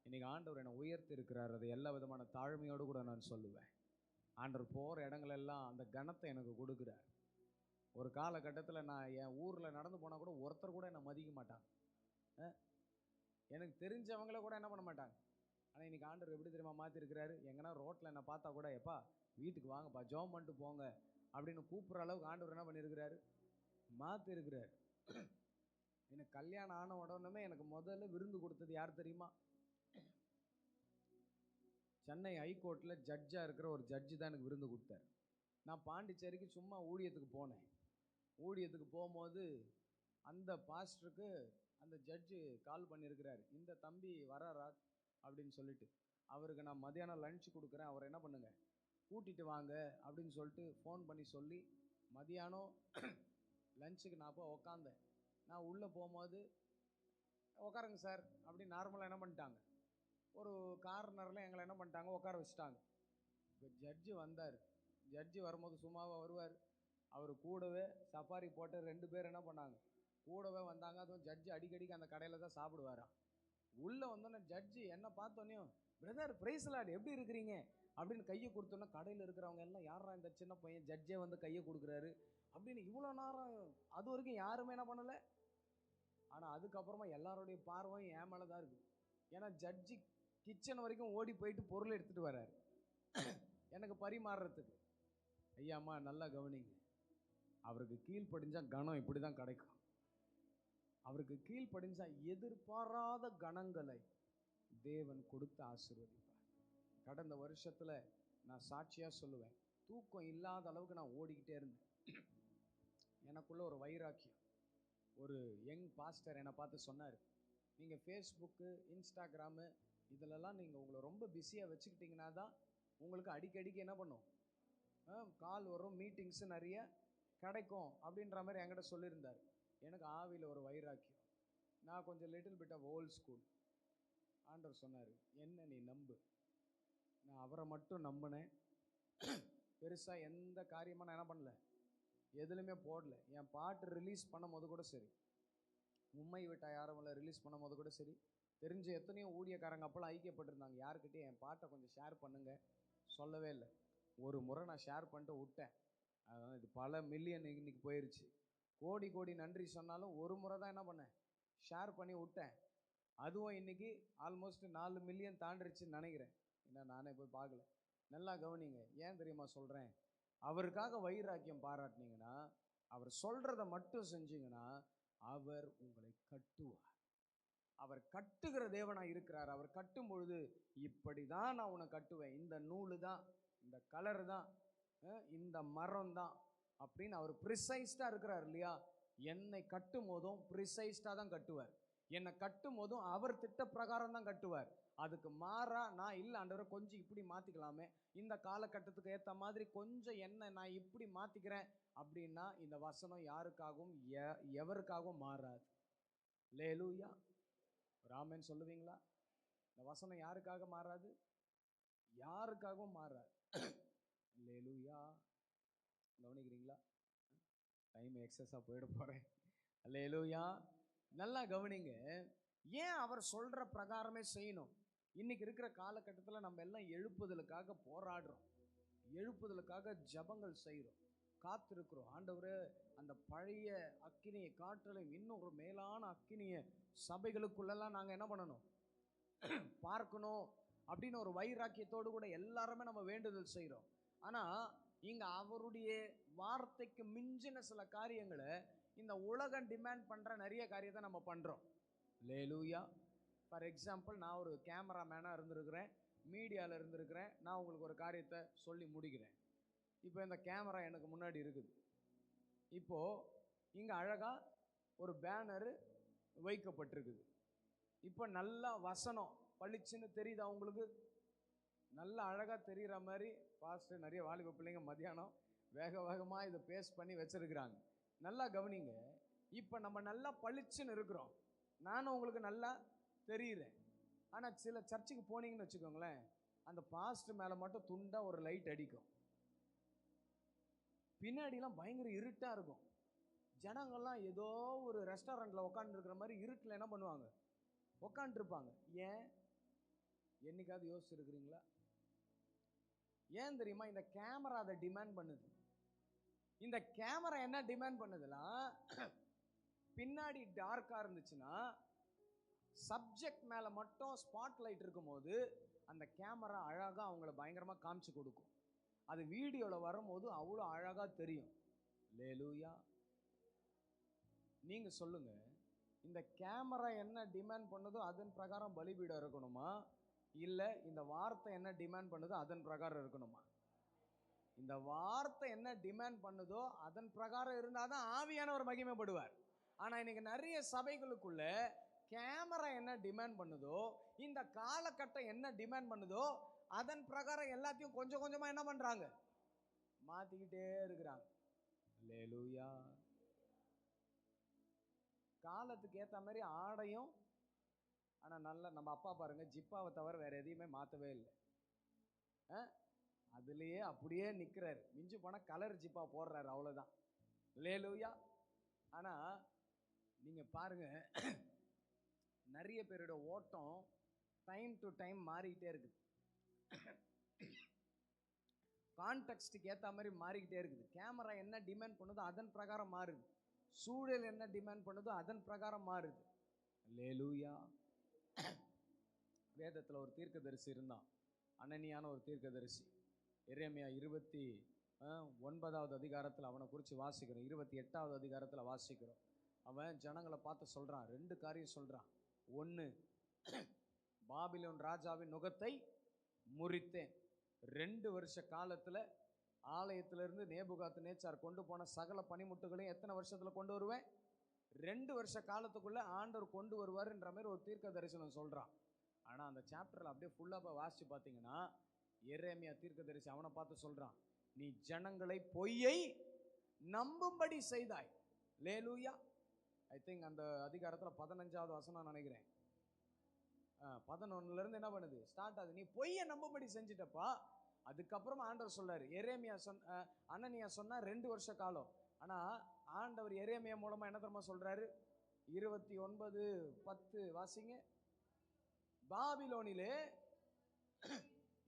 இன்னைக்கு ஆண்டவர் என்னை உயர்த்தி இருக்கிறார். அது எல்லா விதமான தாழ்மையோடு கூட நான் சொல்லுவேன். ஆண்டவர் போகிற இடங்களெல்லாம் அந்த கனத்தை எனக்கு கொடுக்குறார். ஒரு காலகட்டத்தில் நான் என் ஊரில் நடந்து போனால் கூட ஒருத்தர் கூட என்னை மதிக்க மாட்டாங்க, எனக்கு தெரிஞ்சவங்கள கூட என்ன பண்ண மாட்டாங்க. ஆனால் இன்னைக்கு ஆண்டவர் எப்படி தெரியுமா மாற்றிருக்கிறாரு, எங்கன்னா ரோட்டில் என்னை பார்த்தா கூட, எப்பா வீட்டுக்கு வாங்கப்பா ஜெபம் பண்ணிட்டு போங்க அப்படின்னு கூப்பிட்ற அளவுக்கு ஆண்டவர் என்ன பண்ணியிருக்கிறாரு, மாற்றிருக்கிறார். எனக்கு கல்யாணம் ஆன உடனே எனக்கு முதல்ல விருந்து கொடுத்தது யார் தெரியுமா? சென்னை ஹைகோர்ட்டில் ஜட்ஜாக இருக்கிற ஒரு ஜட்ஜு தான் எனக்கு விருந்து கொடுத்தார். நான் பாண்டிச்சேரிக்கு சும்மா ஊழியத்துக்கு போனேன். ஊழியத்துக்கு போகும்போது அந்த பாஸ்டருக்கு அந்த ஜட்ஜு கால் பண்ணியிருக்கிறார், இந்த தம்பி வராரா அப்படின்னு சொல்லிட்டு. அவருக்கு நான் மதியானம் லஞ்ச் கொடுக்குறேன், அவரை என்ன பண்ணுங்க கூட்டிகிட்டு வாங்க அப்படின்னு சொல்லிட்டு ஃபோன் பண்ணி சொல்லி மதியானம் லஞ்சுக்கு நான் போய் உக்காந்தேன். நான் உள்ளே போகும்போது உட்காருங்க சார் அப்படின்னு நார்மலாக என்ன பண்ணிட்டாங்க, ஒரு கார்னரில் எங்களை என்ன பண்ணிட்டாங்க உட்கார வச்சுட்டாங்க. இப்போ ஜட்ஜு வந்தார். ஜட்ஜு வரும்போது சும்மாவாக வருவார், அவர் கூடவே சஃபாரி போட்டு 2 பேர் என்ன பண்ணாங்க கூடவே வந்தாங்க. அதுவும் ஜட்ஜு அடிக்கடிக்கு அந்த கடையில் தான் சாப்பிடுவாராம். உள்ளே வந்தோன்னே ஜட்ஜு என்ன பார்த்தோன்னே, பிரதர் பிரைஸ் லார்ட் எப்படி இருக்கிறீங்க அப்படின்னு கையை கொடுத்தோன்னே கடையில் இருக்கிறவங்க எல்லாம், யாரா இந்த சின்ன பையன் ஜட்ஜே வந்து கையை கொடுக்குறாரு அப்படின்னு இவ்வளோ நேரம் அது வரைக்கும் யாருமே என்ன பண்ணலை. ஆனால் அதுக்கப்புறமா எல்லாருடைய பார்வையும் என் மேலே தான் இருக்குது. ஏன்னா ஜட்ஜி கிச்சன் வரைக்கும் ஓடி போயிட்டு பொருள் எடுத்துகிட்டு வர்றாரு எனக்கு பரிமாறுறதுக்கு. ஐயாம்மா நல்லா கவனிங்க, அவருக்கு கீழ்ப்படிஞ்சா கனம் இப்படி தான் கிடைக்கும். அவருக்கு கீழ்ப்படிஞ்சா எதிர்பாராத கணங்களை தேவன் கொடுத்து ஆசீர்வதிப்பார். கடந்த வருஷத்தில் நான் சாட்சியாக சொல்லுவேன், தூக்கம் இல்லாத அளவுக்கு நான் ஓடிக்கிட்டே இருந்தேன். எனக்குள்ள ஒரு வைராக்கியம். ஒரு யங் பாஸ்டர் என்னை பார்த்து சொன்னார், நீங்கள் ஃபேஸ்புக்கு இன்ஸ்டாகிராமு இதிலெல்லாம் நீங்கள் உங்களை ரொம்ப பிஸியாக வச்சுக்கிட்டிங்கன்னா தான் உங்களுக்கு அடிக்கடிக்கு என்ன பண்ணும் கால் வரும், மீட்டிங்ஸு நிறைய கிடைக்கும் அப்படின்ற மாதிரி என்கிட்ட சொல்லியிருந்தார். எனக்கு ஆவியில் ஒரு வைராக்கியம். நான் கொஞ்சம் little bit of old school. ஆண்டவர் சொன்னார், என்ன நீ நம்பு. நான் அவரை மட்டும் நம்பினேன். பெருசாக எந்த காரியமாக நான் என்ன பண்ணல, எதுலையுமே போடல. என் பாட்டு ரிலீஸ் பண்ணும் போது கூட சரி, உண்மை விட்டா யாரும் இல்லை ரிலீஸ் பண்ணும் போது கூட சரி, தெரிஞ்ச எத்தனையோ ஊழியக்காரங்க அப்போல்லாம் ஐக்கியப்பட்டிருந்தாங்க, யாருக்கிட்டே என் பாட்டை கொஞ்சம் ஷேர் பண்ணுங்க சொல்லவே இல்லை. ஒரு முறை நான் ஷேர் பண்ணிட்டு விட்டேன். அதனால் இது பல மில்லியன் இன்னைக்கு போயிடுச்சு. கோடி கோடி நன்றி சொன்னாலும் ஒரு முறை தான் என்ன பண்ணேன், ஷேர் பண்ணி விட்டேன். அதுவும் இன்னைக்கு ஆல்மோஸ்ட் 4 மில்லியன் தாண்டிடுச்சுன்னு நினைக்கிறேன். ஏன்னா நானே போய் பார்க்கல. நல்லா கவனிங்க, ஏன் தெரியுமா சொல்கிறேன், அவருக்காக வைராக்கியம் பாராட்டினீங்கன்னா, அவர் சொல்கிறத மட்டும் செஞ்சீங்கன்னா அவர் உங்களை கட்டுவார். அவர் கட்டுகிற தேவனாக இருக்கிறார். அவர் கட்டும் பொழுது இப்படி தான் நான் உன்னை கட்டுவேன், இந்த நூலு தான், இந்த கலர் தான், இந்த மரம் தான் அப்படின்னு அவர் ப்ரிசைஸ்டாக இருக்கிறார் இல்லையா. என்னை கட்டும் போதும் ப்ரிசைஸ்டாக தான் கட்டுவார். என்னை கட்டும் போதும் அவர் திட்ட பிரகாரம் தான் கட்டுவார். அதுக்கு மாறா நான் இல்லை ஆண்டவரை கொஞ்சம் இப்படி மாற்றிக்கலாமே, இந்த காலகட்டத்துக்கு ஏற்ற மாதிரி கொஞ்சம் என்ன நான் இப்படி மாற்றிக்கிறேன் அப்படின்னா இந்த வசனம் யாருக்காகவும் எவருக்காகவும் மாறாது. அல்லேலூயா. ராமன் சொல்லுவீங்களா? இந்த வசனம் யாருக்காக மாறாது, யாருக்காகவும் மாறாது. அல்லேலூயா. கவனிக்கிறீங்களா? டைம் எக்ஸஸாக போயிட போகிறேன். அல்லேலூயா. நல்லா கவனிங்க, ஏன் அவர் சொல்கிற பிரகாரமே செய்யணும். இன்னைக்கு இருக்கிற காலகட்டத்தில் நம்ம எல்லாம் எழுப்புதலுக்காக போராடுறோம், எழுப்புதலுக்காக ஜபங்கள் செய்கிறோம். காத்திருக்கிறோம். ஆண்டவரே, அந்த பழைய அக்கினியை காற்றலை இன்னும் ஒரு மேலான அக்கினியை சபைகளுக்குள்ளெல்லாம் நாங்கள் என்ன பண்ணணும், பார்க்கணும் அப்படின்னு ஒரு வைராக்கியத்தோடு கூட எல்லாருமே நம்ம வேண்டுதல் செய்கிறோம். ஆனால் இங்கே அவருடைய வார்த்தைக்கு மிஞ்சின சில காரியங்களை இந்த உலகம் டிமாண்ட் பண்ணுற நிறைய காரியத்தை நம்ம பண்ணுறோம். லேலூயா. ஃபார் எக்ஸாம்பிள், நான் ஒரு கேமராமேனாக இருந்திருக்கிறேன், மீடியாவில் இருந்திருக்கிறேன். நான் உங்களுக்கு ஒரு காரியத்தை சொல்லி முடிக்கிறேன். இப்போ இந்த கேமரா எனக்கு முன்னாடி இருக்குது. இப்போது இங்கே அழகாக ஒரு பேனரு வைக்கப்பட்டிருக்குது. இப்போ நல்லா வசனம் பளிச்சுன்னு தெரியுதா உங்களுக்கு? நல்லா அழகாக தெரிகிற மாதிரி பாஸ்ட்டு நிறைய வாலிப பிள்ளைங்க மத்தியானம் வேக வேகமாக இதை பேஸ்ட் பண்ணி வச்சுருக்குறாங்க. நல்லா கவனிங்க. இப்போ நம்ம நல்லா பளிச்சுன்னு இருக்கிறோம், நானும் உங்களுக்கு நல்லா தெரியுறேன். ஆனால் சில சர்ச்சுக்கு போனீங்கன்னு வச்சுக்கோங்களேன், அந்த பாஸ்ட் மேலே மட்டும் துண்டாக ஒரு லைட் அடிக்கும், பின்னாடிலாம் பயங்கர இருட்டாக இருக்கும். ஜனங்கள்லாம் ஏதோ ஒரு ரெஸ்டாரண்ட்டில் உட்காந்துருக்கிற மாதிரி இருட்டில் என்ன பண்ணுவாங்க, உட்காந்துருப்பாங்க. ஏன்? என்னைக்காவது யோசிச்சிருக்கிறீங்களா? ஏன் தெரியுமா? இந்த கேமரா அதை டிமாண்ட் பண்ணுது. இந்த கேமரா என்ன டிமாண்ட் பண்ணுதுலாம், பின்னாடி டார்க்காக இருந்துச்சுன்னா சப்ஜெக்ட் மேலே மட்டும் ஸ்பாட் லைட் இருக்கும்போது அந்த கேமரா அழகாக அவங்கள பயங்கரமாக காமிச்சு கொடுக்கும். அது வீடியோவில் வரும்போது அவ்வளோ அழகாக தெரியும். லேலூயா. நீங்கள் சொல்லுங்கள், இந்த கேமரா என்ன டிமாண்ட் பண்ணுதோ அதன் பிரகாரம் பலிபீடம் இருக்கணுமா, இல்லை இந்த வார்த்தை என்ன டிமாண்ட் பண்ணுதோ அதன் பிரகாரம் இருக்கணுமா? இந்த வார்த்தை என்ன டிமாண்ட் பண்ணுதோ அதன் பிரகாரம் இருந்தால் தான் ஆவியானவர் மகிமைப்படுவார். ஆனால் இன்னைக்கு நிறைய சபைகளுக்குள்ள கேமரா என்ன டிமாண்ட் பண்ணுதோ, இந்த காலகட்டம் என்ன டிமாண்ட் பண்ணுதோ அதன் பிரகாரம் எல்லாத்தையும் கொஞ்சம் கொஞ்சமாக என்ன பண்ணுறாங்க, மாற்றிக்கிட்டே இருக்கிறாங்க. அல்லேலூயா. காலத்துக்கு ஏற்ற மாதிரி ஆடையும். ஆனால் நல்ல நம்ம அப்பா பாருங்க, ஜிப்பாவை தவிர வேற எதையுமே மாற்றவே இல்லை. அதுலேயே அப்படியே நிற்கிறாரு. மிஞ்சி போனால் கலர் ஜிப்பா போடுறாரு, அவ்வளோதான். அல்லேலூயா. ஆனால் நீங்கள் பாருங்க, நிறைய பேரோட ஓட்டம் டைம் டு டைம் மாறிக்கிட்டே இருக்குது. கான்டெக்ஸ்டுக்கு ஏற்ற மாதிரி மாறிக்கிட்டே இருக்குது. கேமரா என்ன டிமாண்ட் பண்ணுதோ அதன் பிரகாரம் மாறுது, சூழல் என்ன டிமாண்ட் பண்ணுதோ அதன் பிரகாரம் மாறுது. அல்லேலூயா. வேதத்தில் ஒரு தீர்க்கதரிசி இருந்தான், அனனியான ஒரு தீர்க்கதரிசி. எரேமியா 29வது அதிகாரத்தில் அவனை குறித்து வாசிக்கிறோம், 28வது அதிகாரத்தில் வாசிக்கிறோம். அவன் ஜனங்களை பார்த்து சொல்கிறான், 2 காரியம் சொல்கிறான். 1, பாபிலோன் ராஜாவின் நுகத்தை முறித்தேன். 2 வருஷ காலத்தில் ஆலயத்திலிருந்து நேபுகாத் நேச்சார் கொண்டு போன சகல பனிமுட்டுகளையும் எத்தனை வருஷத்தில் கொண்டு வருவேன்? 2 வருஷ காலத்துக்குள்ளே ஆண்டவர் கொண்டு வருவார்ன்ற மாதிரி ஒரு தீர்க்க தரிசனம் சொல்கிறான். ஆனால் அந்த சாப்டரில் அப்படியே ஃபுல்லாக போய் வாசித்து பார்த்தீங்கன்னா, எரேமியா தீர்க்கதரிசி அவனை பார்த்து சொல்கிறான், நீ ஜனங்களை பொய்யை நம்பும்படி செய்தாய். லேலூயா. ஐ திங்க் அந்த அதிகாரத்தில் 15வது வசனம் நினைக்கிறேன், 11லேருந்து என்ன பண்ணுது, ஸ்டார்ட் ஆகுது. நீ பொய்யை நம்பும்படி செஞ்சிட்டப்பா. அதுக்கப்புறமா ஆண்டவர் சொல்றாரு, எரேமியா அனனியா சொன்னா 2 வருஷ காலம். ஆனால் ஆண்டவர் எரேமியா மூலமாக என்ன தெரியுமா சொல்றாரு? 29:10 வாசிங்க. பாபிலோனிலே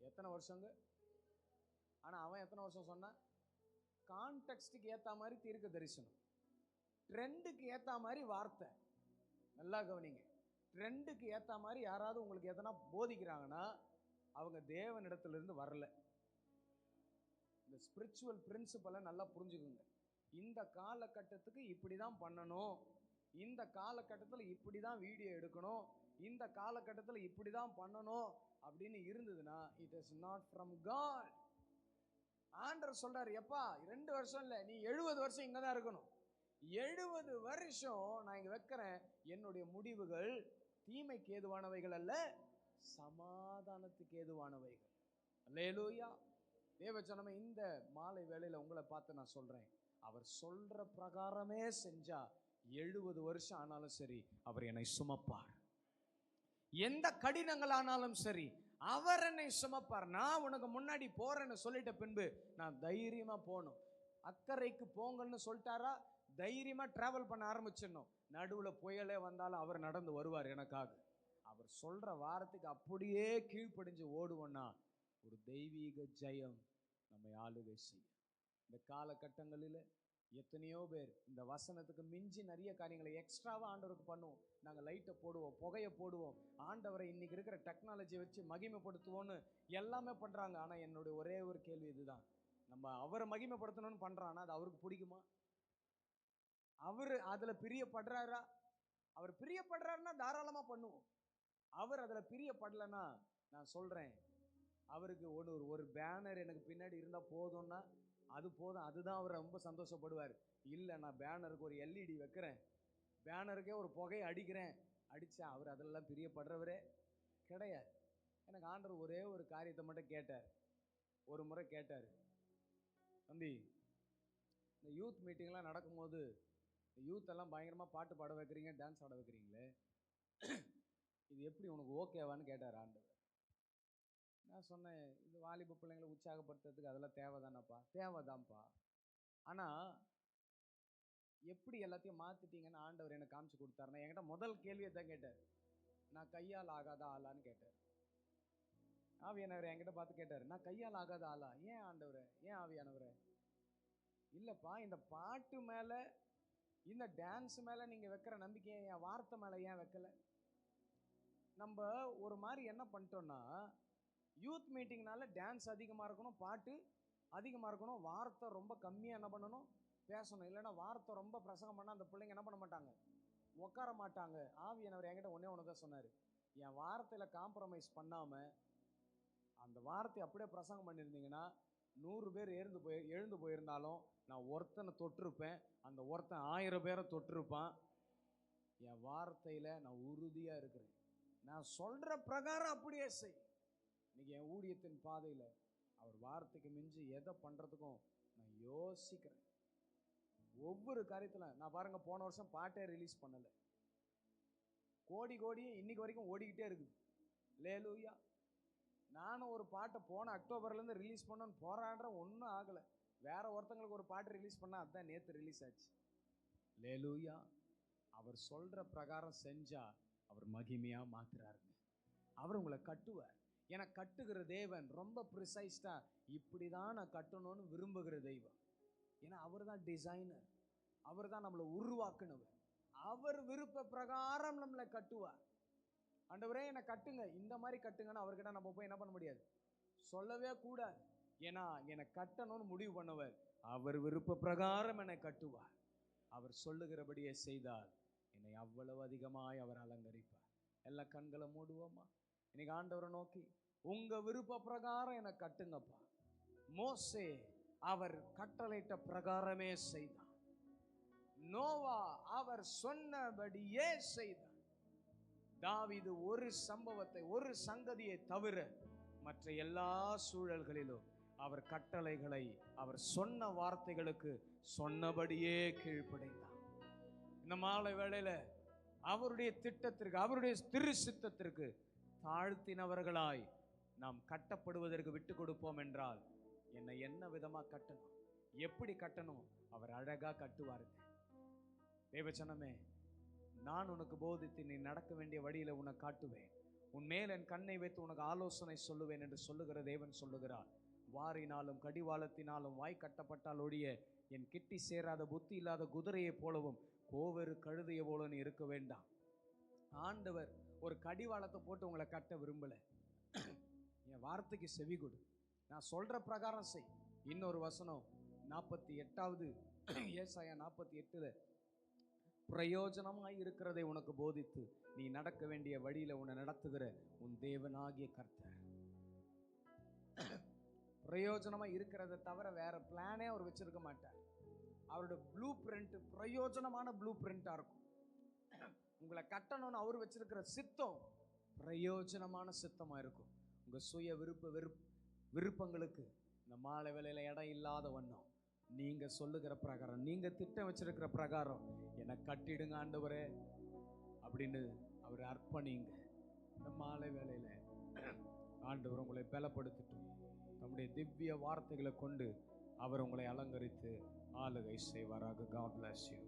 எத்தனை வருஷங்க? ஆனால் அவன் எத்தனை வருஷம் சொன்னான்? கான்டெக்ஸ்டுக்கு ஏற்ற மாதிரி தீர்க்க தரிசனம், ட்ரெண்டுக்கு ஏற்ற மாதிரி வார்த்தை. நல்லா கவனிங்க. ட்ரெண்டுக்கு ஏற்ற மாதிரி யாராவது உங்களுக்கு எதனா போதிக்கிறாங்கன்னா அவங்க தேவனிடத்திலிருந்து வரல. இந்த ஸ்பிரிச்சுவல் பிரின்சிபலை நல்லா புரிஞ்சுக்குங்க. இந்த காலகட்டத்துக்கு இப்படி தான் பண்ணணும், இந்த காலகட்டத்தில் இப்படி தான் வீடியோ எடுக்கணும், இந்த காலகட்டத்தில் இப்படி தான் பண்ணணும் அப்படின்னு இருந்ததுன்னா it is not from God. ஆண்டவர் சொல்றாரு, எப்பா 2 வருஷம் இல்லை, நீ 70 வருஷம் இங்கே தான் இருக்கணும். 70 வருஷம் நான் இங்கே வைக்கிறேன். என்னுடைய முடிவுகள் தீமைக்கு ஏதுவானவைகள் அல்ல, சமாதானத்துக்கு ஏதுவானவைகள். அல்லேலூயா. தேவஜனமே, இந்த மாலை வேளையில் உங்களை பார்த்து நான் சொல்கிறேன், அவர் சொல்கிற பிரகாரமே செஞ்சா 70 வருஷம் ஆனாலும் சரி அவர் என்னை சுமப்பார். எந்த கடினங்கள் ஆனாலும் சரி அவர் என்னை சுமப்பார். நான் உனக்கு முன்னாடி போறேன்னு சொல்லிட்ட பின்பு நான் தைரியமாக போகணும். அக்கறைக்கு போங்கன்னு சொல்லிட்டாரா, தைரியமாக ட்ராவல் பண்ண ஆரம்பிச்சிடணும். நடுவில் புயலே வந்தாலும் அவர் நடந்து வருவார் எனக்காக. அவர் சொல்கிற வாரத்துக்கு அப்படியே கீழ்ப்படிஞ்சு ஓடுவோன்னா ஒரு தெய்வீக ஜெயம் நம்மை ஆளுகை செய்யும். இந்த காலகட்டங்களில் எத்தனையோ பேர் இந்த வசனத்துக்கு மிஞ்சி நிறைய காரியங்களை எக்ஸ்ட்ராவாக ஆண்டவருக்கு பண்ணுவோம். நாங்கள் லைட்டை போடுவோம், புகையை போடுவோம், ஆண்டவரை இன்னைக்கு இருக்கிற டெக்னாலஜியை வச்சு மகிமைப்படுத்துவோன்னு எல்லாமே பண்ணுறாங்க. ஆனால் என்னுடைய ஒரே ஒரு கேள்வி இதுதான், நம்ம அவரை மகிமைப்படுத்தணும்னு பண்ணுறான்னா அது அவருக்கு பிடிக்குமா? அவர் அதில் பிரியப்படுறாரா? அவர் பிரியப்படுறாருன்னா தாராளமாக பண்ணுவோம். அவர் அதில் பிரியப்படலைன்னா நான் சொல்கிறேன், அவருக்கு ஒரு பேனர் எனக்கு பின்னாடி இருந்தால் போதும்னா அது போதும், அதுதான் அவர் ரொம்ப சந்தோஷப்படுவார். இல்லை நான் பேனருக்கு ஒரு எல்இடி வைக்கிறேன், பேனருக்கே ஒரு புகையை அடிக்கிறேன், அடித்தா அவர் அதெல்லாம் பிரியப்படுறவரே கிடையாது. எனக்கு ஆண்டவர் ஒரே ஒரு காரியத்தை மட்டும் கேட்டார். ஒரு முறை கேட்டார், தம்பி இந்த யூத் மீட்டிங்லாம் நடக்கும்போது யூத் எல்லாம் பயங்கரமாக பாட்டு பாட வைக்கிறீங்க, டான்ஸ் ஆட வைக்கிறீங்களே, இது எப்படி உனக்கு ஓகேவான்னு கேட்டார் ஆண்டவர். நான் சொன்னேன், இது வாலிப பிள்ளைங்களை உற்சாகப்படுத்துறதுக்கு அதெல்லாம் தேவைதானப்பா? தேவைதான்ப்பா. ஆனால் எப்படி எல்லாத்தையும் மாற்றிட்டீங்கன்னு ஆண்டவர் எனக்கு காமிச்சு கொடுத்தாருன்னா, என்கிட்ட முதல் கேள்வியை தான் கேட்டார், நான் கையால் ஆகாத ஆளான்னு கேட்டார். ஆவியானவரை என்கிட்ட பார்த்து கேட்டார், நான் கையால் ஆகாத ஆளா? ஏன் ஆண்டவரை? ஏன் ஆவியானவரை? இல்லைப்பா, இந்த பாட்டு மேலே இந்த டான்ஸ் மேலே நீங்கள் வைக்கிற நம்பிக்கையை என் வார்த்தை மேலே ஏன் வைக்கலை? நம்ம ஒரு மாதிரி என்ன பண்ணிட்டோன்னா, யூத் மீட்டிங்னால டான்ஸ் அதிகமாக இருக்கணும், பாட்டு அதிகமாக இருக்கணும், வார்த்தை ரொம்ப கம்மியாக என்ன பண்ணணும், பேசணும். இல்லைன்னா வார்த்தை ரொம்ப பிரசங்கம் பண்ணால் அந்த பிள்ளைங்க என்ன பண்ண மாட்டாங்க, உட்கார மாட்டாங்க. ஆவியானவர் என்கிட்ட ஒன்று தான் சொன்னார், என் வார்த்தையில் காம்ப்ரமைஸ் பண்ணாமல் அந்த வார்த்தை அப்படியே பிரசங்கம் பண்ணியிருந்தீங்கன்னா 100 பேர் எழுந்து போயிருந்தாலும் நான் ஒருத்தனை தொட்டிருப்பேன், அந்த ஒருத்தன் 1000 பேரை தொட்டிருப்பான். என் வார்த்தையில் நான் உறுதியாக இருக்கிறேன், நான் சொல்கிற பிரகாரம் அப்படியே செய். இன்னைக்கு என் ஊழியத்தின் பாதையில் அவர் வார்த்தைக்கு மிஞ்சி எதை பண்ணுறதுக்கும் நான் யோசிக்கிறேன். ஒவ்வொரு காரியத்தில் நான் பாருங்கள், போன வருஷம் பாட்டே ரிலீஸ் பண்ணலை, கோடி இன்னைக்கு வரைக்கும் ஓடிக்கிட்டே இருக்குது. லேலூயா. நானும் ஒரு பாட்டை போன அக்டோபர்லேருந்து ரிலீஸ் பண்ணணும்னு போராடுறேன், ஒன்றும் ஆகலை. வேற ஒருத்தங்களுக்கு ஒரு பாட்டு ரிலீஸ் பண்ணால் அதுதான் நேற்று ரிலீஸ் ஆச்சு. லேலூயா. அவர் சொல்கிற பிரகாரம் செஞ்சால் அவர் மகிமையாக மாற்றுறாருங்க. அவர் உங்களை கட்டுவார். ஏன்னா கட்டுகிற தேவன் ரொம்ப ப்ரிசைஸ்டாக இப்படி தான் நான் கட்டணும்னு விரும்புகிற தெய்வம். ஏன்னா அவர் தான் டிசைனர், அவர் தான் நம்மளை உருவாக்குனவர். அவர் விருப்ப பிரகாரம் நம்மளை கட்டுவார். ஆண்டவரே என்னை கட்டுங்க, இந்த மாதிரி கட்டுங்கன்னு அவர்கிட்ட நம்ம போய் என்ன பண்ண முடியாது, சொல்லவே கூடாது. ஏன்னா என்னை கட்டணும்னு முடிவு பண்ணவர், அவர் விருப்ப பிரகாரம் என்னை கட்டுவார். அவர் சொல்லுகிறபடியே செய்தால் என்னை அவ்வளவு அதிகமாய் அவர் அலங்கரிப்பார். எல்லா கண்களை மூடுவோமா? இன்னைக்கு ஆண்டவரை நோக்கி, உங்க விருப்ப பிரகாரம் என்னை கட்டுங்கப்பா. மோசே அவர் கட்டளையிட்ட பிரகாரமே செய்தார். நோவா அவர் சொன்னபடியே செய்தார். தாவீது ஒரு சம்பவத்தை, ஒரு சங்கதியை தவிர மற்ற எல்லா சூழல்களிலும் அவர் கட்டளைகளை, அவர் சொன்ன வார்த்தைகளுக்கு சொன்னபடியே கீழ்ப்படிந்தார். இந்த மாலை வேளையில அவருடைய திட்டத்திற்கு, அவருடைய திரு சித்தத்திற்கு தாழ்த்தினவர்களாய் நாம் கட்டப்படுவதற்கு விட்டு கொடுப்போம் என்றால், என்னை என்ன விதமா கட்டணும், எப்படி கட்டணும், அவர் அழகா கட்டுவாருங்க. தேவச்சனமே, நான் உனக்கு போதித்து நீ நடக்க வேண்டிய வழியில உன்னை காட்டுவேன், உன் மேல் என் கண்ணை வைத்து உனக்கு ஆலோசனை சொல்லுவேன் என்று சொல்லுகிற தேவன் சொல்லுகிறார். வாரினாலும் கடிவாளத்தினாலும் வாய் கட்டப்பட்டால் ஒழிய என் கிட்டி சேராத புத்தி இல்லாத குதிரையை போலவும் கோவெரு கழுதையை போல நீ இருக்க வேண்டாம். ஆண்டவர் ஒரு கடிவாளத்தை போட்டு உங்களை கட்ட விரும்பல. என் வார்த்தைக்கு செவி கொடு, நான் சொல்ற பிரகாரம் செய். இன்னொரு வசனம் 48வது ஏசாயா 48 பிரயோஜனமாய் இருக்கிறதை உனக்கு போதித்து நீ நடக்க வேண்டிய வழியில உன்னை நடத்துகிற உன் தேவனாகிய கர்த்தர். பிரயோஜனமா இருக்கிறத தவிர வேற பிளானே அவர் வச்சிருக்க மாட்டார். அவருடைய ப்ளூ பிரிண்ட் பிரயோஜனமான ப்ளூ பிரிண்டா இருக்கும். உங்களை கட்டணும்னு அவர் வச்சிருக்கிற சித்தம் பிரயோஜனமான சித்தமா இருக்கும். உங்க சுய விருப்பங்களுக்கு இந்த மாலை வேளையில இடம் இல்லாத வண்ணம் நீங்க சொல்லுகிற பிரகாரம், நீங்க திட்டம் வச்சிருக்கிற பிரகாரம் என்னை கட்டிடுங்க ஆண்டவரே அப்படின்னு அவர் அர்ப்பணிங்க. இந்த மாலை வேளையில ஆண்டவர் உங்களை பலப்படுத்திட்டு நம்முடைய திவ்ய வார்த்தைகளை கொண்டு அவர் உங்களை அலங்கரித்து ஆளுகை செய்வாராக. God bless you.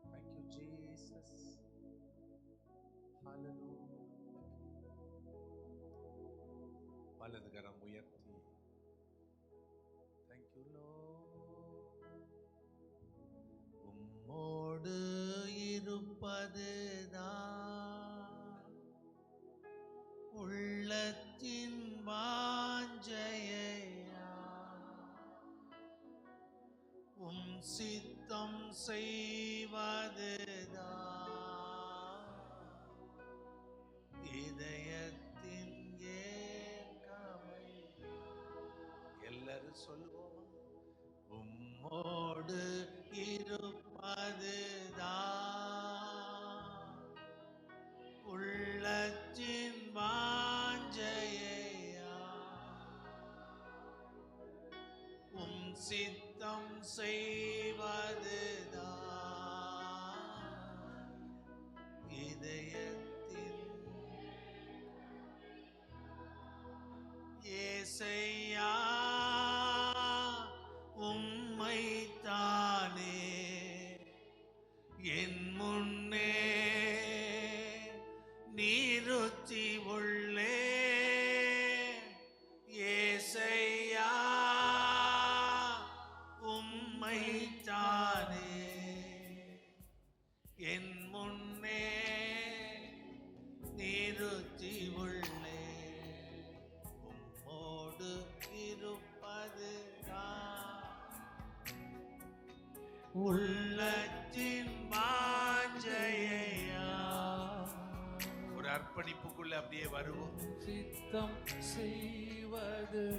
Thank you Jesus. Hallelujah. வலது கரம் உயர்த்தி தேங்க்யூ லோ. உம்மோடு இருப்பதுதான் உள்ளத்தின் வாஞ்சையா, உம் சித்தம் செய்வதுதான் இதயத்தின் ஏக்கமை. எல்லாரும் சொல்லுவோமா? உம்மோடு இருப்பதுதான் உள்ளத்தின் வாஞ்சையா, உம் சித்தம் செய்வதுதான் இதயத்தின். ஏசையா உம்மைத்தானே என் முன்னே நிறுத்தி உள்ளே. ஏசையா உம்மைத்தானே என் முன்னே நிறுத்தி உள்ளே. உம்மோடு இருப்பதுதான் உள்ளத்தின் வாஞ்சையா. ஒரு அர்ப்பணிப்புக்குள்ள அப்படியே வருவோம். சித்தம் செய்வதுதான்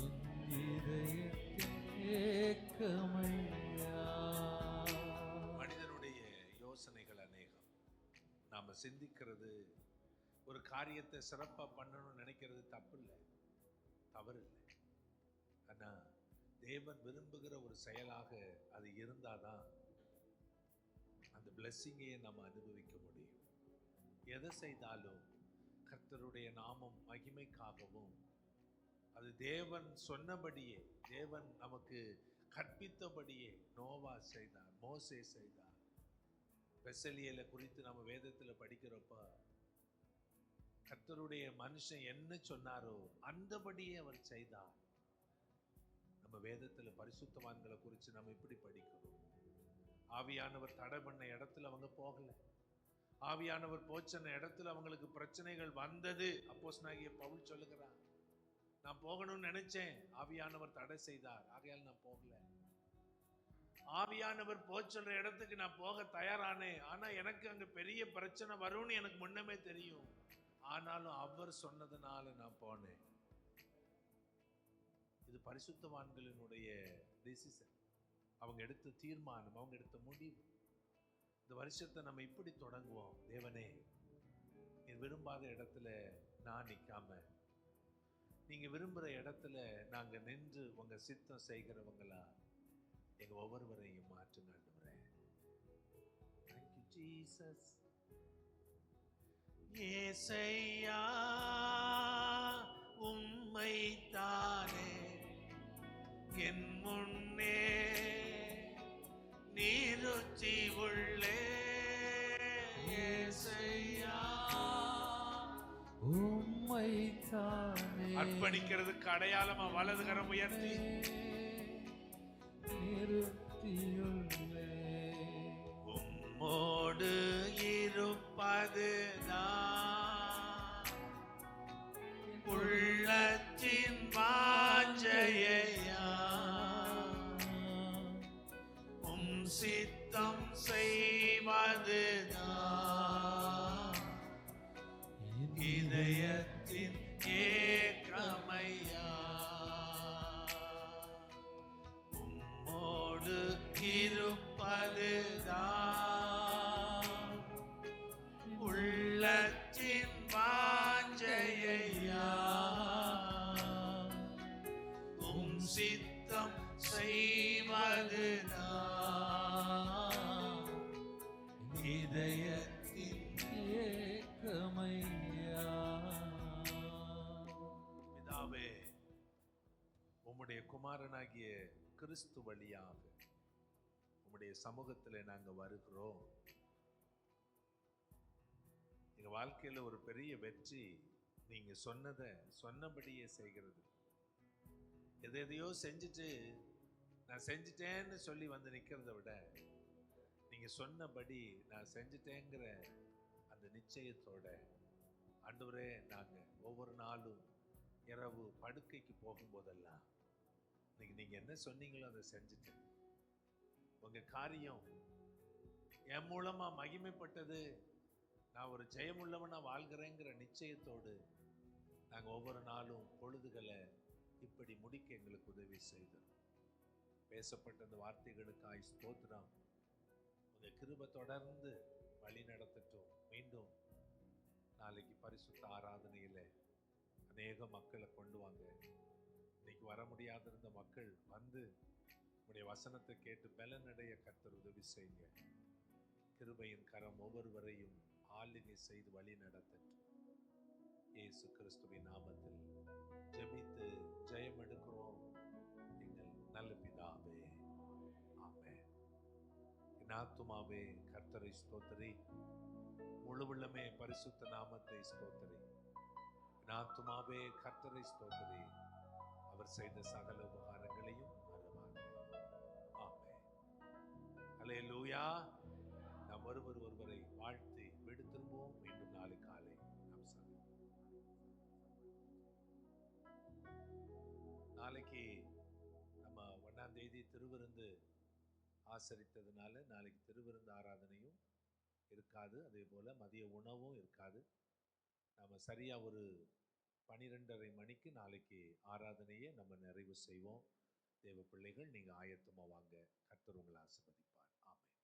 என் இதயத்தின் ஏக்கமையா. மனிதனுடைய யோசனைகள் அநேகம். நாம சிந்திக்கிறது, ஒரு காரியத்தை சிறப்பா பண்ணணும்னு நினைக்கிறது தப்பு இல்லை, தவறு இல்லை. ஆனா தேவன் விரும்புகிற ஒரு செயலாக அது இருந்தாதான் அந்த பிளெஸ்ஸிங்கையே நம்ம அனுபவிக்க முடியும். எதை செய்தாலும் கர்த்தருடைய நாமம் மகிமைக்காகவும், அது தேவன் சொன்னபடியே, தேவன் நமக்கு கற்பித்தபடியே நோவா செய்தார், மோசே செய்தார். பெசலியலை குறித்து நம்ம வேதத்தில் படிக்கிறப்ப கர்த்தருடைய மனுஷன் என்ன சொன்னாரோ அந்தபடியே அவர் செய்தார். நம்ம வேதத்தில் பரிசுத்தவான்களை குறித்து நம்ம இப்படி படிக்கிறோம். ஆவியானவர் தடை பண்ண இடத்துல அவங்க போகல. ஆவியானவர் போச்சன இடத்துல அவங்களுக்கு பிரச்சனைகள் வந்தது. அப்போஸ்தலனாகிய பவுல் சொல்லுகிறார், நான் போகணும்னு நினைச்சேன், ஆவியானவர் தடை செய்தார், ஆகையால் நான் போகல. ஆவியானவர் போச்சொல்ற இடத்துக்கு நான் போக தயாரானேன், ஆனா எனக்கு அங்க பெரிய பிரச்சனை வரும்னு எனக்கு முன்னமே தெரியும். ஆனாலும் அவர் சொன்னதுனால நான் போனேன். இது பரிசுத்தவான்களினுடைய டிசிஷன், அவங்க எடுத்த தீர்மானம், அவங்க எடுத்த முடிவு. இந்த வருஷத்தை நம்ம இப்படி தொடங்குவோம். தேவனே, நீ விரும்பாத இடத்துல நான் நிற்காம, நீங்க விரும்புகிற இடத்துல நாங்க நின்று உங்க சித்தம் செய்கிறவங்களா எங்க ஒவ்வொருவரையும் மாற்றுங்க ஆண்டவரே. Thank you Jesus. ஏசையா உம்மைத்தானே என் முன்னே நிறுத்தி உள்ளே. ஏசையா உம்மைத்தானே அர்ப்பணிக்கிறதுக்கு அடையாளமா வலது கரம் உயர்த்தி நிறுத்தியுள்ளே. உம்மோடு இருப்பதுதான் உள்ளத்தின் வாஞ்சையா, உம் சித்தம் செய்வதுதான் இதயத்தின் ஏக்கமையா. உம்மோடு இருப்பதுதான் உள்ளத்தின் வாஞ்சையா, உம் சித்தம் செய்வதுதான் இதயத்தின் ஏக்கமையா. பிதாவே, உம்முடைய குமாரனாகிய கிறிஸ்து வழியாக உம்முடைய சமூகத்தில் நாங்கள் வருகிறோம். எங்க வாழ்க்கையில ஒரு பெரிய வெற்றி நீங்க சொன்னதை சொன்னபடியே செய்கிறது. எதையோ செஞ்சுட்டு நான் செஞ்சுட்டேன்னு சொல்லி வந்து நிக்கிறத விட நீங்க சொன்னபடி நான் செஞ்சுட்டேங்கிற அந்த நிச்சயத்தோட, ஆண்டவரே, நாங்க ஒவ்வொரு நாளும் இரவு படுக்கைக்கு போகும்போதெல்லாம் இன்னைக்கு நீங்க என்ன சொன்னீங்களோ அதை செஞ்சுட்டேன். உங்க காரியம் என் மூலமா மகிமைப்பட்டது, நான் ஒரு ஜெயமுள்ளவனா வாழ்கிறேங்கிற நிச்சயத்தோடு நாங்க ஒவ்வொரு நாளும் பொழுதுகளை இப்படி முடிக்க எங்களுக்கு உதவி செய்தோம். பேசப்பட்ட அந்த வார்த்தைகளுக்காய் ஸ்தோத்திரம். உங்க கிருபை தொடர்ந்து வழி நடத்தட்டும். மீண்டும் நாளைக்கு பரிசுத்த ஆராதனையில அநேக மக்களை கொண்டு வாங்க. இன்னைக்கு வர முடியாதிருந்த மக்கள் வந்து உங்களுடைய வசனத்தை கேட்டு பலனடைய கர்த்தர் உதவி செய்யுங்க. கிருபையின் கரம் ஒவ்வொருவரையும் ஆளுகை செய்து வழி நடத்தட்டும். இயேசு கிறிஸ்துவின் நாமத்தில் ஜெபித்து ஜெயம் எடுக்கிறோம் எங்கள் நல்ல பிதாவே, ஆமென். என் ஆத்துமாவே கர்த்தரை ஸ்தோத்திரி, முழு உள்ளமே பரிசுத்த நாமத்தை ஸ்தோத்திரி. என் ஆத்துமாவே கர்த்தரை ஸ்தோத்திரி, அவர் செய்த சகல உபகாரங்களையும் மறவாதே. ஆமென். அல்லேலூயா. நாம் ஒருவரை வாழ்த்தி வீடு திரும்புவோம். மீண்டும் நாளை காலை நாம் சந்திப்போம். நாளைக்கு நம்ம 1ஆம் தேதி திருவிருந்து ஆசரித்ததுனால நாளைக்கு திருவிருந்து ஆராதனையும் இருக்காது. அதே போல மதிய உணவும் இருக்காது. நம்ம சரியா ஒரு 12:30 மணிக்கு நாளைக்கு ஆராதனையை நம்ம நிறைவு செய்வோம். தேவ பிள்ளைகள், நீங்க ஆயத்தமா வாங்க. கர்த்தர் உங்களை ஆசீர்வதிப்பார். ஆமென்.